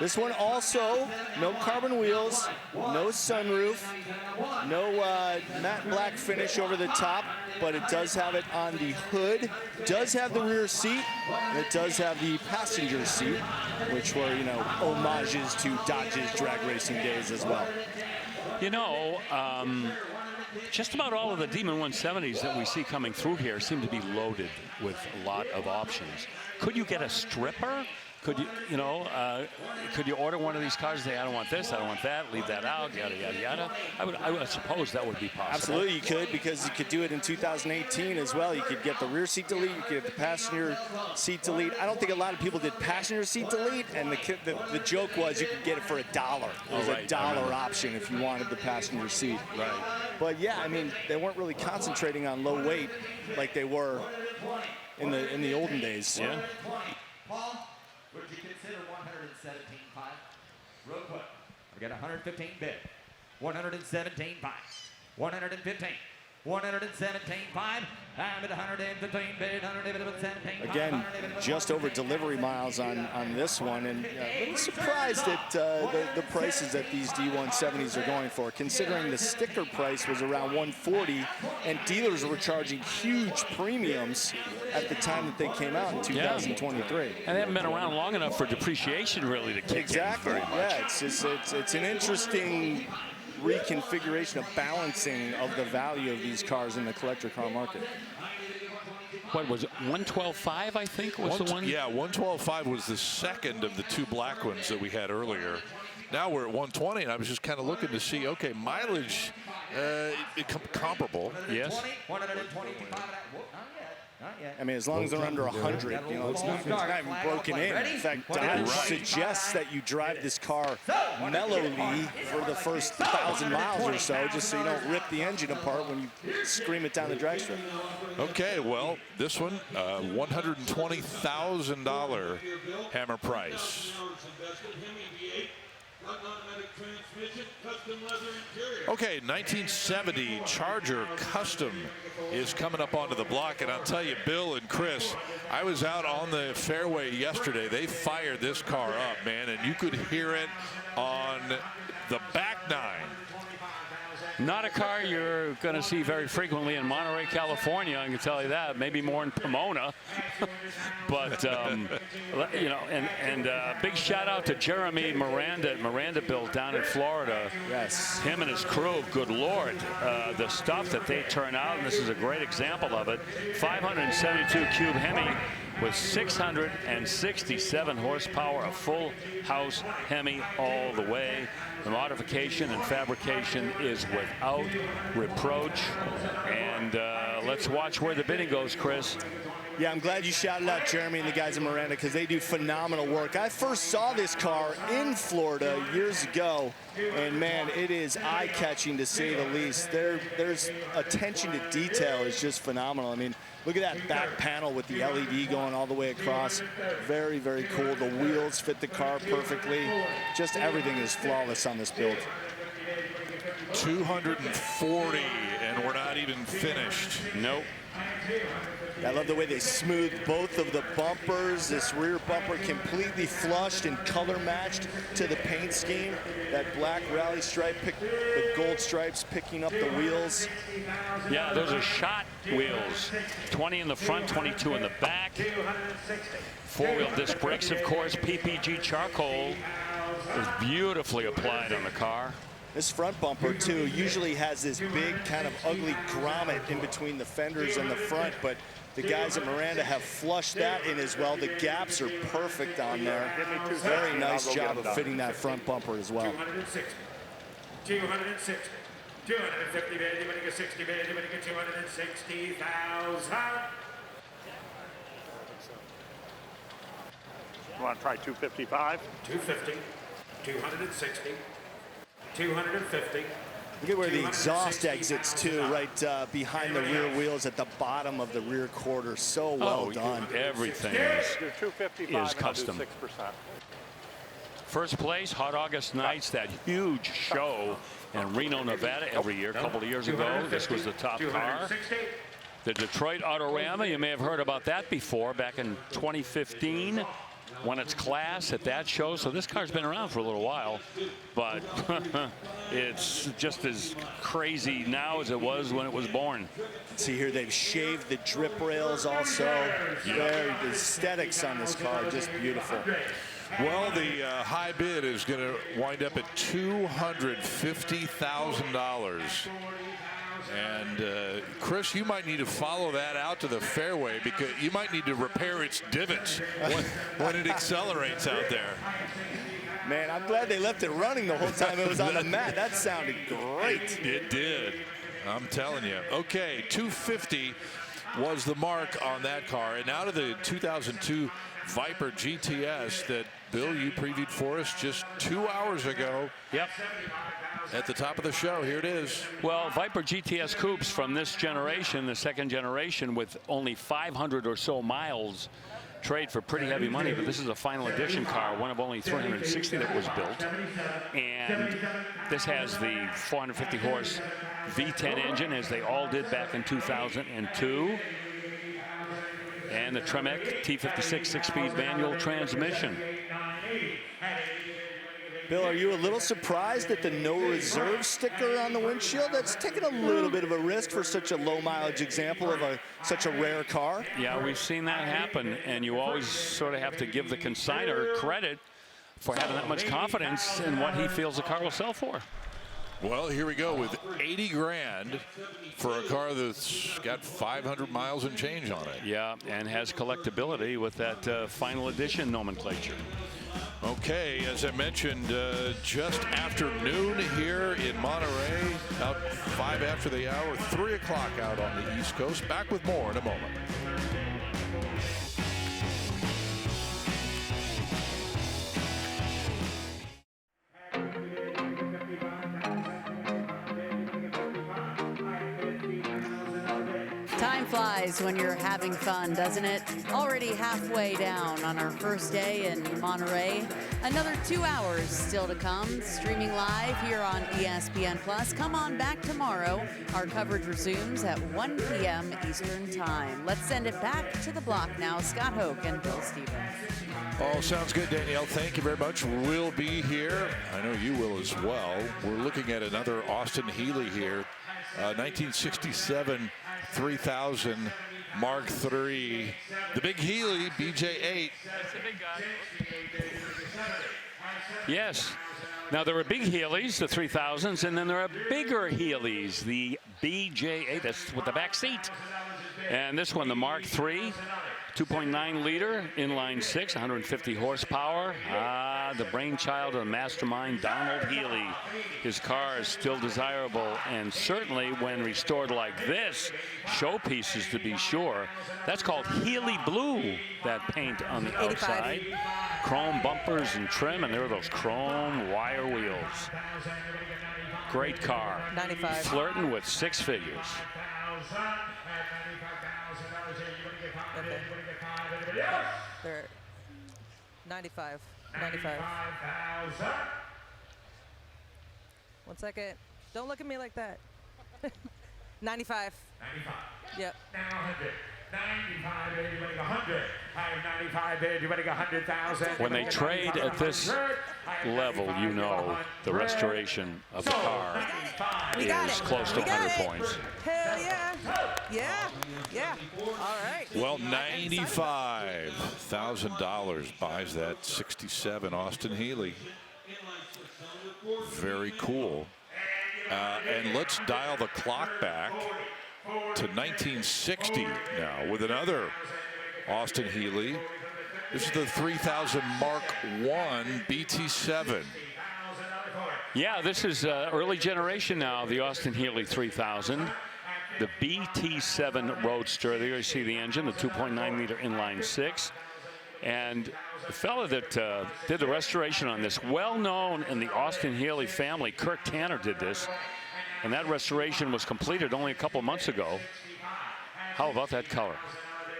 This one also no carbon wheels, no sunroof, no matte black finish over the top, but it does have it on the hood, does have the rear seat, and it does have the passenger seat, which were, you know, homages to Dodge's drag racing days as well. You know, just about all of the Demon 170s that we see coming through here seem to be loaded with a lot of options. Could you get a stripper? Could you, could you order one of these cars and say, I don't want this, I don't want that, leave that out, yada, yada, yada? I would suppose that would be possible. Absolutely, you could, because you could do it in 2018 as well. You could get the rear seat delete, you could get the passenger seat delete. I don't think a lot of people did passenger seat delete, and the joke was you could get it for $1. It was a $1 option if you wanted the passenger seat. Right. But yeah, I mean, they weren't really concentrating on low weight like they were in the olden days. Yeah. Paul, would you consider 117.5? Real quick. I got 115 bid. 117.5. 115. 117.5. I'm at 115 bid. 117. Again, just over delivery miles on this one, and a little surprised at the prices that these D170s are going for, considering the sticker price was around $140, and dealers were charging huge premiums at the time that they came out in 2023. And they haven't been around long enough for depreciation really to kick in very much. Yeah, it's an interesting reconfiguration of balancing of the value of these cars in the collector car market. What was it? 112.5, I think, was the one? Yeah, 112.5 was the second of the two black ones that we had earlier. Now we're at 120, and I was just kind of looking to see, okay, mileage comparable. Yes. 125. I mean, as long as they're under 100, you know, it's not even broken in. In fact, Dodge suggests that you drive this car mellowly for the first 1,000 miles or so, just so you don't rip the engine apart when you scream it down the drag strip. Okay, well, this one, $120,000 hammer price. Okay, 1970 Charger Custom is coming up onto the block, and I'll tell you, Bill and Chris, I was out on the fairway yesterday. They fired this car up, man, and you could hear it on the back nine. Not a car you're going to see very frequently in Monterey, California, I can tell you that. Maybe more in Pomona. But, you know, and big shout out to Jeremy Miranda at Miranda Built down in Florida. Yes. Him and his crew, good Lord. The stuff that they turn out, and this is a great example of it. 572 cube Hemi with 667 horsepower, a full house Hemi all the way. The modification and fabrication is without reproach. And let's watch where the bidding goes, Chris. Yeah, I'm glad you shouted out Jeremy and the guys at Miranda, because they do phenomenal work. I first saw this car in Florida years ago, and man, it is eye-catching to say the least. There's attention to detail is just phenomenal. I mean, look at that back panel with the LED going all the way across. Very, very cool. The wheels fit the car perfectly. Just everything is flawless on this build. 240, and we're not even finished. Nope. I love the way they smoothed both of the bumpers. This rear bumper completely flushed and color matched to the paint scheme. That black rally stripe, the gold stripes picking up the wheels. Yeah, those are shot wheels. 20 in the front, 22 in the back. Four-wheel disc brakes, of course. PPG charcoal is beautifully applied on the car. This front bumper, too, usually has this big kind of ugly grommet in between the fenders and the front, but the guys at Miranda have flushed that in as well. The gaps are perfect on there. Very nice job of fitting that front bumper as well. 260. 250 bid, you're going to get 60 bid, you're going to get 260,000. You want to try 255? 250, 260, 250, Look at where the exhaust exits too, right behind the rear wheels at the bottom of the rear quarter. So well done. Everything is custom. First place, Hot August Nights, that huge show in Reno, Nevada every year. A couple of years ago, this was the top car. The Detroit Autorama, you may have heard about that before, back in 2015. Won its class at that show. So this car's been around for a little while, but it's just as crazy now as it was when it was born. See here, they've shaved the drip rails also. Very the aesthetics on this car, just beautiful. Well, the high bid is going to wind up at $250,000. And Chris, you might need to follow that out to the fairway, because you might need to repair its divots when it accelerates out there. Man, I'm glad they left it running the whole time it was on the mat. That sounded great. It did. I'm telling you. Okay, 250 was the mark on that car. And now to the 2002 Viper GTS that, Bill, you previewed for us just 2 hours ago. Yep. At the top of the show, here it is. Well, Viper GTS coupes from this generation, the second generation, with only 500 or so miles, trade for pretty heavy money. But this is a final edition car, one of only 360 that was built. And this has the 450 horse V10 engine, as they all did back in 2002. And the Tremec T56 6-speed manual transmission. Bill, are you a little surprised at the no reserve sticker on the windshield? That's taking a little bit of a risk for such a low mileage example of such a rare car. Yeah, we've seen that happen, and you always sort of have to give the consignor credit for having that much confidence in what he feels the car will sell for. Well, here we go with 80 grand for a car that's got 500 miles and change on it. Yeah, and has collectability with that final edition nomenclature. Okay, as I mentioned, just after noon here in Monterey, about 5 after the hour, 3 o'clock out on the East Coast. Back with more in a moment. Time flies when you're having fun, doesn't it? Already halfway down on our first day in Monterey. Another 2 hours still to come, streaming live here on ESPN+. Come on back tomorrow. Our coverage resumes at 1 p.m. Eastern Time. Let's send it back to the block now. Scott Hoke and Bill Stevens. Oh, sounds good, Danielle. Thank you very much. We'll be here. I know you will as well. We're looking at another Austin Healey here. 1967 3000 Mark III. The big Healey, BJ8. That's a big guy. Yes. Now, there are big Healeys, the 3000s, and then there are bigger Healeys, the BJ8. That's with the back seat. And this one, the Mark III. 2.9 liter inline 6, 150 horsepower. The brainchild of the mastermind Donald Healey. His car is still desirable, and certainly when restored like this, showpieces to be sure. That's called Healey Blue, that paint on the outside. Chrome bumpers and trim, and there are those chrome wire wheels. Great car. 95. Flirting with six figures. Okay. They're 95. 95. 1 second. Don't look at me like that. 95. 95. Yep. Now 100. 95, everybody got 100. I have 95, everybody got 100,000. When they trade at this level, you know the restoration of the car is close to 100 points. Hell yeah. Yeah. Yeah. All right. Well, $95,000 buys that 67 Austin Healey. Very cool. And let's dial the clock back to 1960 now with another Austin Healey. This is the 3000 Mark I BT7. Yeah, this is early generation now, the Austin Healey 3000. The BT7 Roadster. There you see the engine, the 2.9 liter inline 6. And the fellow that did the restoration on this, well known in the Austin Healey family, Kirk Tanner, did this. And that restoration was completed only a couple months ago. How about that color?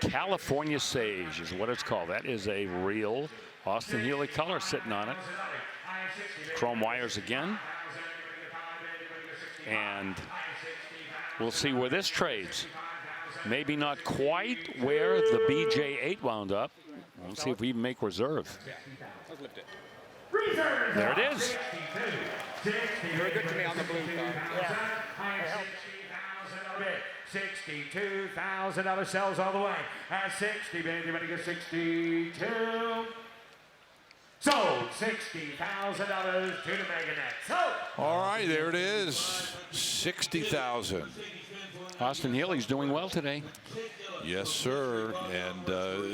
California Sage is what it's called. That is a real Austin Healey color sitting on it. Chrome wires again. And we'll see where this trades. Maybe not quite where the BJ8 wound up. We'll see if we even make reserve. There it is. You were good to me on the blue car. Yeah. $62,000 sells all the way. At 60, baby, ready to go 62. Sold $60,000 to the Meganet. Sold. All right, there it is. 60,000. Austin Healey's doing well today. Yes, sir. And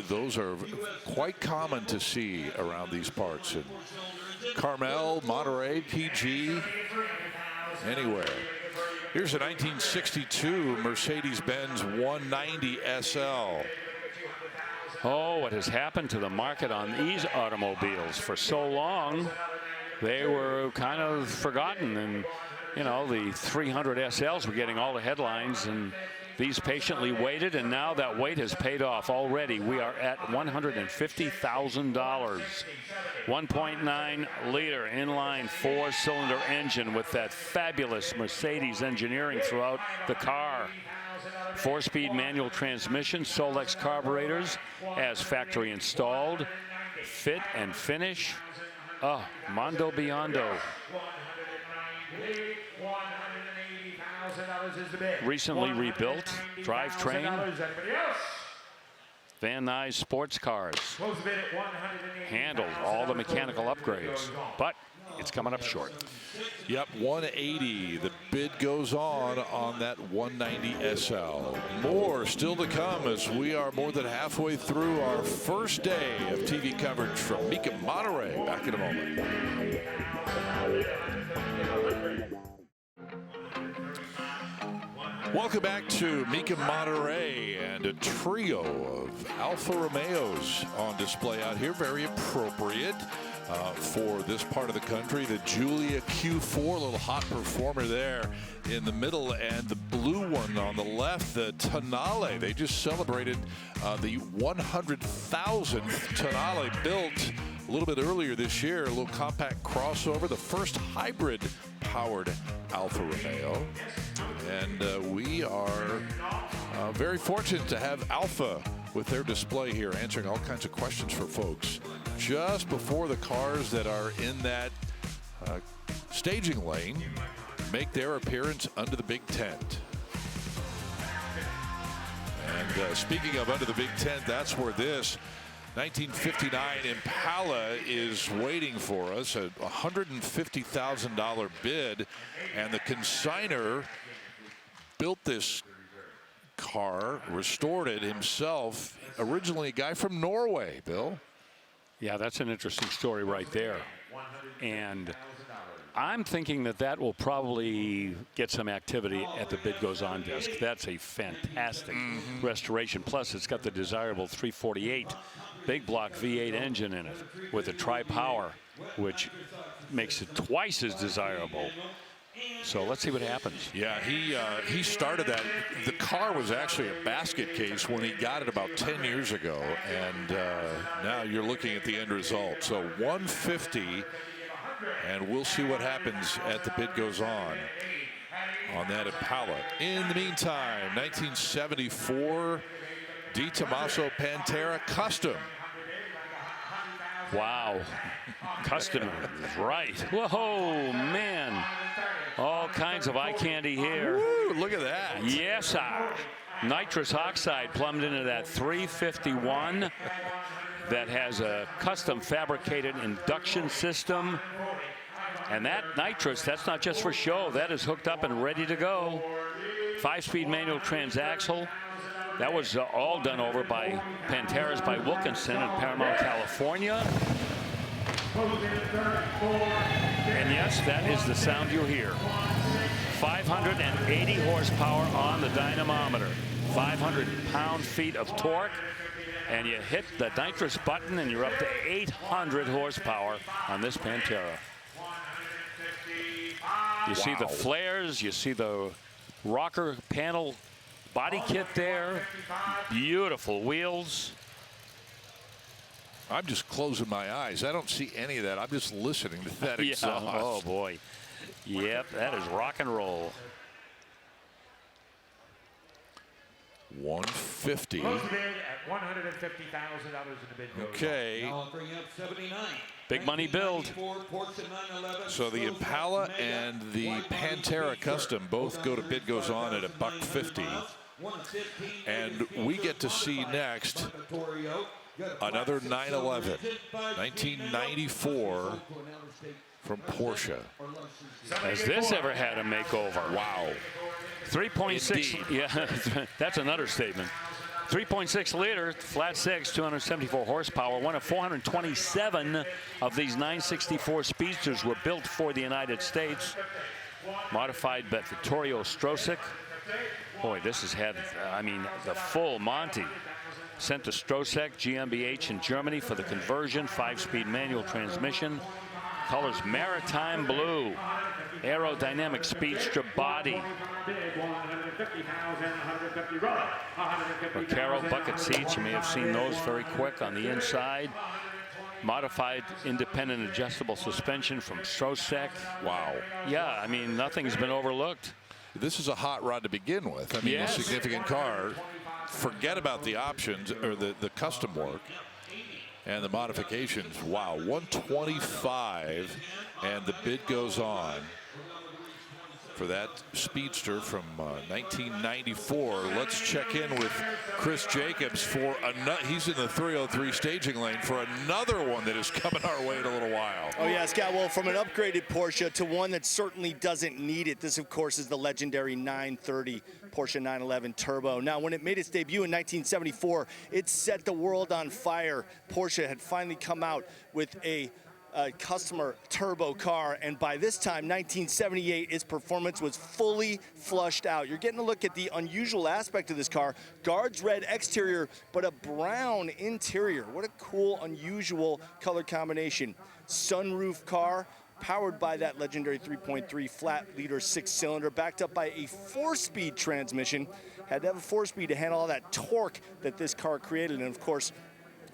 those are quite common to see around these parts. And Carmel, Monterey, PG, anywhere. Here's a 1962 Mercedes-Benz 190 SL. Oh, what has happened to the market on these automobiles? For so long, they were kind of forgotten. And, you know, the 300 SLs were getting all the headlines, and these patiently waited, and now that wait has paid off already. We are at $150,000. 1.9 liter inline 4-cylinder engine with that fabulous Mercedes engineering throughout the car. 4-speed manual transmission, Solex carburetors as factory installed. Fit and finish. Oh, Mondo Biondo. Recently rebuilt drivetrain. Van Nuys sports cars. Handled all the mechanical upgrades, but it's coming up short. Yep, 180. The bid goes on that 190 SL. More still to come as we are more than halfway through our first day of TV coverage from Mecum Monterey. Back in a moment. Welcome back to Mecum Monterey, and a trio of Alfa Romeos on display out here. Very appropriate for this part of the country. The Giulia Q4, a little hot performer there in the middle, and the blue one on the left, the Tonale. They just celebrated the 100,000th Tonale built a little bit earlier this year. A little compact crossover, the first hybrid powered Alfa Romeo. And we are very fortunate to have Alfa with their display here, answering all kinds of questions for folks just before the cars that are in that staging lane make their appearance under the big tent. And speaking of under the big tent, that's where this 1959 Impala is waiting for us, a $150,000 bid, and the consignor built this car, restored it himself, originally a guy from Norway, Bill. Yeah, that's an interesting story right there. And I'm thinking that that will probably get some activity at the bid goes on disc. That's a fantastic restoration. Plus, it's got the desirable 348 big block V8 engine in it with a tri-power, which makes it twice as desirable. So let's see what happens. Yeah, he started that. The car was actually a basket case when he got it about 10 years ago, and now you're looking at the end result. So 150, and we'll see what happens at the bid goes on that Impala. In the meantime, 1974 Di Tommaso Pantera Custom. Wow. Custom is right. Whoa, man. All kinds of eye candy here. Woo, look at that. Yes, sir. Nitrous oxide plumbed into that 351 that has a custom fabricated induction system. And that nitrous, that's not just for show. That is hooked up and ready to go. 5-speed manual transaxle. That was all done over by Panteras by Wilkinson in Paramount, California. And yes, that is the sound you hear. 580 horsepower on the dynamometer. 500 pound-feet of torque. And you hit the nitrous button and you're up to 800 horsepower on this Pantera. You see the flares, you see the rocker panel body kit there. Beautiful wheels. I'm just closing my eyes. I don't see any of that. I'm just listening to that exhaust. Oh, boy. Yep, that is rock and roll. 150. Close the bid at $150,000 in the bid. Okay. Now offering up 79. Big money build. Porsche 911. So the Impala and the Pantera Custom both go to bid goes on at $150. And we get to see next another 911, 1994 from Porsche. Has this ever had a makeover? Wow. 3.6. Yeah, that's another statement. 3.6 liter, flat six, 274 horsepower. One of 427 of these 964 speedsters were built for the United States. Modified by Vittorio Strosek. Boy, this has had, I mean, the full Monty. Sent to Strosek GmbH in Germany for the conversion. 5-speed manual transmission. Colors maritime blue. Aerodynamic speedster body. Recaro bucket seats. You may have seen those very quick on the inside. Modified independent adjustable suspension from Strosek. Wow. Yeah, I mean, nothing's been overlooked. This is a hot rod to begin with. I mean, Yes. a significant car. Forget about the options or the custom work and the modifications. Wow, 125, and the bid goes on for that speedster from 1994. Let's check in with Chris Jacobs for another. He's in the 303 staging lane for another one that is coming our way in a little while. Oh yeah, Scott. Well, from an upgraded Porsche to one that certainly doesn't need it. This, of course, is the legendary 930 Porsche 911 Turbo. Now, when it made its debut in 1974, it set the world on fire. Porsche had finally come out with a customer turbo car, and by this time, 1978, its performance was fully flushed out. You're getting a look at the unusual aspect of this car. Guards red exterior, but a brown interior. What a cool, unusual color combination. Sunroof car, powered by that legendary 3.3 flat liter 6-cylinder, backed up by a 4-speed transmission. Had to have a 4-speed to handle all that torque that this car created, and of course,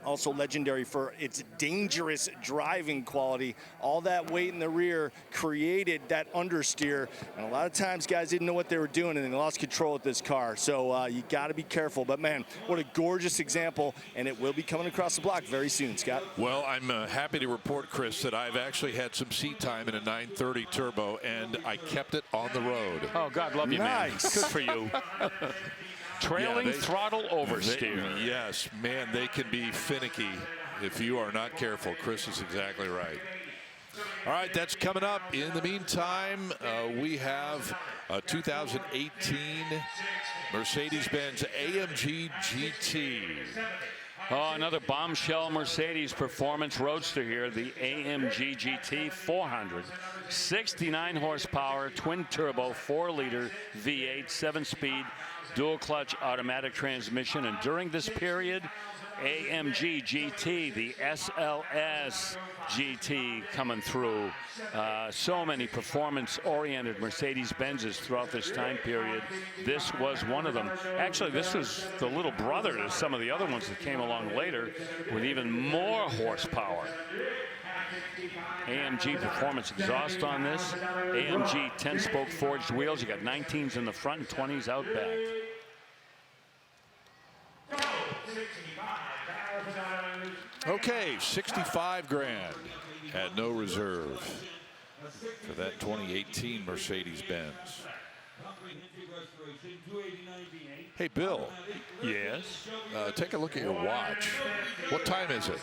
also legendary for its dangerous driving quality. All that weight in the rear created that understeer, and a lot of times guys didn't know what they were doing and they lost control with this car. So you got to be careful. But man, what a gorgeous example, and it will be coming across the block very soon, Scott. Well, I'm happy to report, Chris, that I've actually had some seat time in a 930 Turbo, and I kept it on the road. Oh, God love you, Nice. man. Good for you. Trailing throttle oversteer. Yes, man, they can be finicky if you are not careful. Chris is exactly right. All right, that's coming up. In the meantime, we have a 2018 Mercedes-Benz AMG GT. Oh, another bombshell Mercedes performance roadster here, the AMG GT 400. 69 horsepower, twin turbo, 4-liter V8, 7-speed, dual clutch automatic transmission. And during this period, AMG GT, the SLS GT coming through. So many performance-oriented Mercedes-Benzes throughout this time period. This was one of them. Actually, this was the little brother to some of the other ones that came along later with even more horsepower. AMG performance exhaust on this. AMG 10-spoke forged wheels. You got 19s in the front and 20s out back. Okay, 65 grand at no reserve for that 2018 Mercedes-Benz. Hey, Bill. Yes? Take a look at your watch. What time is it?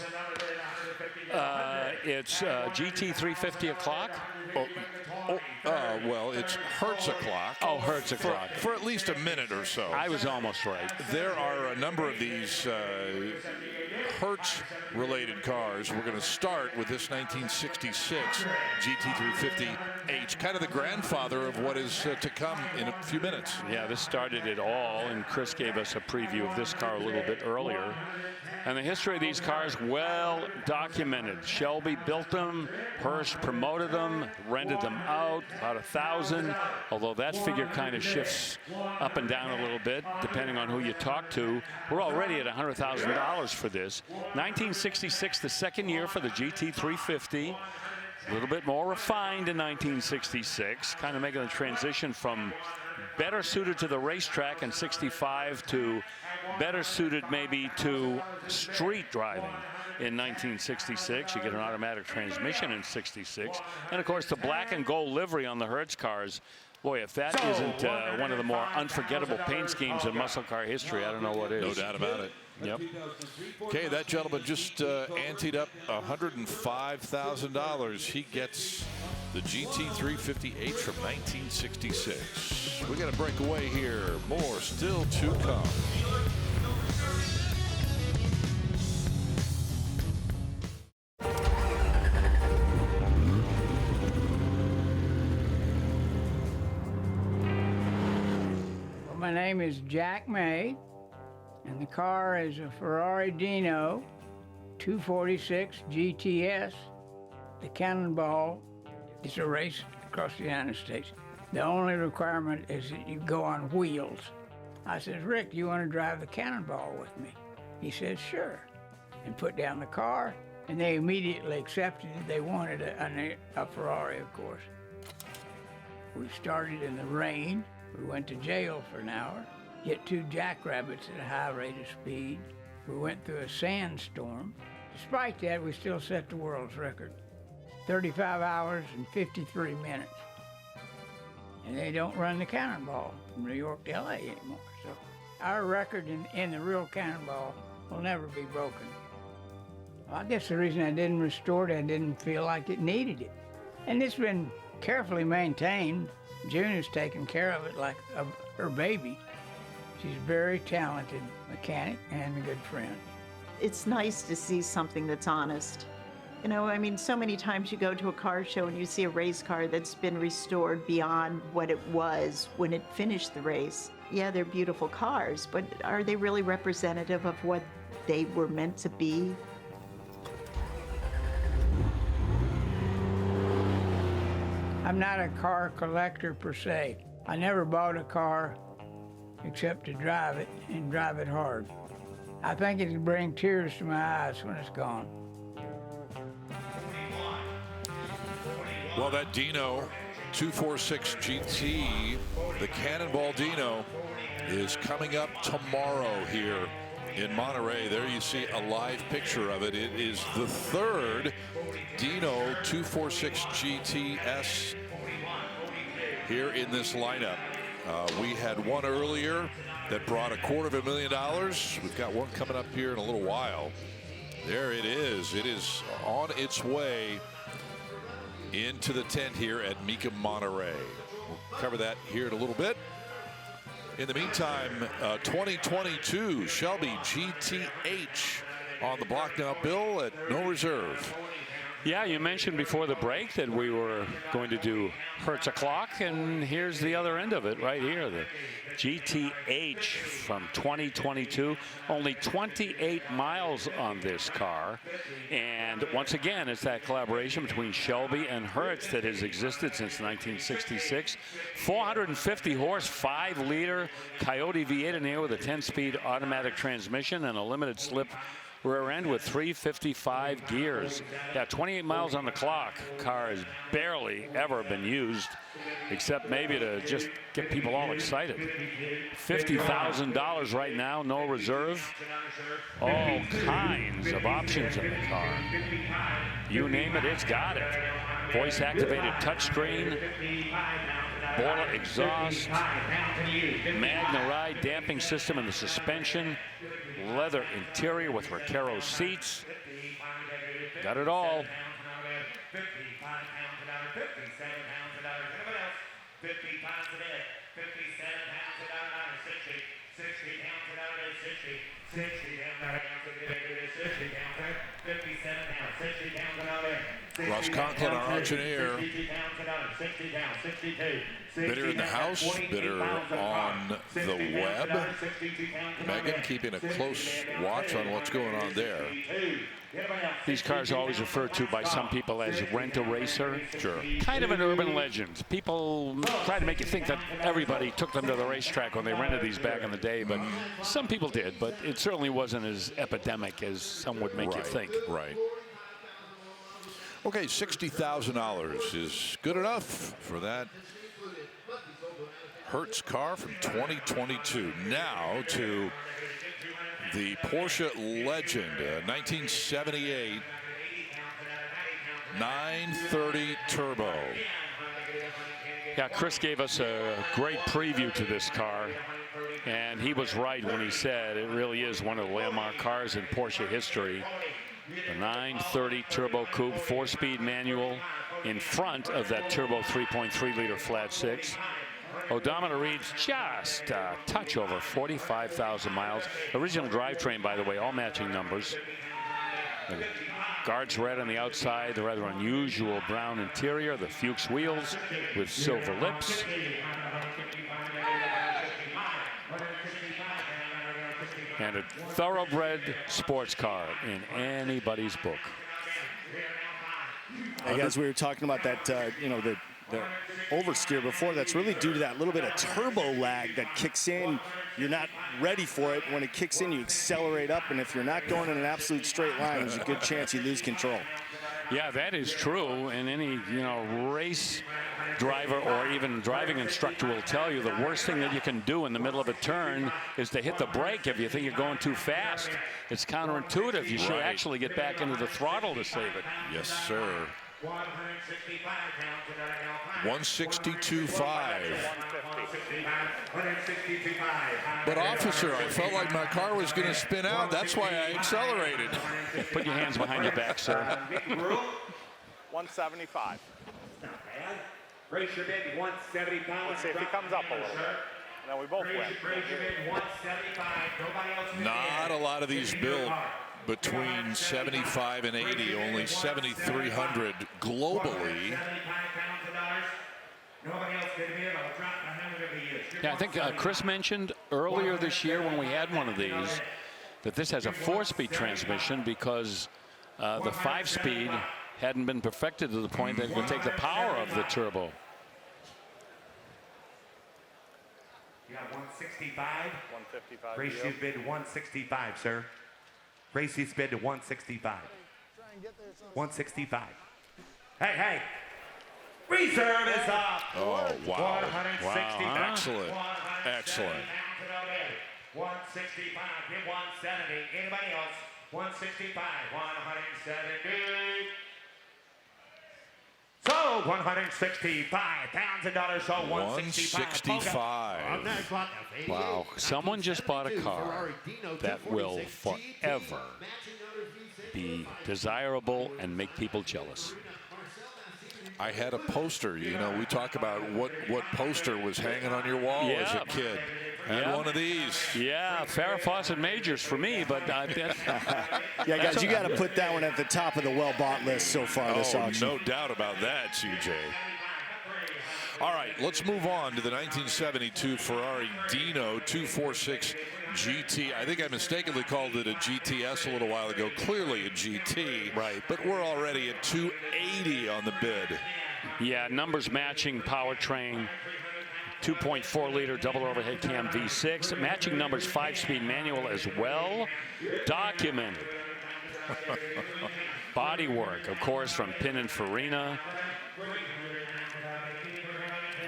It's GT 350 o'clock. Well, it's Hertz o'clock. Oh, Hertz o'clock. For at least a minute or so. I was almost right. There are a number of these Hertz-related cars. We're going to start with this 1966 GT350H, kind of the grandfather of what is to come in a few minutes. Yeah, this started it all, and Chris gave us a preview of this car a little bit earlier. And the history of these cars, well documented. Shelby built them, Hertz promoted them, rented them out, about 1,000, although that figure kind of shifts up and down a little bit, depending on who you talk to. We're already at $100,000 for this. 1966, the second year for the GT350. A little bit more refined in 1966, kind of making the transition from better suited to the racetrack in 65 to better suited maybe to street driving in 1966. You get an automatic transmission in 66. And of course the black and gold livery on the Hertz cars. Boy, if that isn't one of the more unforgettable paint schemes in muscle car history, I don't know what is. No doubt about it. Yep. Okay, that gentleman just anteed up $105,000. He gets the GT350H from 1966. We got to break away here. More still to come. My name is Jack May, and the car is a Ferrari Dino 246 GTS. The Cannonball is a race across the United States. The only requirement is that you go on wheels. I said, Rick, you want to drive the Cannonball with me? He said, sure. And put down the car, and they immediately accepted it. They wanted a Ferrari, of course. We started in the rain. We went to jail for an hour, hit 2 jackrabbits at a high rate of speed. We went through a sandstorm. Despite that, we still set the world's record. 35 hours and 53 minutes. And they don't run the Cannonball from New York to LA anymore. So our record in the real Cannonball will never be broken. Well, I guess the reason I didn't restore it, I didn't feel like it needed it. And it's been carefully maintained. June has taken care of it like her baby. She's a very talented mechanic and a good friend. It's nice to see something that's honest. You know, I mean, so many times you go to a car show and you see a race car that's been restored beyond what it was when it finished the race. Yeah, they're beautiful cars, but are they really representative of what they were meant to be? I'm not a car collector per se. I never bought a car except to drive it and drive it hard. I think it'll bring tears to my eyes when it's gone. Well, that Dino 246 GT, the Cannonball Dino, is coming up tomorrow here in Monterey. There you see a live picture of it. It is the third Dino 246 GTS here in this lineup. We had one earlier that brought $250,000. We've got one coming up here in a little while. There it is. It is on its way into the tent here at Mecum Monterey. We'll cover that here in a little bit. In the meantime, 2022 Shelby GTH on the block now. Bill at no reserve. Yeah, you mentioned before the break that we were going to do Hertz o'clock, and here's the other end of it right here, the GTH from 2022. Only 28 miles on this car, and once again, it's that collaboration between Shelby and Hertz that has existed since 1966. 450 horse, 5-liter Coyote V8 in here with a 10-speed automatic transmission and a limited slip rear end with 355 gears. Yeah, 28 miles on the clock. Car has barely ever been used, except maybe to just get people all excited. $50,000 right now, no reserve. All kinds of options in the car. You name it, it's got it. Voice activated touchscreen, Borla exhaust, Magna Ride damping system in the suspension, leather interior with Recaro seats. Got it all. 60 down, 60 down, 57 down, 60 down, another. Ross Conklin, our auctioneer. 60 down, 62. Bidder in the house, bidder on the web. Megan keeping a close watch on what's going on there. These cars are always referred to by some people as rent-a-racer. Sure. Kind of an urban legend. People try to make you think that everybody took them to the racetrack when they rented these back in the day, but some people did, but it certainly wasn't as epidemic as some would make you think. Right. Okay, $60,000 is good enough for that Hertz car from 2022. Now to the Porsche legend, 1978 930 Turbo. Yeah, Chris gave us a great preview to this car, and he was right when he said it really is one of the landmark cars in Porsche history. The 930 Turbo Coupe, 4-speed manual in front of that turbo 3.3-liter flat six. Odometer reads just a touch over 45,000 miles. Original drivetrain, by the way, all matching numbers. The guards red on the outside, the rather unusual brown interior, the Fuchs wheels with silver lips. And a thoroughbred sports car in anybody's book. Hey guys, we were talking about that, you know, the oversteer before. That's really due to that little bit of turbo lag that kicks in. You're not ready for it. When it kicks in, you accelerate up, and if you're not going in an absolute straight line, there's a good chance you lose control. Yeah, that is true. And any, you know, race driver or even driving instructor will tell you the worst thing that you can do in the middle of a turn is to hit the brake if you think you're going too fast. It's counterintuitive. You should actually get back into the throttle to save it. Yes, sir. 162.5. But officer, I felt like my car was going to spin out. That's why I accelerated. Put your hands behind your back, sir. 175. Raise your bid 175. Let's see if he comes up a little bit. And then we both win. Raise your bid 175. Nobody else in the Not a lot of these built between 75 and 80, only 7,300 globally. Yeah, I think Chris mentioned earlier this year when we had one of these that this has a 4-speed transmission because the 5-speed hadn't been perfected to the point that it would take the power of the turbo. You got 165. 155. Raise your bid 165, sir. Raise his bid to 165. 165. Hey. Reserve is up. Oh, wow. 160. Wow. Excellent. 165. Get 170. Anybody else? 165. 170. So $165,000. So 165. Wow. Someone just bought a car that will forever be desirable and make people jealous. I had a poster. You know, we talk about what poster was hanging on your wall as a kid. I had one of these. Yeah, Farrah Fawcett Majors for me, but yeah, guys, you got to put that one at the top of the well-bought list so far this auction. No doubt about that, CJ. All right, let's move on to the 1972 Ferrari Dino 246 GT. I think I mistakenly called it a GTS a little while ago. Clearly a GT. Right. But we're already at 280 on the bid. Yeah, numbers matching powertrain. 2.4-liter double overhead cam V6. Matching numbers 5-speed manual as well. Documented. Bodywork, of course, from Pininfarina.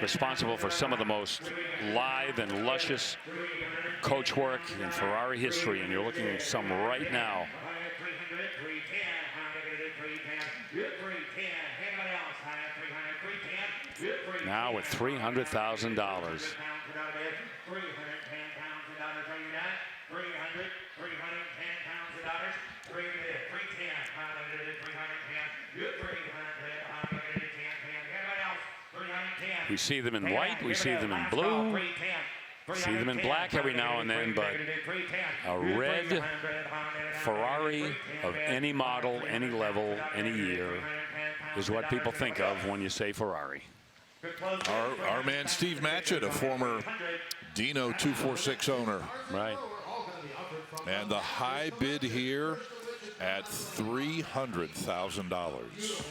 Responsible for some of the most lithe and luscious coachwork in Ferrari history, and you're looking at some right now. Now with $300,000. We see them in white, we see them in blue. See them in black every now and then, but a red Ferrari of any model, any level, any year is what people think of when you say Ferrari. Our man Steve Matchett, a former Dino 246 owner. Right. And the high bid here at $300,000.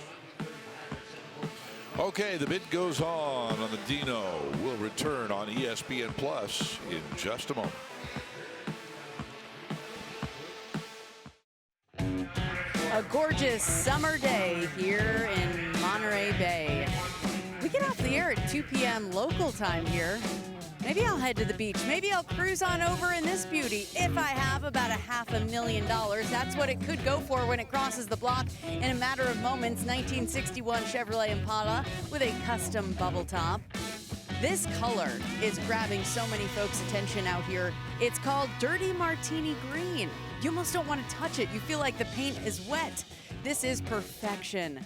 Okay, the bid goes on the Dino. We'll return on ESPN Plus in just a moment. A gorgeous summer day here in Monterey Bay. We get off the air at 2 p.m. local time here. Maybe I'll head to the beach. Maybe I'll cruise on over in this beauty if I have about $500,000. That's what it could go for when it crosses the block in a matter of moments. 1961 Chevrolet Impala with a custom bubble top. This color is grabbing so many folks' attention out here. It's called Dirty Martini Green. You almost don't want to touch it. You feel like the paint is wet. This is perfection.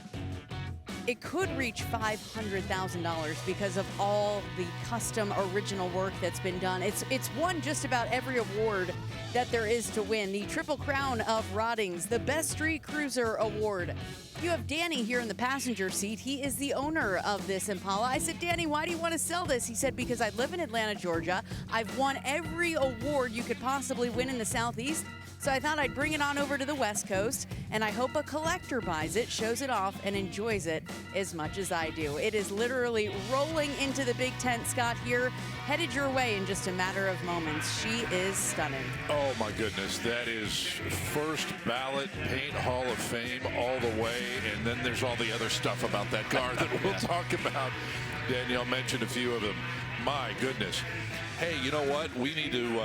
It could reach $500,000 because of all the custom original work that's been done. It's won just about every award that there is to win. The Triple Crown of Roddings, the Best Street Cruiser Award. You have Danny here in the passenger seat. He is the owner of this Impala. I said, Danny, why do you want to sell this? He said, because I live in Atlanta, Georgia. I've won every award you could possibly win in the Southeast. So I thought I'd bring it on over to the West Coast, and I hope a collector buys it, shows it off, and enjoys it as much as I do. It is literally rolling into the big tent, Scott, here, headed your way in just a matter of moments. She is stunning. Oh, my goodness. That is first ballot Paint Hall of Fame all the way, and then there's all the other stuff about that car that we'll talk about. Danielle mentioned a few of them. My goodness. Hey, you know what? We need to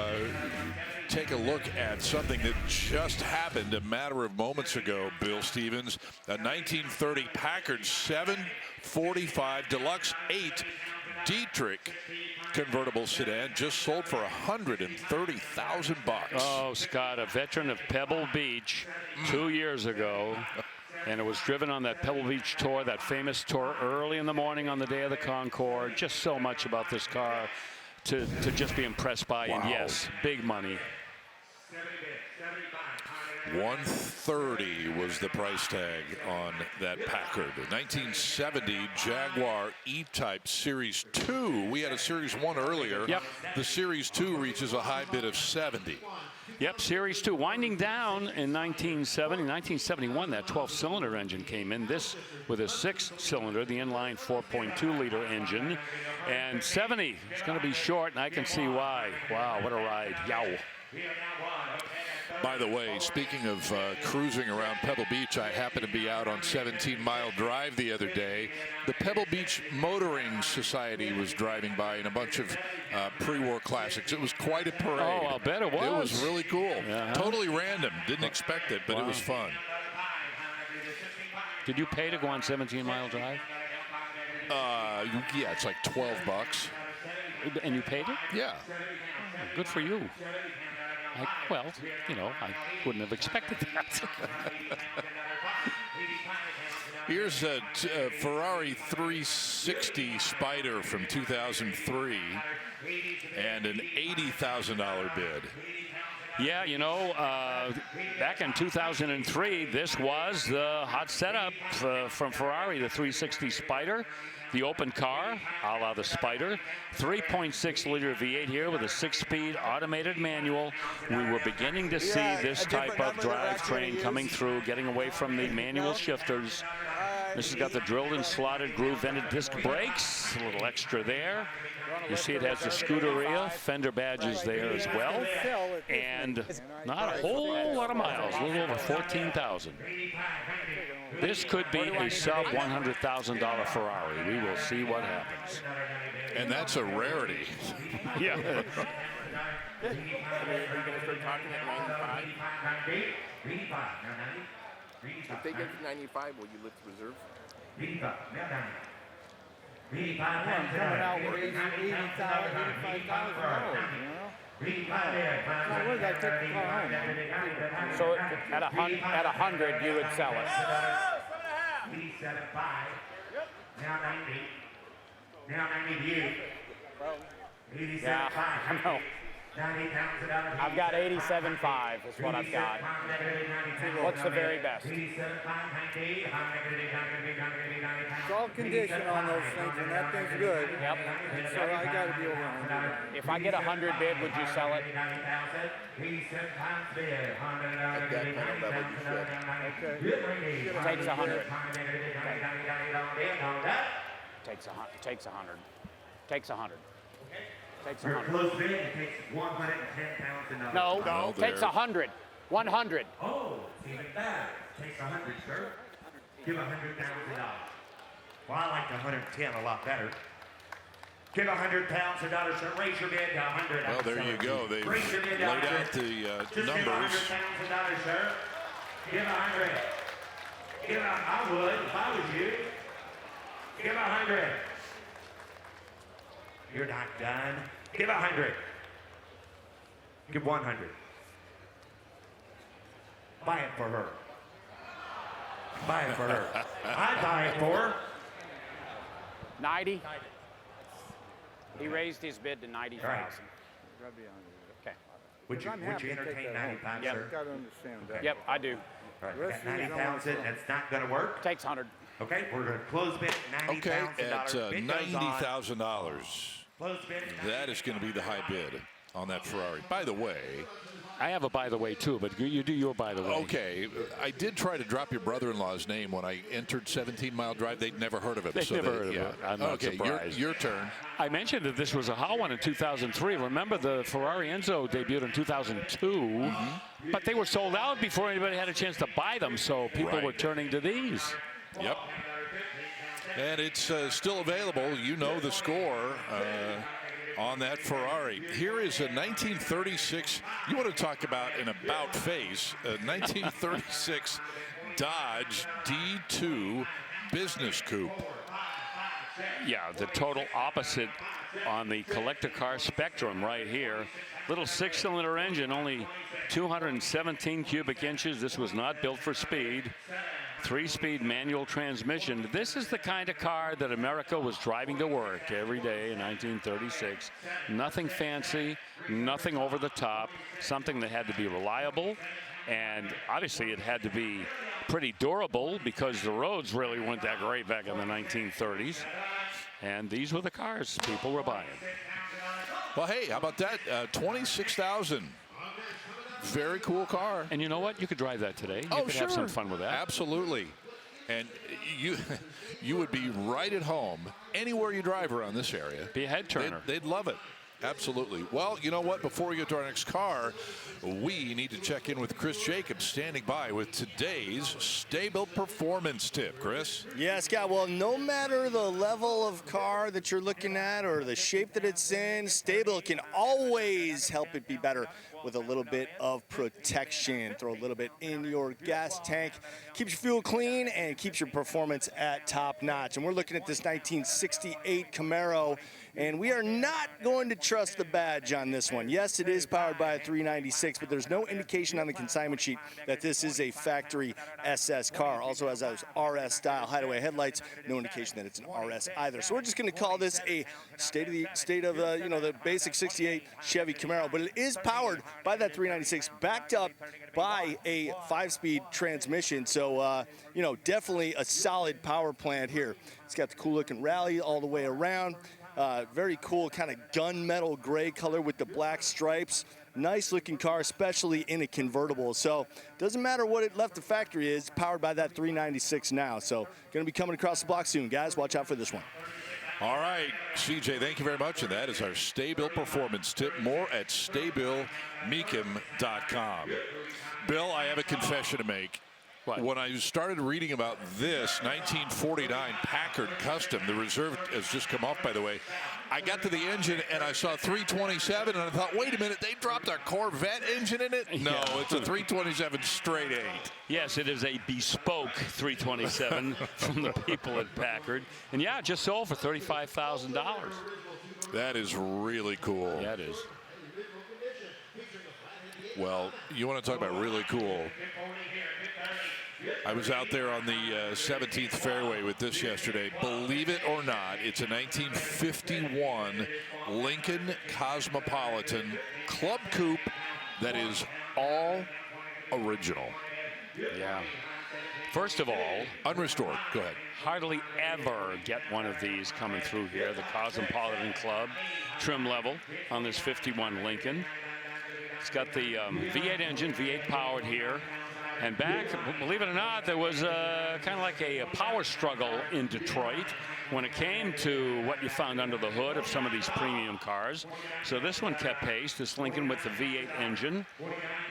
take a look at something that just happened a matter of moments ago, Bill Stevens. A 1930 Packard 745 Deluxe 8 Dietrich convertible sedan just sold for $130,000. Oh, Scott, a veteran of Pebble Beach 2 years ago. And it was driven on that Pebble Beach tour, that famous tour, early in the morning on the day of the Concord. Just so much about this car to just be impressed by. Wow. And yes, big money. $130 was the price tag on that Packard. 1970 Jaguar E-Type Series 2. We had a Series 1 earlier. Yep. The Series 2 reaches a high bid of $70. Yep, Series 2 winding down in 1970. 1971, that 12-cylinder engine came in. This with a 6-cylinder, the inline 4.2-liter engine. And 70 is going to be short, and I can see why. Wow, what a ride. Yow. By the way, speaking of cruising around Pebble Beach, I happened to be out on 17 Mile Drive the other day. The Pebble Beach Motoring Society was driving by in a bunch of pre-war classics. It was quite a parade. Oh, I'll bet it was. It was really cool. Totally random. Didn't expect it, but it was fun. Did you pay to go on 17 Mile Drive? Yeah, it's like $12. And you paid it? Yeah. Oh, good for you. Well, you know, I wouldn't have expected that. Here's a Ferrari 360 Spider from 2003 and an $80,000 bid. Yeah, you know, back in 2003, this was the hot setup from Ferrari, the 360 Spider. The open car, a la the Spider, 3.6-liter V8 here with a 6-speed automated manual. We were beginning to see this type of drivetrain coming through, getting away from the manual shifters. This has got the drilled and slotted groove vented disc brakes, a little extra there. You see it has the Scuderia fender badges there as well. And not a whole lot of miles, a little over 14,000. This could be a sub $100,000 Ferrari. We will see what happens. And that's a rarity. Yeah. Are you going to start talking at 95? If they get to 95, will you lift reserve? Coming out with $85,000, you know? Where did I take the car home? So at 100, you would sell it. Now 90. Now 98. Yeah, I know. I've got 87.5 is what I've got. What's the very best? It's all condition on those things, and that thing's good. Yep. So I got to be over 100. If I get 100 bid, would you sell it? At that point, I bet you should. Okay. Takes 100. Takes 100. Takes 100. Takes 100. Takes 100. Close bid, it takes 110 pounds and No, takes 100. 100. Oh, it's even better. Takes 100, sir. Give $100,000. Well, I like the 110 a lot better. Give $100,000, sir. Raise your bid to 100. Well, there you go. They've Raise your bid laid to out 100. the Just give numbers. $100,000, sir. Give 100. Give I would if I was you. Give 100. You're not done. Give 100. Give 100. Buy it for her. Buy it for her. I'd buy it for her. 90. He raised his bid to 90,000. Right. Okay. Would you entertain 95, Yep. sir? Got to understand that. Yep, I do. All right, we got 90,000. That's not going to work. Takes 100. Okay, we're going to close bid $90,000. Okay, at Bid goes on. $90,000. Close bid. That is going to be the high bid on that Ferrari. By the way, I have a by the way too, but you do your by the way. okay, I did try to drop your brother-in-law's name when I entered 17 Mile Drive. They'd never heard of it. They've never heard of it. I'm not okay, surprised. Your turn. I mentioned that this was a hot one in 2003. Remember the Ferrari Enzo debuted in 2002, but they were sold out before anybody had a chance to buy them, so people were turning to these. Yep. And it's still available. You know the score on that Ferrari. Here is a 1936. You want to talk about an about face? A 1936 Dodge D2 business coupe. Yeah, the total opposite on the collector car spectrum right here. Little 6-cylinder engine, only 217 cubic inches. This was not built for speed. 3-speed manual transmission. This is the kind of car that America was driving to work every day in 1936. Nothing fancy, nothing over the top, something that had to be reliable, and obviously it had to be pretty durable because the roads really weren't that great back in the 1930s. And these were the cars people were buying. Well, hey, how about that? $26,000. Very cool car. And you know what? You could drive that today. You could have some fun with that. Absolutely. And you would be right at home anywhere you drive around this area. Be a head turner. They'd love it. Absolutely. Well, you know what? Before we get to our next car, we need to check in with Chris Jacobs standing by with today's Stay-Built Performance Tip. Chris? Yeah, Scott. Well, no matter the level of car that you're looking at or the shape that it's in, Stay-Built can always help it be better with a little bit of protection. Throw a little bit in your gas tank. Keeps your fuel clean and keeps your performance at top notch. And we're looking at this 1968 Camaro, and we are not going to trust the badge on this one. Yes, it is powered by a 396, but there's no indication on the consignment sheet that this is a factory SS car. Also has those RS style hideaway headlights. No indication that it's an RS either. So we're just going to call this a state of the basic 68 Chevy Camaro, but it is powered by that 396, backed up by a 5-speed transmission. So, definitely a solid power plant here. It's got the cool looking rally all the way around. Very cool kind of gunmetal gray color with the black stripes. Nice looking car, especially in a convertible. So doesn't matter what it left the factory is, powered by that 396 now. So going to be coming across the block soon, guys. Watch out for this one. All right, CJ, thank you very much. And that is our Stay-Built Performance Tip. More at StayBuiltMecum.com. Bill, I have a confession to make. What? When I started reading about this 1949 Packard Custom, the reserve has just come off, by the way, I got to the engine and I saw 327 and I thought, wait a minute, they dropped a Corvette engine in it? No, it's a 327 straight 8. Yes, it is a bespoke 327 from the people at Packard. And yeah, just sold for $35,000. That is really cool. Yeah, it is. Well, you want to talk about really cool. I was out there on the 17th fairway with this yesterday. Believe it or not, it's a 1951 Lincoln Cosmopolitan Club Coupe that is all original. Yeah. First of all, unrestored. Go ahead. Hardly ever get one of these coming through here. The Cosmopolitan Club trim level on this 51 Lincoln. It's got the V8 engine, V8 powered here. And back, believe it or not, there was kind of like a power struggle in Detroit when it came to what you found under the hood of some of these premium cars. So this one kept pace, this Lincoln with the V8 engine.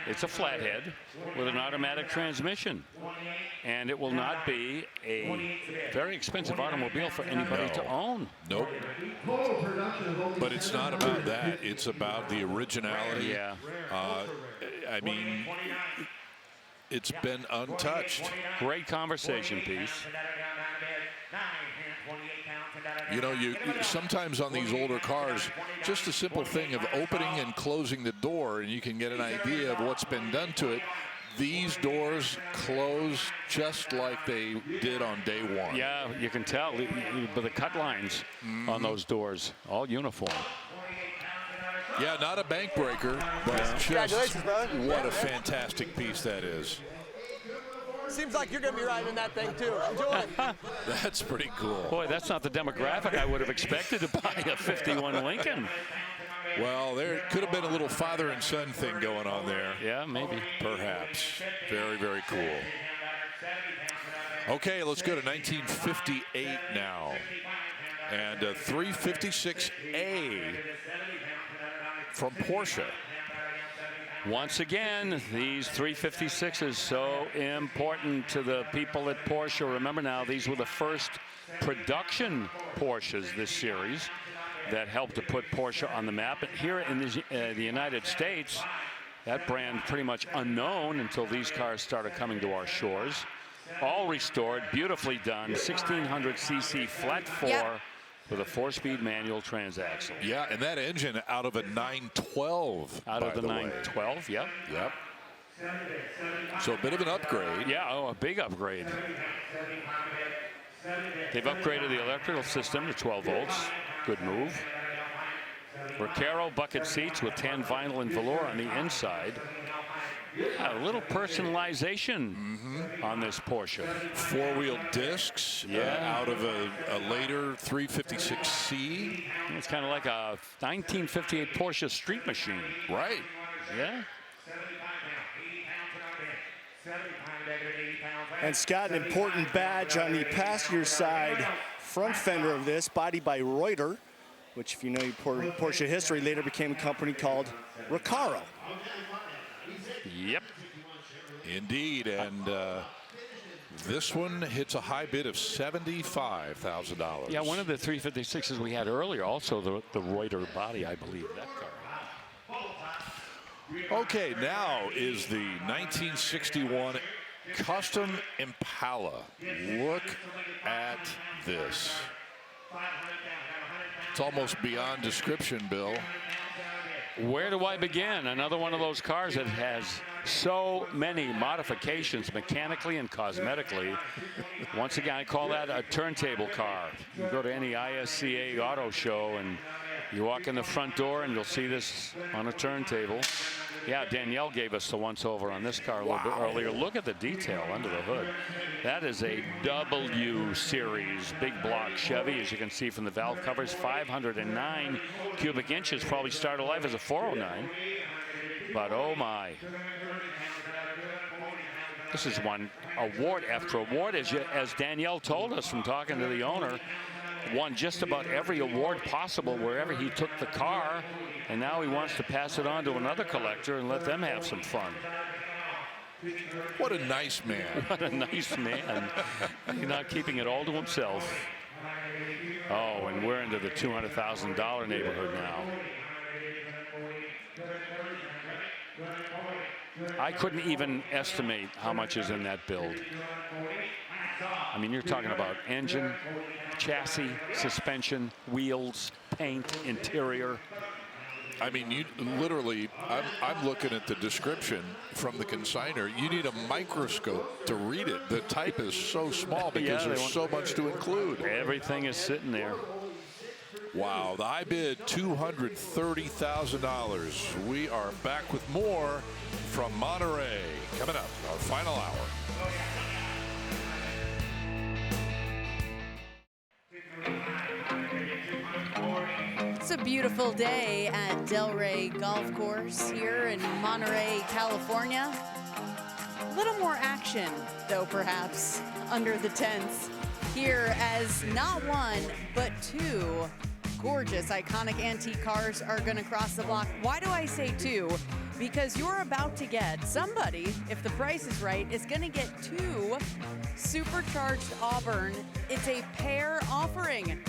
It's a flathead with an automatic transmission. And it will not be a very expensive automobile for anybody to own. Nope. But it's not about that. It's about the originality. Yeah. I mean, it's been untouched. Great conversation piece. You know, you sometimes on these older cars, just a simple thing of opening and closing the door, and you can get an idea of what's been done to it. These doors close just like they did on day one. Yeah, you can tell by the cut lines on those doors, all uniform. Yeah, not a bank breaker, but just what a fantastic piece that is. Seems like you're going to be riding that thing too. Enjoy. That's pretty cool. Boy, that's not the demographic I would have expected to buy a 51 Lincoln. Well, there could have been a little father and son thing going on there. Yeah, maybe. Perhaps. Very, very cool. Okay, let's go to 1958 now. And a 356A from Porsche. Once again, these 356s so important to the people at Porsche. Remember now, these were the first production Porsches this series that helped to put Porsche on the map. But here in the United States, that brand pretty much unknown until these cars started coming to our shores. All restored, beautifully done, 1600cc flat four with a 4-speed manual transaxle. Yeah, and that engine out of a 912. Out of the 912, yep. Yep. So a bit of an upgrade. Yeah, oh, a big upgrade. They've upgraded the electrical system to 12 volts. Good move. Recaro bucket seats with tan vinyl and velour on the inside. A little personalization on this Porsche. 4-wheel discs out of a later 356C. It's kind of like a 1958 Porsche street machine. Right. Yeah. And Scott, an important badge on the passenger side front fender of this, bodied by Reuter, which, if you know Porsche history, later became a company called Recaro. Yep. Indeed, and this one hits a high bid of $75,000. Yeah, one of the 356s we had earlier, also the Reuter body, I believe, that car. Okay, now is the 1961 Custom Impala. Look at this. It's almost beyond description, Bill. Where do I begin? Another one of those cars that has so many modifications mechanically and cosmetically. Once again, I call that a turntable car. You go to any ISCA auto show and you walk in the front door and you'll see this on a turntable. Yeah, Danielle gave us the once-over on this car a little bit earlier. Look at the detail under the hood. That is a W series big block Chevy, as you can see from the valve covers. 509 cubic inches, probably started life as a 409. But oh my. This is one award after award, as Danielle told us from talking to the owner. Won just about every award possible wherever he took the car, and now he wants to pass it on to another collector and let them have some fun. What a nice man. What a nice man. He's not keeping it all to himself. Oh, and we're into the $200,000 neighborhood now. I couldn't even estimate how much is in that build. I mean, you're talking about engine, chassis, suspension, wheels, paint, interior. I mean, you literally, I'm looking at the description from the consignor. You need a microscope to read it. The type is so small because there's so much to include. Everything is sitting there. Wow, the high bid, $230,000. We are back with more from Monterey. Coming up, our final hour. It's a beautiful day at Delray Golf Course here in Monterey, California. A little more action, though, perhaps, under the tents here, as not one, but two gorgeous, iconic antique cars are going to cross the block. Why do I say two? Because you're about to get somebody, if the price is right, is going to get two supercharged Auburn. It's a pair offering.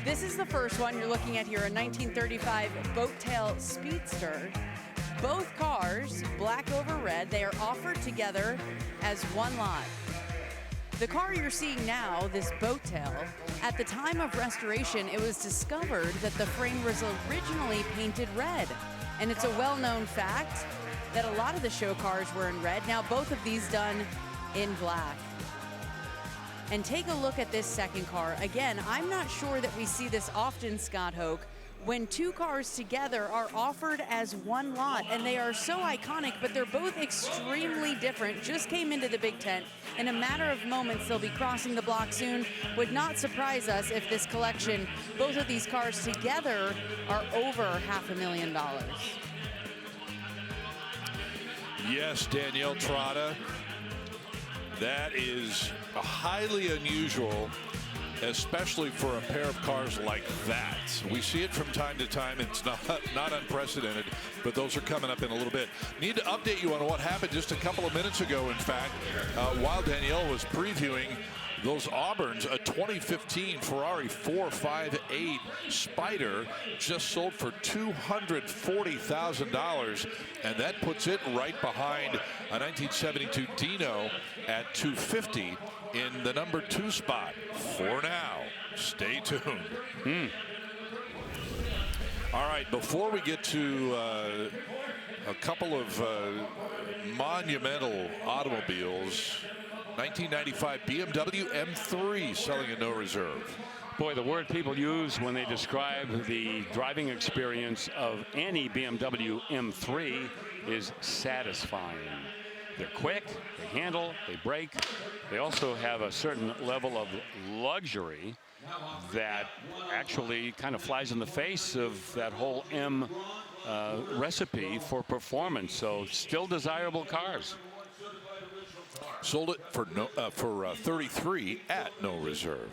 This is the first one you're looking at here, a 1935 Boattail Speedster. Both cars, black over red, they are offered together as one lot. The car you're seeing now, this Boattail, at the time of restoration, it was discovered that the frame was originally painted red. And it's a well-known fact that a lot of the show cars were in red. Now, both of these done in black. And take a look at this second car. Again, I'm not sure that we see this often, Scott Hoke, when two cars together are offered as one lot, and they are so iconic, but they're both extremely different. Just came into the big tent. In a matter of moments, they'll be crossing the block soon. Would not surprise us if this collection, both of these cars together, are over $500,000. Yes, Danielle Trotta. That is highly unusual, especially for a pair of cars like that. We see it from time to time. It's not unprecedented, but those are coming up in a little bit. Need to update you on what happened just a couple of minutes ago, in fact, while Danielle was previewing those Auburns. A 2015 Ferrari 458 Spider just sold for $240,000, and that puts it right behind a 1972 Dino at $250 in the number 2 spot. For now, stay tuned. All right, before we get to a couple of monumental automobiles, 1995 BMW M3 selling at no reserve. Boy, the word people use when they describe the driving experience of any BMW M3 is satisfying. They're quick, they handle, they brake. They also have a certain level of luxury that actually kind of flies in the face of that whole M recipe for performance. So still desirable cars. Sold it for $33 at no reserve.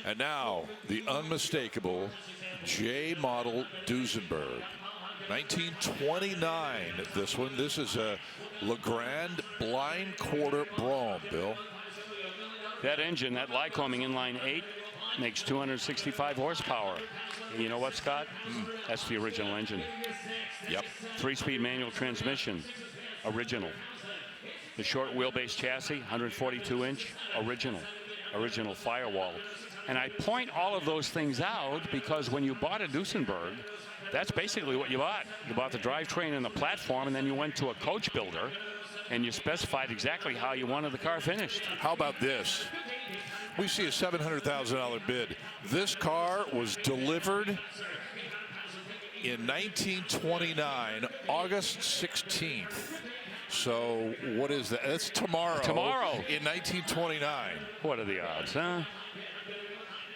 And now the unmistakable J model Duesenberg. 1929, this one. This is a Legrand blind quarter Brougham, Bill. That engine, that Lycoming inline 8, makes 265 horsepower. And you know what, Scott? That's the original engine. Yep. 3-speed manual transmission, original. The short wheelbase chassis, 142-inch, original firewall. And I point all of those things out because when you bought a Duesenberg, that's basically what you bought. You bought the drivetrain and the platform, and then you went to a coach builder and you specified exactly how you wanted the car finished. How about this? We see a $700,000 bid. This car was delivered in 1929, August 16th. So what is that? That's tomorrow. Tomorrow. In 1929. What are the odds, huh?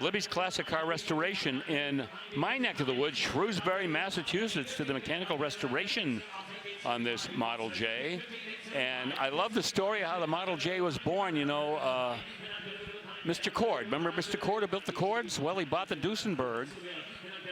Libby's Classic Car Restoration in my neck of the woods, Shrewsbury, Massachusetts, did the mechanical restoration on this Model J. And I love the story of how the Model J was born. You know, Mr. Cord, remember Mr. Cord who built the Cords? Well, he bought the Duesenberg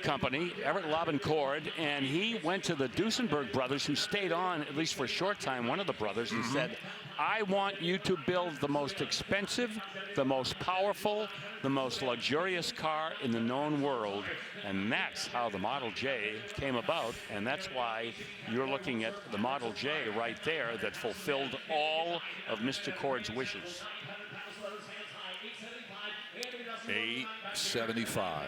company, Everett Lobb Cord, and he went to the Duesenberg brothers, who stayed on, at least for a short time, one of the brothers, and said, I want you to build the most expensive, the most powerful, the most luxurious car in the known world. And that's how the Model J came about. And that's why you're looking at the Model J right there that fulfilled all of Mr. Cord's wishes. $875.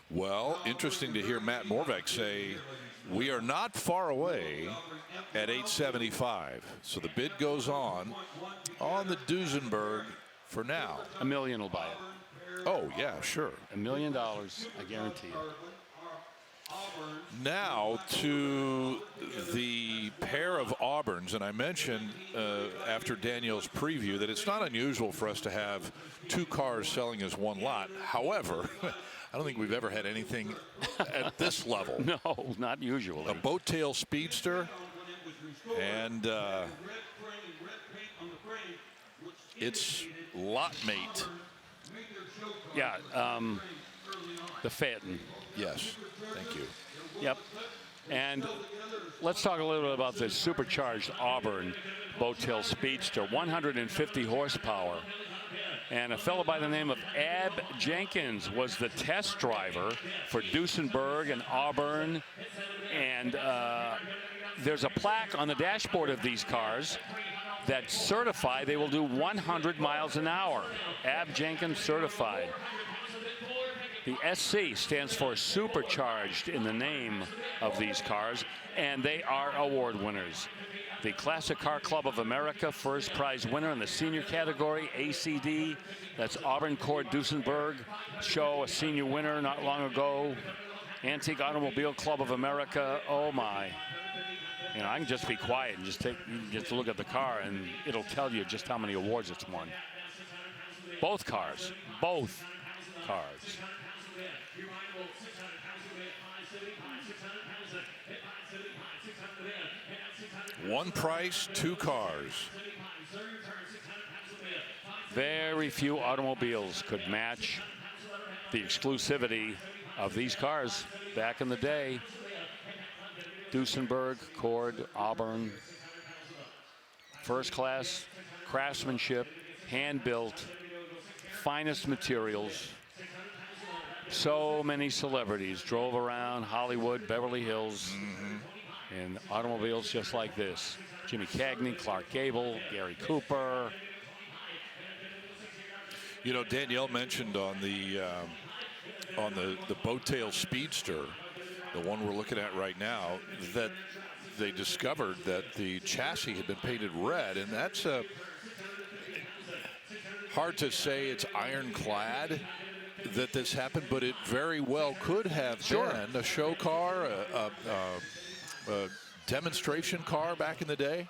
Well, interesting to hear Matt Morveck say we are not far away at $875. So the bid goes on the Duesenberg for now. $1 million will buy it. Oh, yeah, sure. $1 million, I guarantee you. Now to the pair of Auburns, and I mentioned after Danielle's preview that it's not unusual for us to have two cars selling as one lot. However, I don't think we've ever had anything at this level. No, not usually. A boat tail speedster and its lot mate. Yeah, the Phaeton. Yes, thank you. Yep. And let's talk a little bit about this supercharged Auburn boat tail speedster, 150 horsepower. And a fellow by the name of Ab Jenkins was the test driver for Duesenberg and Auburn. And there's a plaque on the dashboard of these cars that certify they will do 100 miles an hour. Ab Jenkins certified. The SC stands for supercharged in the name of these cars, and they are award winners. The Classic Car Club of America first prize winner in the senior category, ACD. That's Auburn Cord Duesenberg show, a senior winner not long ago. Antique Automobile Club of America. Oh my. You know, I can just be quiet and just look at the car and it'll tell you just how many awards it's won. Both cars. One price, two cars. Very few automobiles could match the exclusivity of these cars back in the day. Duesenberg, Cord, Auburn. First class craftsmanship, hand built, finest materials. So many celebrities drove around Hollywood, Beverly Hills, in automobiles just like this. Jimmy Cagney, Clark Gable, Gary Cooper. You know, Danielle mentioned on the boat tail speedster, the one we're looking at right now, that they discovered that the chassis had been painted red, and that's hard to say it's ironclad that this happened, but it very well could have been a show car, a demonstration car back in the day.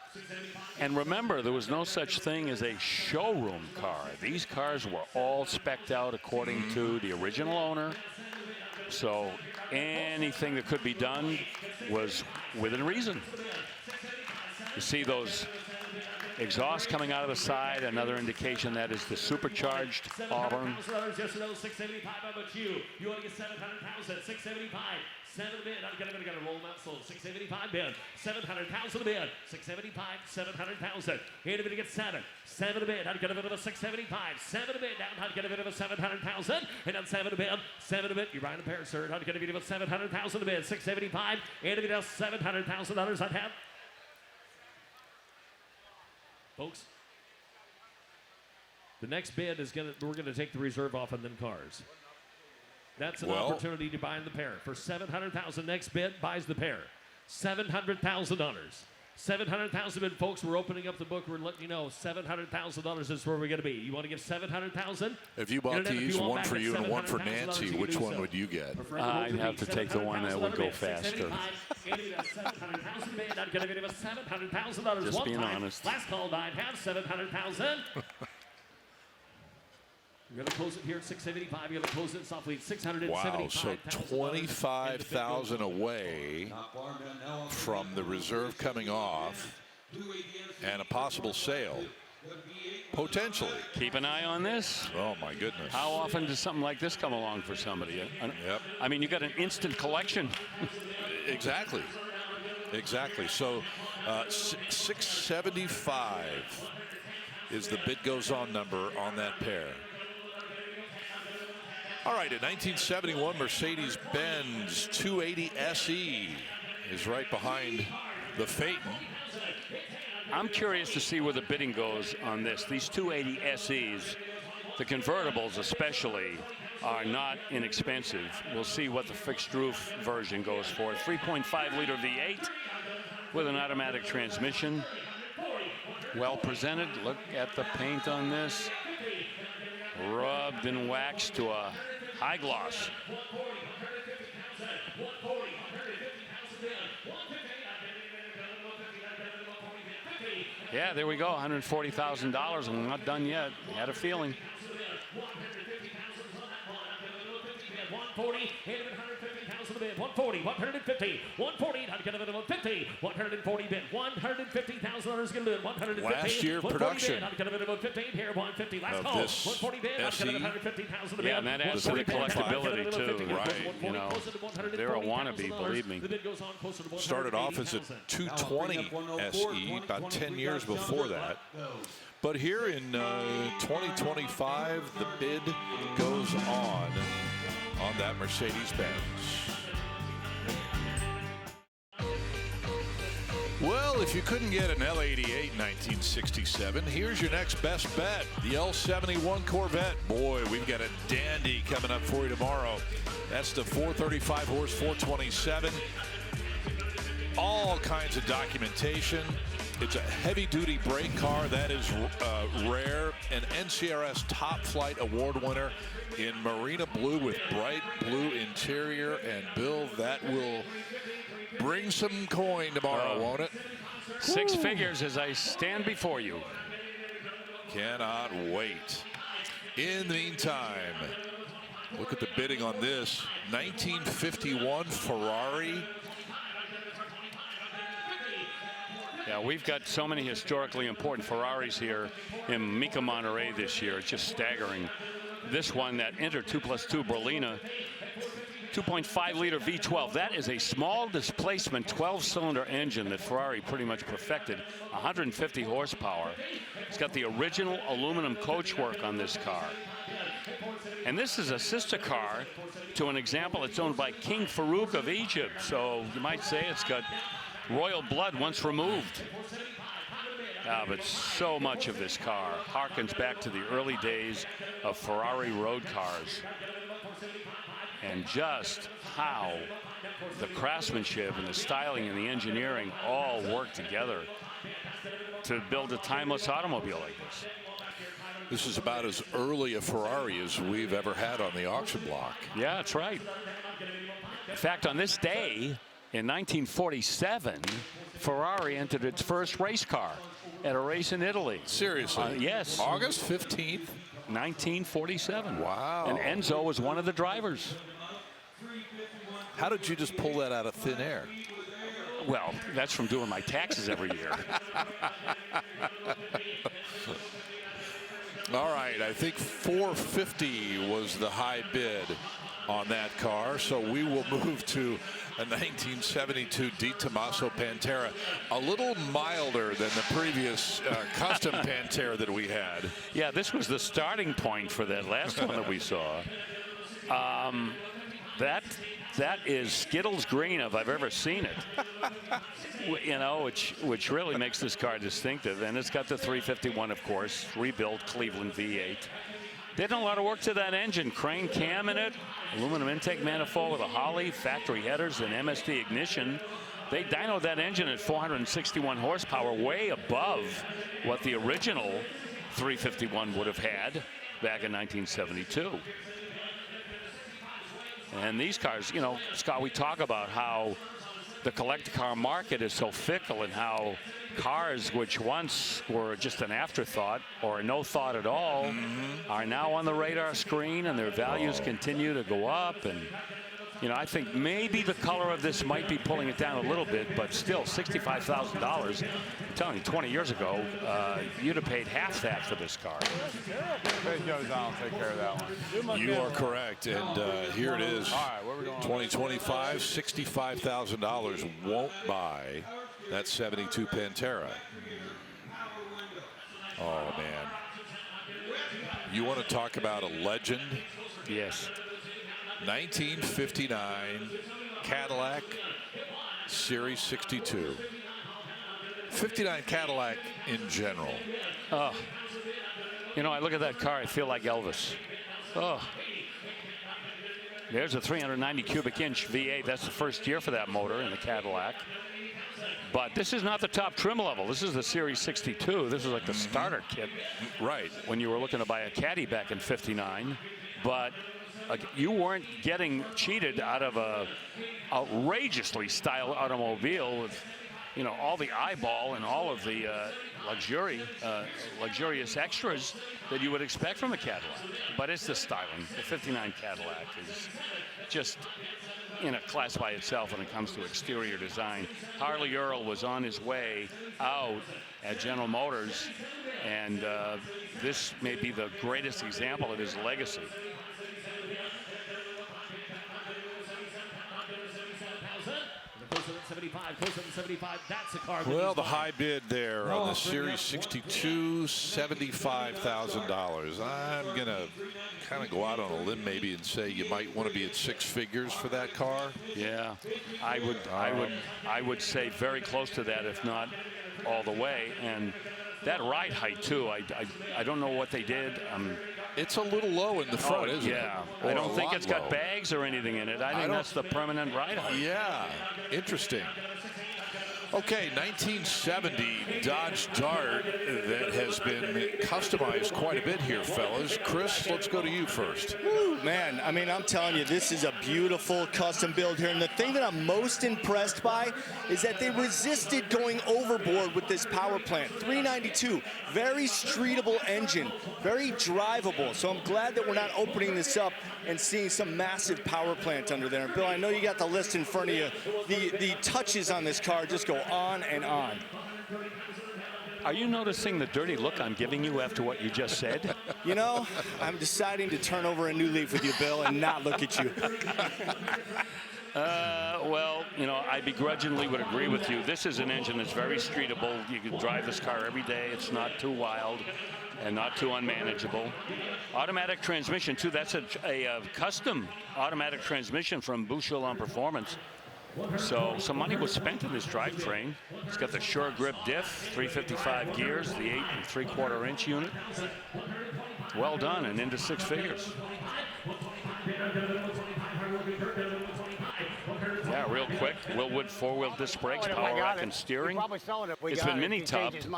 And remember, there was no such thing as a showroom car. These cars were all spec'd out according to the original owner. So anything that could be done was within reason. You see those exhaust coming out of the side, another indication that is the supercharged Auburn. Yes or no, 675 about you. You want to get 700,000, 675. 7 bid. I'm gonna roll muscle. 675 bid. 700,000 bid. 675, 700,000. Here to bid to get 7. 7 to bid. I'm gonna bid of a 675. 7 to bid. Down. I'm gonna bid of a 700,000. And then 7 to bid. 7 to bid. You're buying a pair, sir. I'm gonna bid of a 700,000 to bid. 675. And to bid of $700,000. I'd have. Folks, the next bid is we're gonna take the reserve off on them cars. That's an opportunity to buy in the pair. For $700,000, next bid buys the pair. $700,000. $700,000 bid, folks. We're opening up the book. We're letting you know $700,000 is where we're going to be. You want to give $700,000? If you bought these, one for you and one for Nancy, which one would you get? I'd have to take the one that would go faster. Just being honest. Last call, I'd have $700,000. You're going to close it here at 675. You're going to close it softly at 675. Wow, so 25,000 away from the reserve coming off and a possible sale. Potentially. Keep an eye on this. Oh, my goodness. How often does something like this come along for somebody? Yep. I mean, you got an instant collection. Exactly. So 675 is the bid goes on number on that pair. All right, a 1971 Mercedes-Benz 280 SE is right behind the Phaeton. I'm curious to see where the bidding goes on this. These 280 SEs, the convertibles especially, are not inexpensive. We'll see what the fixed roof version goes for. 3.5 liter V8 with an automatic transmission. Well presented. Look at the paint on this. Rubbed and waxed to a high gloss. Yeah, there we go, $140,000, and we're not done yet. I had a feeling. 140, 150,000 bid. 140, 150, 140, 150, 140 bid. $150,000 going to bid. 150. Last year production bid. 150 here. 150 last call. 140 bid. SE. 150,000 bid. Yeah, and that adds to the collectability too. Right. You know, they're a wannabe, believe me. Started off as a 220 SE about 10 years before that. But here in 2025, the bid goes on that Mercedes-Benz. Well, if you couldn't get an L88 1967, here's your next best bet. The L71 Corvette. Boy, we've got a dandy coming up for you tomorrow. That's the 435 horse 427. All kinds of documentation. It's a heavy-duty brake car that is rare. An NCRS Top Flight Award winner in Marina Blue with bright blue interior. And Bill, that will bring some coin tomorrow, won't it? Six figures as I stand before you. Cannot wait. In the meantime, look at the bidding on this 1951 Ferrari. Yeah, we've got so many historically important Ferraris here in Mecum Monterey this year. It's just staggering. This one, that Inter 2+2 Berlina, 2.5 liter V12. That is a small displacement 12-cylinder engine that Ferrari pretty much perfected. 150 horsepower. It's got the original aluminum coachwork on this car. And this is a sister car to an example that's owned by King Farouk of Egypt. So you might say it's got royal blood once removed. But so much of this car harkens back to the early days of Ferrari road cars. And just how the craftsmanship and the styling and the engineering all work together to build a timeless automobile like this. This is about as early a Ferrari as we've ever had on the auction block. Yeah, that's right. In fact, on this day in 1947, Ferrari entered its first race car at a race in Italy. Seriously? Yes. August 15th? 1947. Wow. And Enzo was one of the drivers. How did you just pull that out of thin air? Well, that's from doing my taxes every year. All right, I think 450 was the high bid on that car, so we will move to a 1972 Di Tommaso Pantera, a little milder than the previous custom Pantera that we had. Yeah, this was the starting point for that last one that we saw. That is Skittles green if I've ever seen it. You know, which really makes this car distinctive. And it's got the 351, of course, rebuilt Cleveland V8. They did a lot of work to that engine. Crane cam in it, aluminum intake manifold with a Holley, factory headers, and MSD ignition. They dynoed that engine at 461 horsepower, way above what the original 351 would have had back in 1972. And these cars, you know, Scott, we talk about how the collector car market is so fickle and how cars which once were just an afterthought or no thought at all are now on the radar screen, and their values continue to go up. And, you know, I think maybe the color of this might be pulling it down a little bit, but still $65,000. I'm telling you, 20 years ago, you'd have paid half that for this car. I'll take care of that one. You are correct, and here it is. All right, where are we going? 2025, $65,000 won't buy that 72 Pantera. Oh, man. You want to talk about a legend? Yes. 1959 Cadillac Series 62. 59 Cadillac in general. Oh, you know, I look at that car, I feel like Elvis. Oh, there's a 390 cubic inch V8. That's the first year for that motor in the Cadillac. But this is not the top trim level. This is the Series 62. This is like the starter kit. Right. When you were looking to buy a Caddy back in '59. But you weren't getting cheated out of a outrageously styled automobile with, you know, all the eyeball and all of the luxurious extras that you would expect from a Cadillac. But it's the styling. The '59 Cadillac is just in a class by itself when it comes to exterior design. Harley Earl was on his way out at General Motors, and this may be the greatest example of his legacy. Well, the high bid there on the Series 62, $75,000. I'm going to kind of go out on a limb maybe and say you might want to be at 6 figures for that car. Yeah, I would say very close to that, if not all the way. And that ride height too, I don't know what they did. It's a little low in the front, isn't it? Yeah, Or I don't a think lot it's got low. bags or anything in it. I think that's the permanent ride height. Yeah, interesting. Okay, 1970 Dodge Dart that has been customized quite a bit here, fellas. Chris, let's go to you first. Woo, man, I mean, I'm telling you, this is a beautiful custom build here. And the thing that I'm most impressed by is that they resisted going overboard with this power plant. 392, very streetable engine, very drivable. So I'm glad that we're not opening this up and seeing some massive power plant under there. And Bill, I know you got the list in front of you. The touches on this car just go on and on. Are you noticing the dirty look I'm giving you after what you just said? You know, I'm deciding to turn over a new leaf with you, Bill, and not look at you. Well, you know, I begrudgingly would agree with you. This is an engine that's very streetable. You can drive this car every day. It's not too wild and not too unmanageable. Automatic transmission, too. That's a custom automatic transmission from Bouchillon Performance. So some money was spent in this drivetrain. It's got the Sure Grip diff, 355 gears, the 8 3/4 inch unit. Well done, and into 6 figures. Yeah, real quick. Willwood 4-wheel disc brakes, power rack and steering. It's been mini tubbed,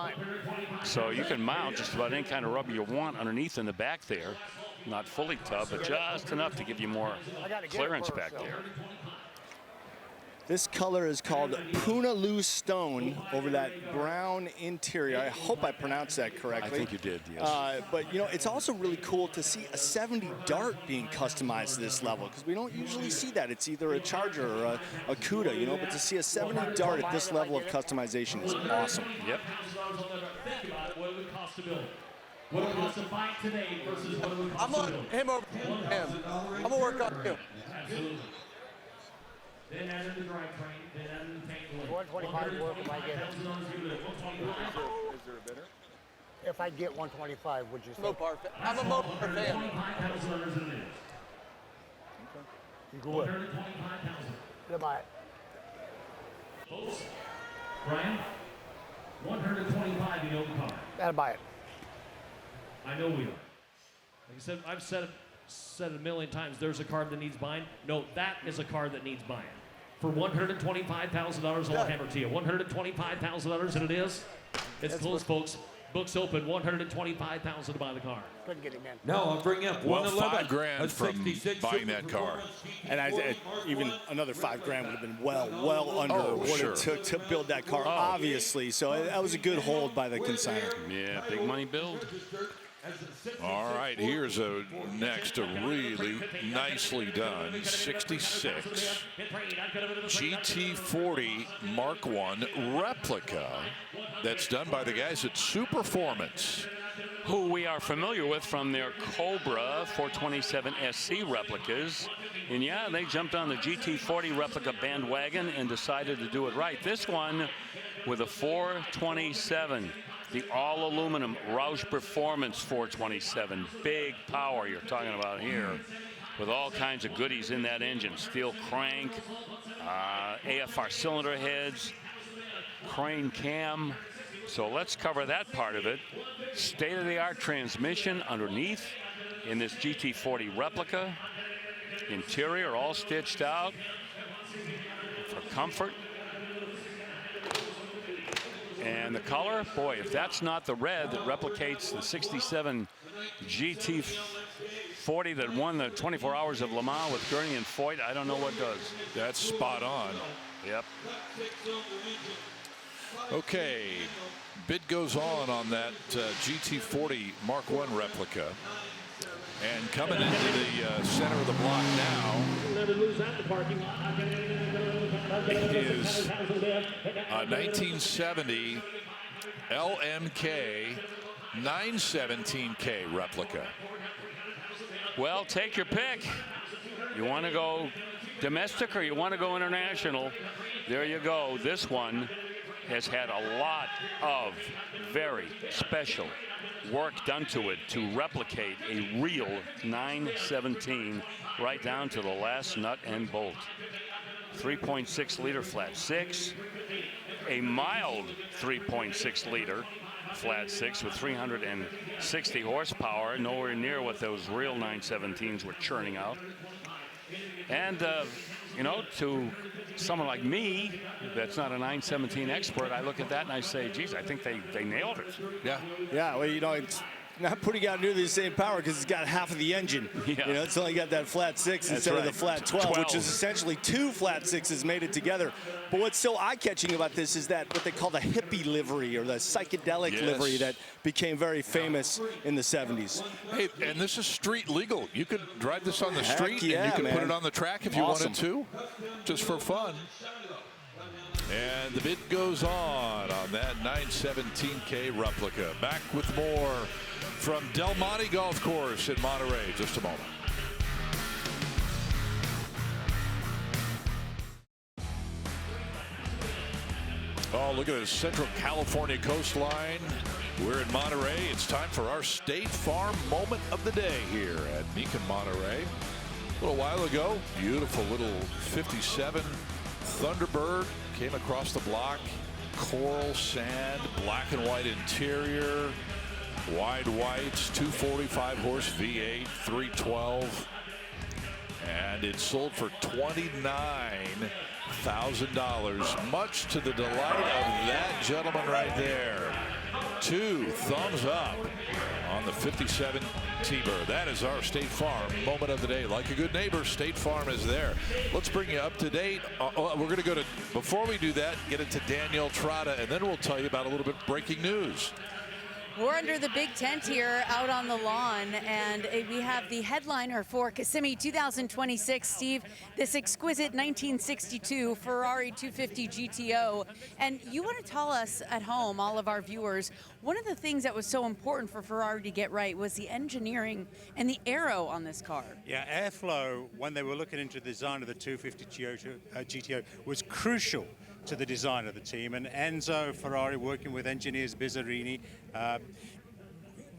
so you can mount just about any kind of rubber you want underneath in the back there. Not fully tubbed, but just enough to give you more clearance back there. This color is called Punaloo Stone over that brown interior. I hope I pronounced that correctly. I think you did, yes. But, you know, it's also really cool to see a 70 Dart being customized to this level, because we don't usually see that. It's either a Charger or a Cuda, you know, but to see a 70 Dart at this level of customization is awesome. Yep. What it would cost to build. What it costs to buy today versus what it would cost to build. Him over him. I'm going to work on you. Absolutely. Then added the drivetrain, then added the tank length. 125 work if I get it. Is there a bidder? If I get 125, would you say? I'm a Mopar fan. You go with. Gonna buy it. Folks, Brian, 125 in the open car. Gotta buy it. I know we are. Like I said, I've said it a million times, there's a car that needs buying. No, that is a car that needs buying. For $125,000, I'll hammer to you. $125,000, and it is. It's closed, folks. Books open, $125,000 to buy the car. Couldn't get him in. No, I'll bring up Well, 111. $5,000 from buying that car. And even another $5,000 would have been well under what it took to build that car, obviously. So that was a good hold by the consignor. Yeah, big money build. All right, here's a really nicely done 66 GT40 Mark I replica that's done by the guys at Superformance, who we are familiar with from their Cobra 427 SC replicas. And yeah, they jumped on the GT40 replica bandwagon and decided to do it right. This one with a 427. The all-aluminum Roush Performance 427. Big power you're talking about here. with all kinds of goodies in that engine. Steel crank, AFR cylinder heads, crane cam. So let's cover that part of it. State-of-the-art transmission underneath in this GT40 replica. Interior all stitched out for comfort. And the color, boy, if that's not the red that replicates the 67 GT40 that won the 24 Hours of Le Mans with Gurney and Foyt, I don't know what does. That's spot on. Yep. Okay, bid goes on that GT40 Mark I replica. And coming into the center of the block now, it is a 1970 LMK 917K replica. Well, take your pick. You want to go domestic or you want to go international? There you go. This one has had a lot of very special work done to it to replicate a real 917 right down to the last nut and bolt. 3.6 liter flat six, a mild 3.6 liter flat six with 360 horsepower, nowhere near what those real 917s were churning out. And you know, to someone like me that's not a 917 expert, I look at that and I say, geez, I think they nailed it. Yeah, well, you know, it's not putting out nearly the same power because it's got half of the engine. Yeah. You know, it's only got that flat six instead of the flat 12, which is essentially two flat sixes made it together. But what's so eye-catching about this is that what they call the hippie livery or the psychedelic livery that became very famous in the 70s. Hey, and this is street legal. You could drive this on the street and you could put it on the track if you wanted to, just for fun. And the bid goes on that 917K replica. Back with more from Del Monte Golf Course in Monterey. Just a moment. Oh, look at this Central California coastline. We're in Monterey. It's time for our State Farm moment of the day here at Mecum Monterey. A little while ago, beautiful little 57 Thunderbird came across the block. Coral sand, black and white interior, wide whites, 245 horse V8, 312. And it sold for $29,000, much to the delight of that gentleman right there. 2 thumbs up on the 57 T-Bird. That is our State Farm moment of the day. Like a good neighbor, State Farm is there. Let's bring you up to date. We're going to go to, before we do that, get into Danielle, Trotta, and then we'll tell you about a little bit of breaking news. We're under the big tent here out on the lawn, and we have the headliner for Kissimmee 2026, Steve, this exquisite 1962 Ferrari 250 GTO. And you want to tell us at home, all of our viewers, one of the things that was so important for Ferrari to get right was the engineering and the aero on this car. Yeah, airflow, when they were looking into the design of the 250 GTO, was crucial to the design of the team, and Enzo Ferrari, working with engineers Bizzarini,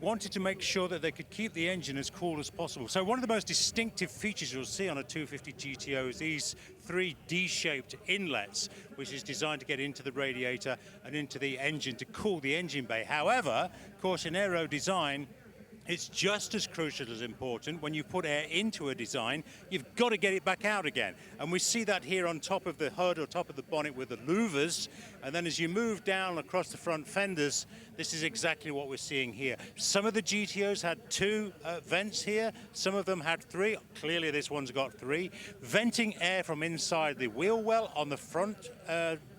wanted to make sure that they could keep the engine as cool as possible. So one of the most distinctive features you'll see on a 250 GTO is these 3 D-shaped inlets, which is designed to get into the radiator and into the engine to cool the engine bay. However, caution aero design, it's just as crucial as important. When you put air into a design, you've got to get it back out again. And we see that here on top of the hood or top of the bonnet with the louvers. And then as you move down across the front fenders, this is exactly what we're seeing here. Some of the GTOs had 2 vents here. Some of them had 3. Clearly this one's got 3. Venting air from inside the wheel well on the front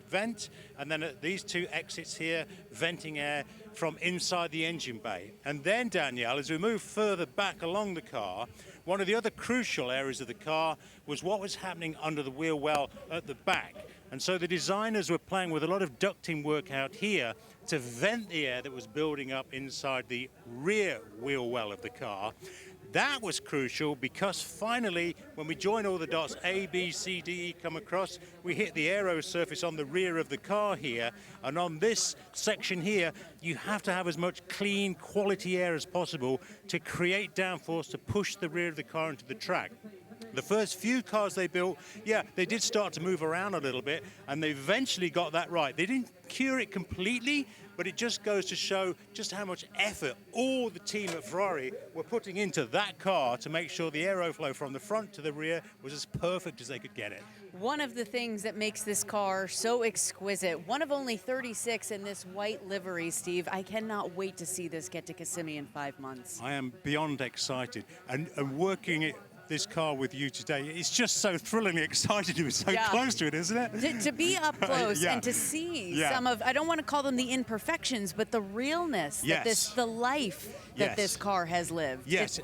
vent, and then at these 2 exits here, venting air from inside the engine bay. And then, Danielle, as we move further back along the car, one of the other crucial areas of the car was what was happening under the wheel well at the back. And so the designers were playing with a lot of ducting work out here to vent the air that was building up inside the rear wheel well of the car. That was crucial because finally, when we join all the dots, A, B, C, D, E come across, we hit the aero surface on the rear of the car here. And on this section here, you have to have as much clean, quality air as possible to create downforce to push the rear of the car into the track. The first few cars they built, yeah, they did start to move around a little bit, and they eventually got that right. They didn't cure it completely, but it just goes to show just how much effort all the team at Ferrari were putting into that car to make sure the aeroflow from the front to the rear was as perfect as they could get it. One of the things that makes this car so exquisite, one of only 36 in this white livery, Steve. I cannot wait to see this get to Kissimmee in 5 months. I am beyond excited, and working it. This car with you today, it's just so thrillingly exciting to be so close to it, isn't it? To be up close and to see some of, I don't want to call them the imperfections, but the realness, that the life that this car has lived. Yes.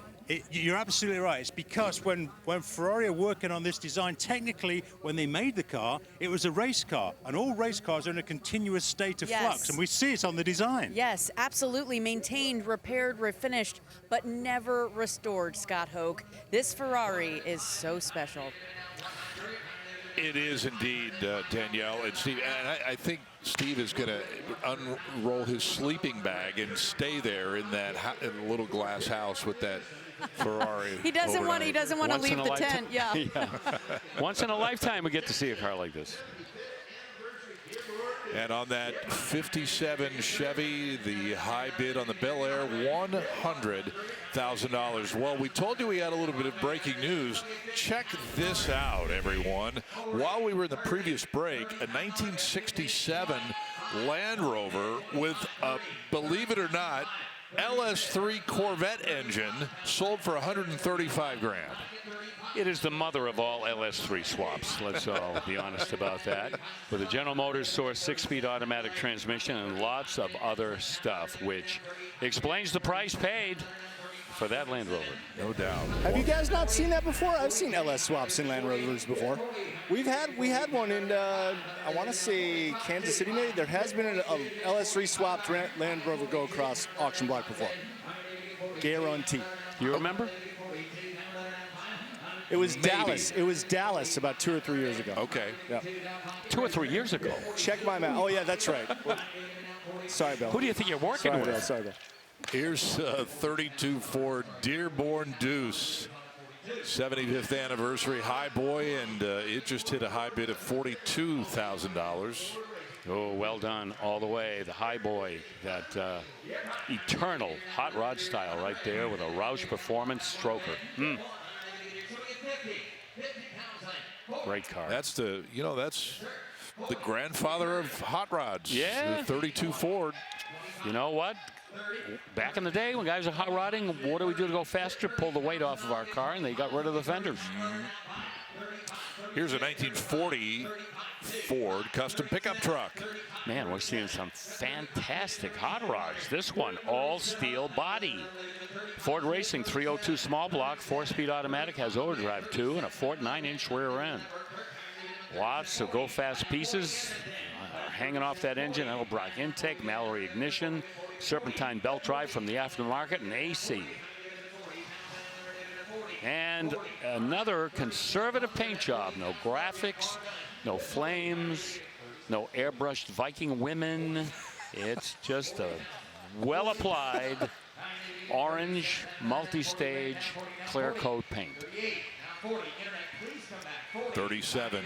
You're absolutely right. It's because when Ferrari are working on this design, technically, when they made the car, it was a race car, and all race cars are in a continuous state of flux, and we see it on the design. Yes, absolutely. Maintained, repaired, refinished, but never restored, Scott Hoke. This Ferrari is so special. It is indeed, Danielle and Steve. And I think Steve is going to unroll his sleeping bag and stay there in that little glass house with that Ferrari. He doesn't want to leave the tent. Yeah. Once in a lifetime we get to see a car like this. And on that 57 Chevy, the high bid on the Bel Air, $100,000. Well, we told you we had a little bit of breaking news. Check this out, everyone. While we were in the previous break, a 1967 Land Rover with a, believe it or not, LS3 Corvette engine sold for $135 grand. It is the mother of all LS3 swaps. Let's all be honest about that. With a General Motors Source 6-speed automatic transmission and lots of other stuff, which explains the price paid for that Land Rover. No doubt. Have you guys not seen that before? I've seen LS swaps in Land Rovers before. We had one in, I want to say Kansas City maybe. There has been an LS3 swapped Land Rover go across auction block before. Guarantee. You remember? It was Dallas. It was Dallas about 2 or 3 yeyears ago. Okay. Yeah. 2 or 3 years ago. Check my math. Oh yeah, that's right. Sorry, Bill. Who do you think you're working with? Bill, sorry, Bill. Here's 32 Ford Dearborn Deuce. 75th anniversary high boy, and it just hit a high bid of $42,000. Oh, well done all the way. The high boy, that eternal hot rod style right there with a Roush Performance stroker. Great car. That's the grandfather of hot rods. Yeah. The 32 Ford. You know what? Back in the day when guys are hot rodding, what do we do to go faster? Pull the weight off of our car, and they got rid of the fenders. Here's a 1940 Ford custom pickup truck. Man, we're seeing some fantastic hot rods. This one, all steel body. Ford Racing 302 small block, 4-speed automatic, has overdrive 2 and a 9-inch rear end. Lots of go-fast pieces hanging off that engine. Edelbrock intake, Mallory ignition, serpentine belt drive from the aftermarket, and AC. And another conservative paint job. No graphics, no flames, no airbrushed Viking women. It's just a well-applied orange multi-stage clear coat paint. 37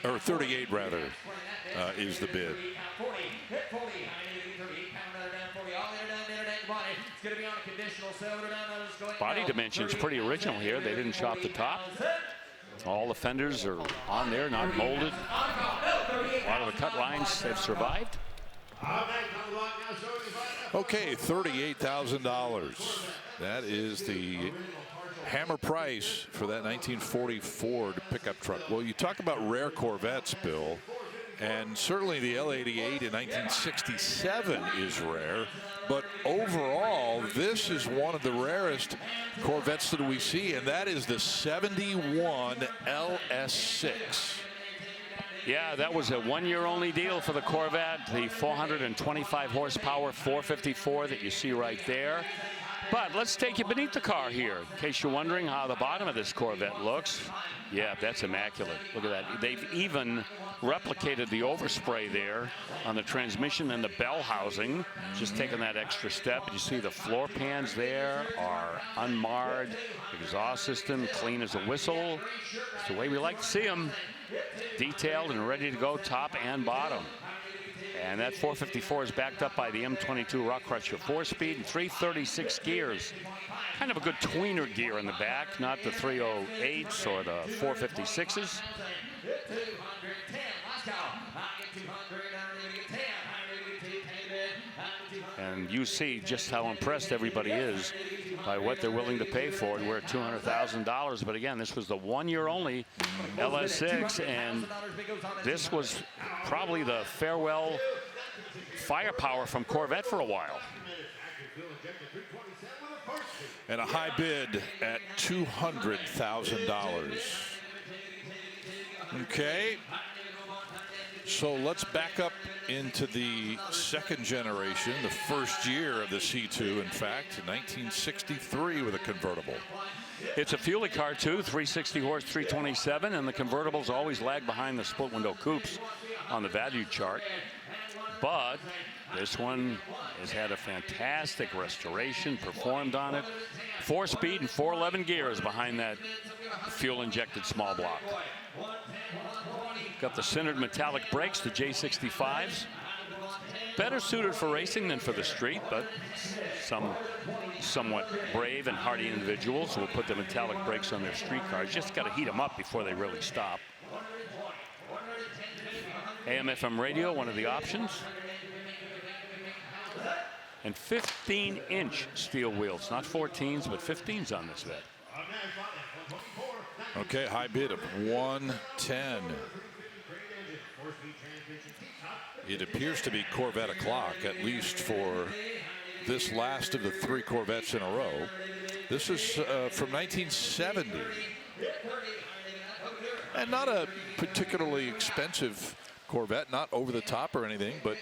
or 38 rather is the bid. Body dimensions pretty original here. They didn't chop the top. All the fenders are on there, not molded. A lot of the cut lines have survived. Okay, $38,000. That is the hammer price for that 1940 Ford pickup truck. Well, you talk about rare Corvettes, Bill, and certainly the L88 in 1967 is rare, but overall, this is one of the rarest Corvettes that we see, and that is the 71 LS6. Yeah, that was a one-year-only deal for the Corvette. The 425 horsepower 454 that you see right there. But let's take you beneath the car here, in case you're wondering how the bottom of this Corvette looks. Yeah, that's immaculate. Look at that. They've even replicated the overspray there on the transmission and the bell housing. Just taking that extra step. You see the floor pans there are unmarred. Exhaust system clean as a whistle. It's the way we like to see them. Detailed and ready to go top and bottom. And that 454 is backed up by the M22 Rock Crusher 4-speed and 336 gears. Kind of a good tweener gear in the back, not the 308s or the 456s. And you see just how impressed everybody is by what they're willing to pay for it. We're at $200,000, but again, this was the 1-year only LS6, and this was probably the farewell firepower from Corvette for a while. And a high bid at $200,000. Okay. So let's back up into the second generation, the first year of the C2, in fact, 1963 with a convertible. It's a fuelie car too, 360 horse, 327, and the convertibles always lag behind the split window coupes on the value chart. But this one has had a fantastic restoration performed on it. 4-speed and 411 gears behind that fuel injected small block. Got the centered metallic brakes, the J65s. Better suited for racing than for the street, but some somewhat brave and hardy individuals will put the metallic brakes on their street cars. Just got to heat them up before they really stop. AM/FM radio, one of the options. And 15-inch steel wheels, not 14s, but 15s on this vet. Okay, high bid of 110. It appears to be Corvette o'clock, at least for this last of the 3 Corvettes in a row. This is from 1970. And not a particularly expensive Corvette, not over the top or anything, but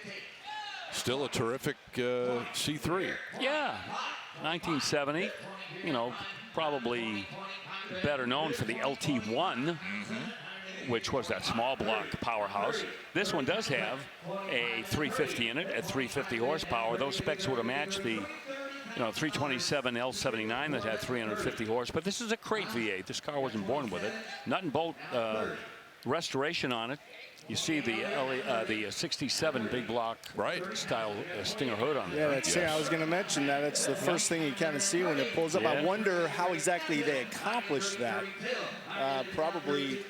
still a terrific C3. Yeah, 1970, you know, probably better known for the LT1, which was that small block powerhouse. This one does have a 350 in it at 350 horsepower. Those specs would have matched the 327 L79 that had 350 horse. But this is a crate V8. This car wasn't born with it. Nut and bolt restoration on it. You see the 67 big block style Stinger hood on there. Yeah, that's it. I was going to mention that. It's the first thing you kind of see when it pulls up. I wonder how exactly they accomplished that. Probably,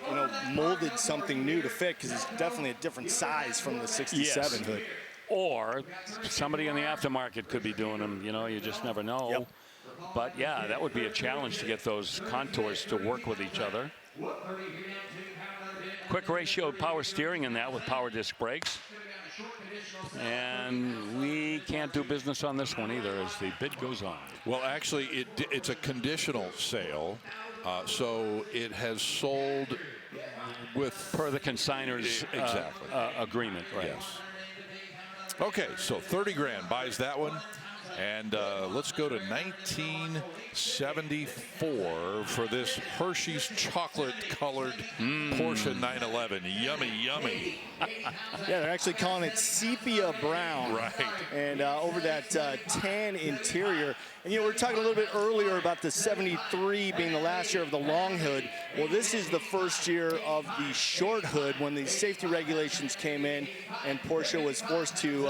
molded something new to fit, because it's definitely a different size from the 67 hood. Or somebody in the aftermarket could be doing them. You just never know. Yep. But yeah, that would be a challenge to get those contours to work with each other. Quick ratio power steering in that with power disc brakes. And we can't do business on this one either as the bid goes on. Well, actually, it's a conditional sale. So it has sold with... Per the consignor's agreement. Right. Yes. Okay, so 30 grand buys that one. And let's go to 1974 for this Hershey's chocolate-colored Porsche 911. Yummy, yummy. Yeah, they're actually calling it sepia brown. Right. And over that tan interior. And, we were talking a little bit earlier about the 73 being the last year of the long hood. Well, this is the first year of the short hood when the safety regulations came in and Porsche was forced to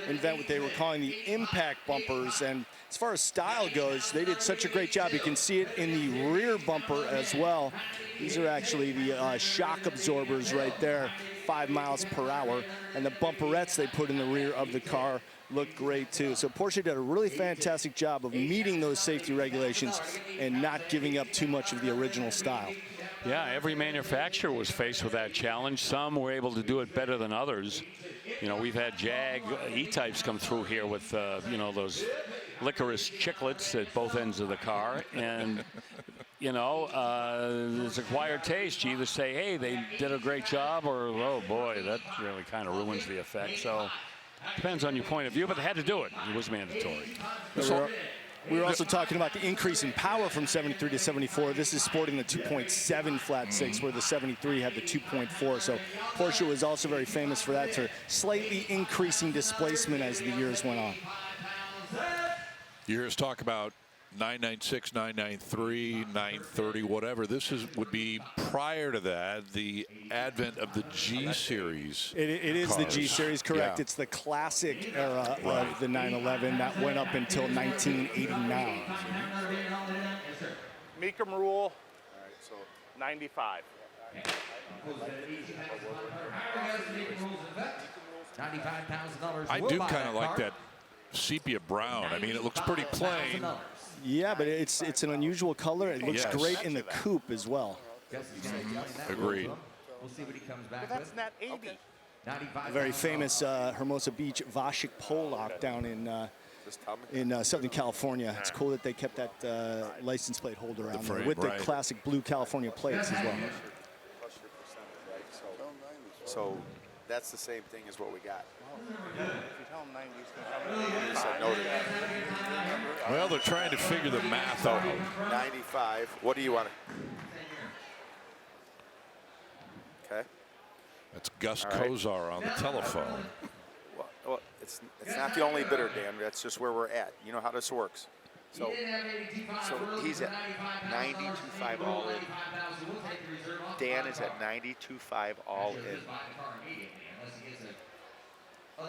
invent what they were calling the impact bumpers. And as far as style goes, they did such a great job. You can see it in the rear bumper as well. These are actually the shock absorbers right there, 5 miles per hour. And the bumperettes they put in the rear of the car look great too. So Porsche did a really fantastic job of meeting those safety regulations and not giving up too much of the original style. Yeah, every manufacturer was faced with that challenge. Some were able to do it better than others. We've had Jag E-types come through here with, those licorice chiclets at both ends of the car. And, it's acquired taste. You either say, hey, they did a great job, or, oh, boy, that really kind of ruins the effect. So depends on your point of view, but they had to do it. It was mandatory. So We were also talking about the increase in power from 73 to 74. This is sporting the 2.7 flat six, where the 73 had the 2.4. So Porsche was also very famous for that, for slightly increasing displacement as the years went on. You hear us talk about 996, 993, 930, whatever. This would be prior to that, the advent of the G Series. It is cars. the G Series, correct. Yeah. It's the classic era of the 911 that went up until 1989. Mecum rule. All right, so 95. $95,000. I do kind of like that sepia brown. I mean, it looks pretty plain. Yeah, but it's an unusual color. It looks great in the coupe as well. Agreed. We'll see what he comes back But that's with. not 80. A very famous Hermosa Beach Vashik Pollock down in Southern California. It's cool that they kept that license plate holder on there with the classic blue California plates as well. So that's the same thing as what we got. He said no to that. Well, they're trying to figure the math out. 95. What do you want? Okay. That's Gus Kozar on the telephone. Well, it's not the only bidder, Dan. That's just where we're at. You know how this works. So he's at 92.5 all in. Dan is at 92.5 all in. All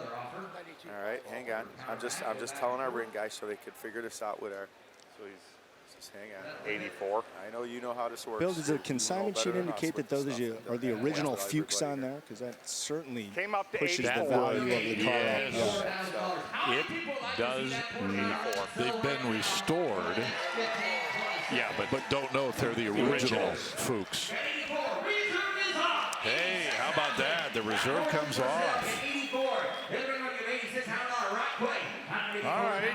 right, hang on. I'm just telling our ring guys so they could figure this out with our. So just hang on. 84. I know you know how this works. Bill, does the consignment sheet indicate that those are the original Fuchs on there? Because that certainly pushes the value of the car up. It does not. They've been restored. Yeah, but don't know if they're the original Fuchs. Hey, how about that? The reserve comes off. All right.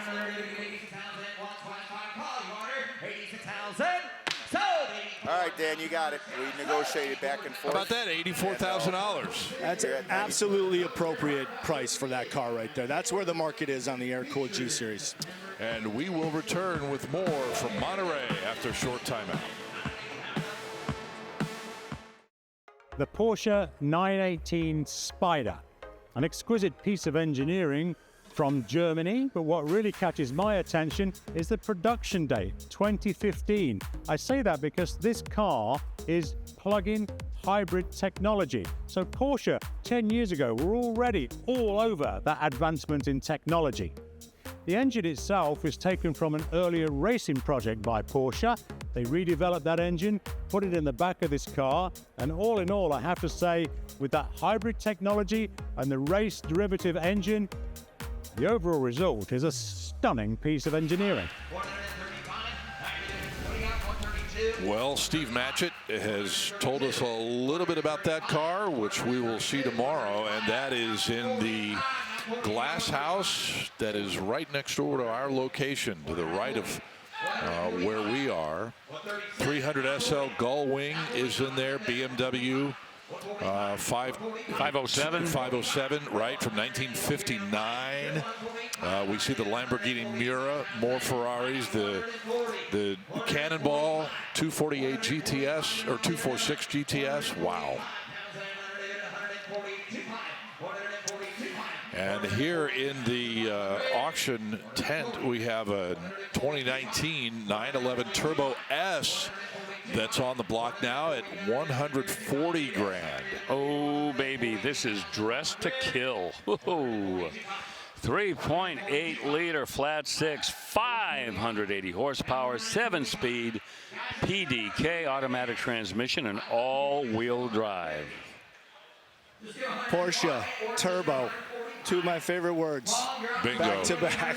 All right, Dan, you got it. We negotiated back and forth. How about that? $84,000. That's an absolutely appropriate price for that car right there. That's where the market is on the air-cooled G Series. And we will return with more from Monterey after a short timeout. The Porsche 918 Spider, an exquisite piece of engineering from Germany, but what really catches my attention is the production date, 2015. I say that because this car is plug-in hybrid technology. So Porsche 10 years ago were already all over that advancement in technology. The engine itself is taken from an earlier racing project by Porsche. They redeveloped that engine, put it in the back of this car, and all in all, I have to say, with that hybrid technology and the race derivative engine, the overall result is a stunning piece of engineering. Well, Steve Matchett has told us a little bit about that car, which we will see tomorrow, and that is in the glass house that is right next door to our location, to the right of where we are. 300 SL Gull Wing is in there, BMW 507, right, from 1959. We see the Lamborghini Miura, more Ferraris, the Cannonball 248 GTS or 246 GTS. Wow. And here in the auction tent, we have a 2019 911 Turbo S that's on the block now at 140 grand. Oh, baby, this is dressed to kill. 3.8 liter flat six, 580 horsepower, 7-speed PDK automatic transmission and all-wheel drive. Porsche Turbo, two of my favorite words. Bingo. Back to back.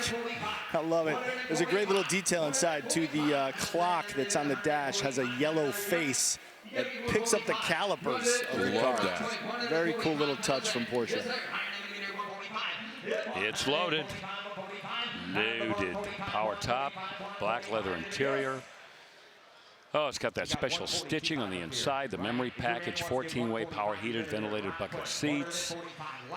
I love it. There's a great little detail inside too. The clock that's on the dash has a yellow face that picks up the calipers of the car. That. Very cool little touch from Porsche. It's loaded. Loaded. Power top, black leather interior. Oh, it's got that special stitching on the inside, the memory package, 14-way power heated, ventilated bucket seats.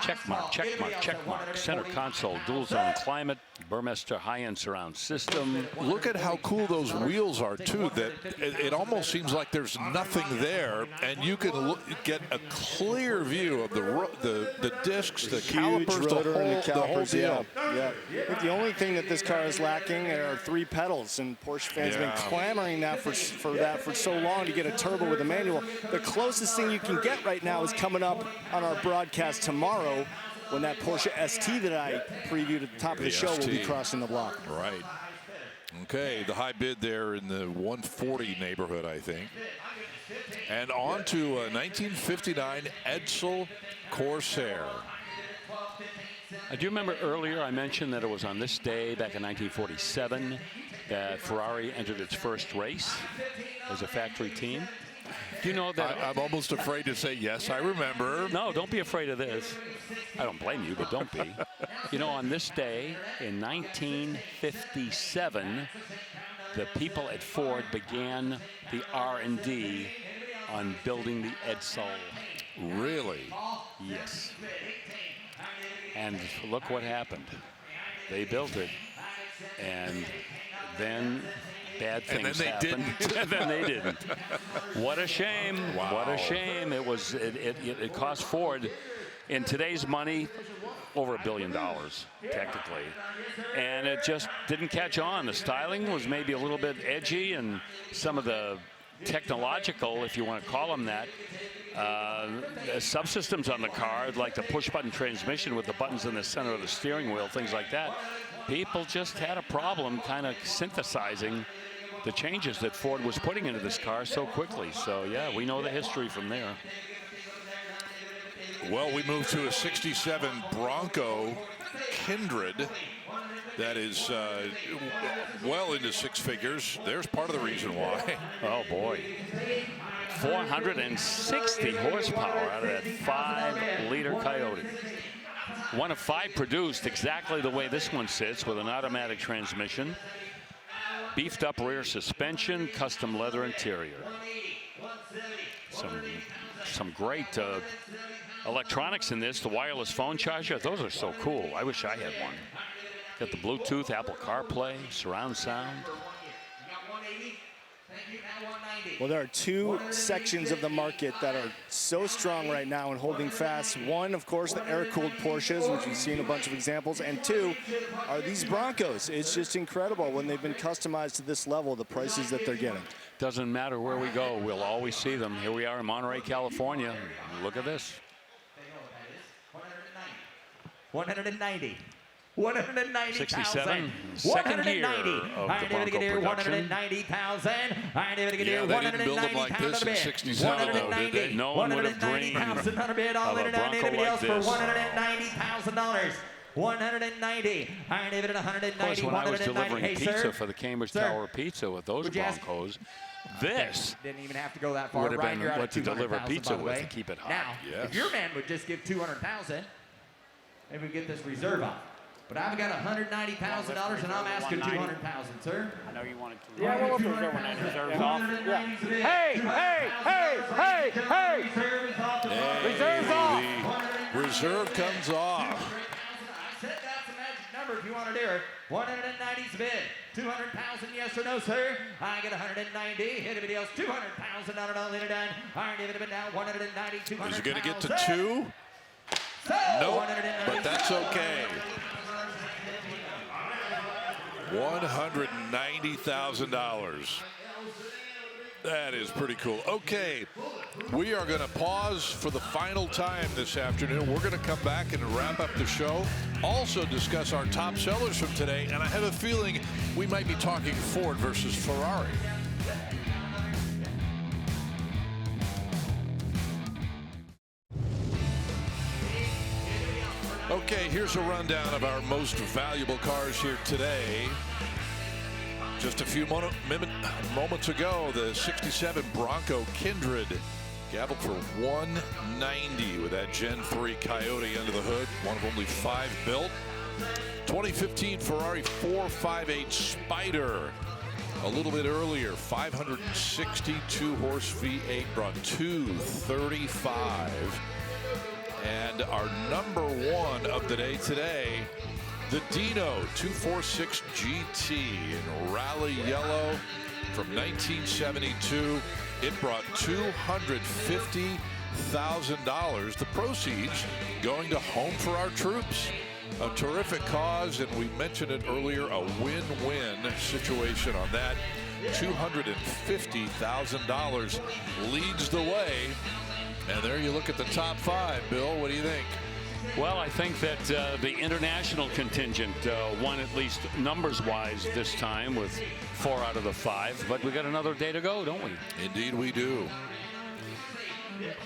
Check mark, check mark, check mark. Center console, dual zone climate, Burmester high-end surround system. Look at how cool those wheels are too, that it almost seems like there's nothing there, and you can get a clear view of the discs, the calipers, the whole deal. Yeah. I think the only thing that this car is lacking are 3 pedals, and Porsche fans have been clamoring for so long to get a turbo with a manual. The closest thing you can get right now is coming up on our broadcast tomorrow, when that Porsche ST that I previewed at the top of the show will be crossing the block. Right. Okay, the high bid there in the 140 neighborhood, I think. And on to a 1959 Edsel Corsair. I do remember earlier I mentioned that it was on this day back in 1947 that Ferrari entered its first race as a factory team. Do you know that? I'm almost afraid to say yes, I remember. No, don't be afraid of this. I don't blame you, but don't be. You know, on this day in 1957, the people at Ford began the R&D on building the Edsel. Really? Yes. And look what happened. They built it, and then bad things happened. And then they didn't. What a shame. Wow. What a shame. It cost Ford, in today's money, over $1 billion, technically. And it just didn't catch on. The styling was maybe a little bit edgy, and some of the technological, if you want to call them that, subsystems on the car, like the push-button transmission with the buttons in the center of the steering wheel, things like that. People just had a problem kind of synthesizing the changes that Ford was putting into this car so quickly. So, yeah, we know the history from there. Well, we move to a 67 Bronco Kindred that is well into 6 figures. There's part of the reason why. Oh, boy. 460 horsepower out of that 5-liter Coyote. One of 5 produced exactly the way this one sits, with an automatic transmission, beefed up rear suspension, custom leather interior. Some great electronics in this. The wireless phone charger, those are so cool. I wish I had one. Got the Bluetooth, Apple CarPlay, surround sound. Well, there are 2 sections of the market that are so strong right now and holding fast. One, of course, the air-cooled Porsches, which we've seen a bunch of examples. And 2 are these Broncos. It's just incredible when they've been customized to this level, the prices that they're getting. Doesn't matter where we go, we'll always see them. Here we are in Monterey, California. Look at this. 190. 190,000. 67, second year of the Bronco production. 190,000. Yeah, they didn't build them like this in 67, though, did they? No one would have dreamed of a Bronco like this. For $190,000. 190. Of course, when I was delivering pizza for the Cambridge Tower Pizza with those Broncos, this didn't even have to go that far. would have been what to deliver pizza with to keep it hot. Now, if your man would just give 200,000, maybe we get this reserve off. But I've got $190,000 and I'm asking 200,000, sir. I know you wanted to. Yeah, we'll look for reserve when that reserve's off. Yeah. Hey! Reserve's off. The reserve comes off. I said that's the magic number if you want to do it. 190's bid. 200,000, yes or no, sir? I get 190. Anybody else? 200,000 on it, all in it done. I give it now 190, 200,000. Is it going to get to 2? Nope, but that's okay. $190,000. That is pretty cool. Okay, we are going to pause for the final time this afternoon. We're going to come back and wrap up the show. Also discuss our top sellers from today, and I have a feeling we might be talking Ford versus Ferrari. Okay, here's a rundown of our most valuable cars here today. Just a few moments ago, the 67 Bronco Kindred gabbled for $190 with that Gen 3 Coyote under the hood, one of only 5 built. 2015 Ferrari 458 Spider a little bit earlier. 562 horse V8 brought 235. And our number one of the day today, the Dino 246 GT in rally yellow from 1972. It brought $250,000. The proceeds going to Home for Our Troops. A terrific cause, and we mentioned it earlier, a win-win situation on that. $250,000 leads the way. And there you look at the top five. Bill, what do you think? Well, I think that the international contingent won, at least numbers-wise, this time with 4 out of the 5. But we got another day to go, don't we? Indeed we do.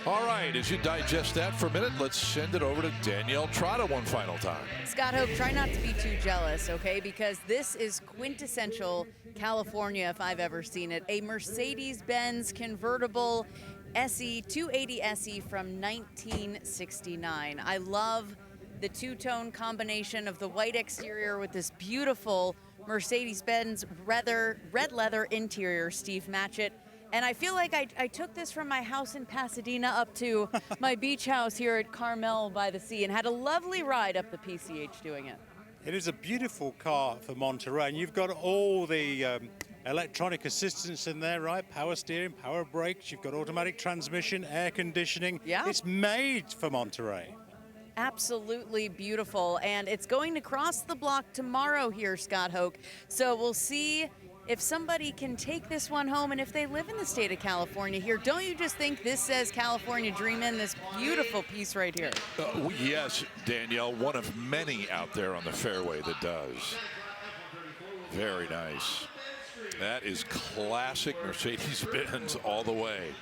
All right, as you digest that for a minute, let's send it over to Danielle Trotta one final time. Scott Hoke, try not to be too jealous, okay? Because this is quintessential California, if I've ever seen it. A Mercedes-Benz convertible SE 280 SE from 1969. I love the two-tone combination of the white exterior with this beautiful Mercedes-Benz red leather interior, Steve Matchett. And I feel like I took this from my house in Pasadena up to my beach house here at Carmel by the sea and had a lovely ride up the PCH doing it. It is a beautiful car for Monterey, and you've got all the electronic assistance in there, right? Power steering, power brakes, you've got automatic transmission, air conditioning. Yeah. It's made for Monterey. Absolutely beautiful, and it's going to cross the block tomorrow here, Scott Hoke. So we'll see if somebody can take this one home, and if they live in the state of California here, don't you just think this says California Dreamin', this beautiful piece right here? Yes, Danielle, one of many out there on the fairway that does. Very nice. That is classic Mercedes-Benz all the way.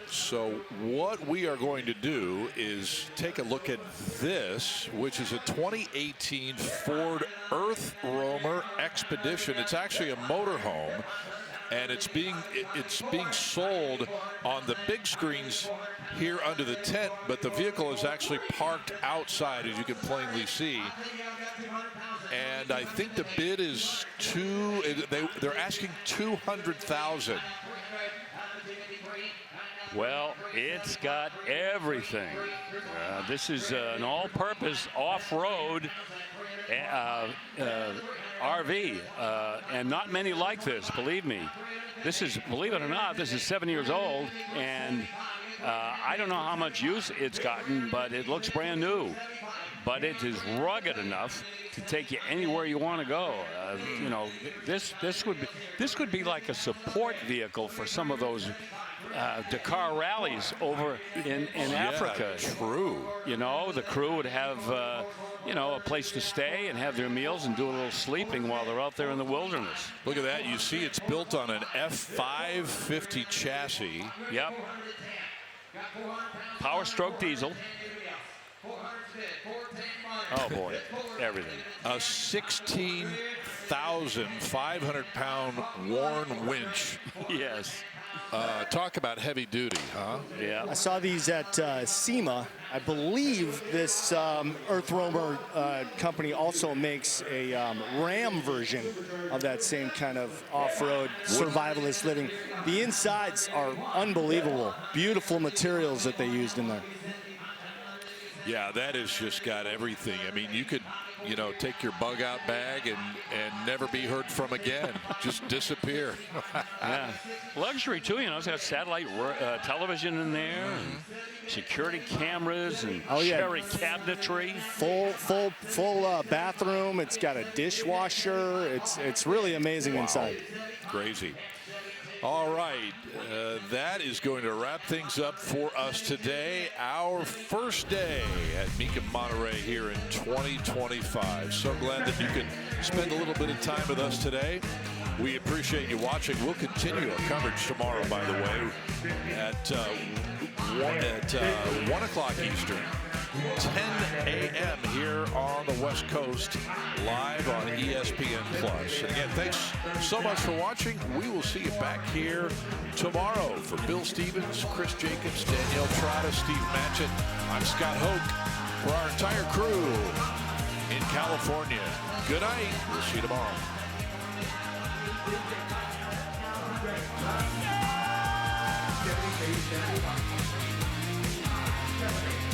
So what we are going to do is take a look at this, which is a 2018 Ford Earth Roamer Expedition. It's actually a motorhome, and it's being sold on the big screens here under the tent, but the vehicle is actually parked outside, as you can plainly see. And I think the bid is they're asking $200,000. Well, it's got everything. This is an all-purpose off-road RV, and not many like this, believe me. This is, believe it or not, this is 7 years old, and I don't know how much use it's gotten, but it looks brand new. But it is rugged enough to take you anywhere you want to go. You know, this could be like a support vehicle for some of those Dakar rallies over in Africa. True. You know, the crew would have you know, a place to stay and have their meals and do a little sleeping while they're out there in the wilderness. Look at that. You see it's built on an F550 chassis. Yep. Power stroke diesel. Oh boy, everything. A 16,500-pound Warn winch. Yes. Talk about heavy duty, huh? Yeah. I saw these at SEMA. I believe this Earth Roamer company also makes a Ram version of that same kind of off-road survivalist living. The insides are unbelievable. Beautiful materials that they used in there. Yeah, that has just got everything. I mean, you could, you know, take your bug out bag and never be heard from again. Just disappear. Yeah. Luxury too, you know, it's got satellite television in there, and security cameras and cherry cabinetry. Full bathroom. It's got a dishwasher. It's really amazing inside. Crazy. All right, that is going to wrap things up for us today. Our first day at Mecum Monterey here in 2025. So glad that you could spend a little bit of time with us today. We appreciate you watching. We'll continue our coverage tomorrow, by the way, at 1 o'clock Eastern. 10 a.m. here on the West Coast, live on ESPN+. And again, thanks so much for watching. We will see you back here tomorrow. For Bill Stevens, Chris Jacobs, Danielle Trotta, Steve Matchett, I'm Scott Hoke. For our entire crew, California. Good night. We'll see you tomorrow. Chevy.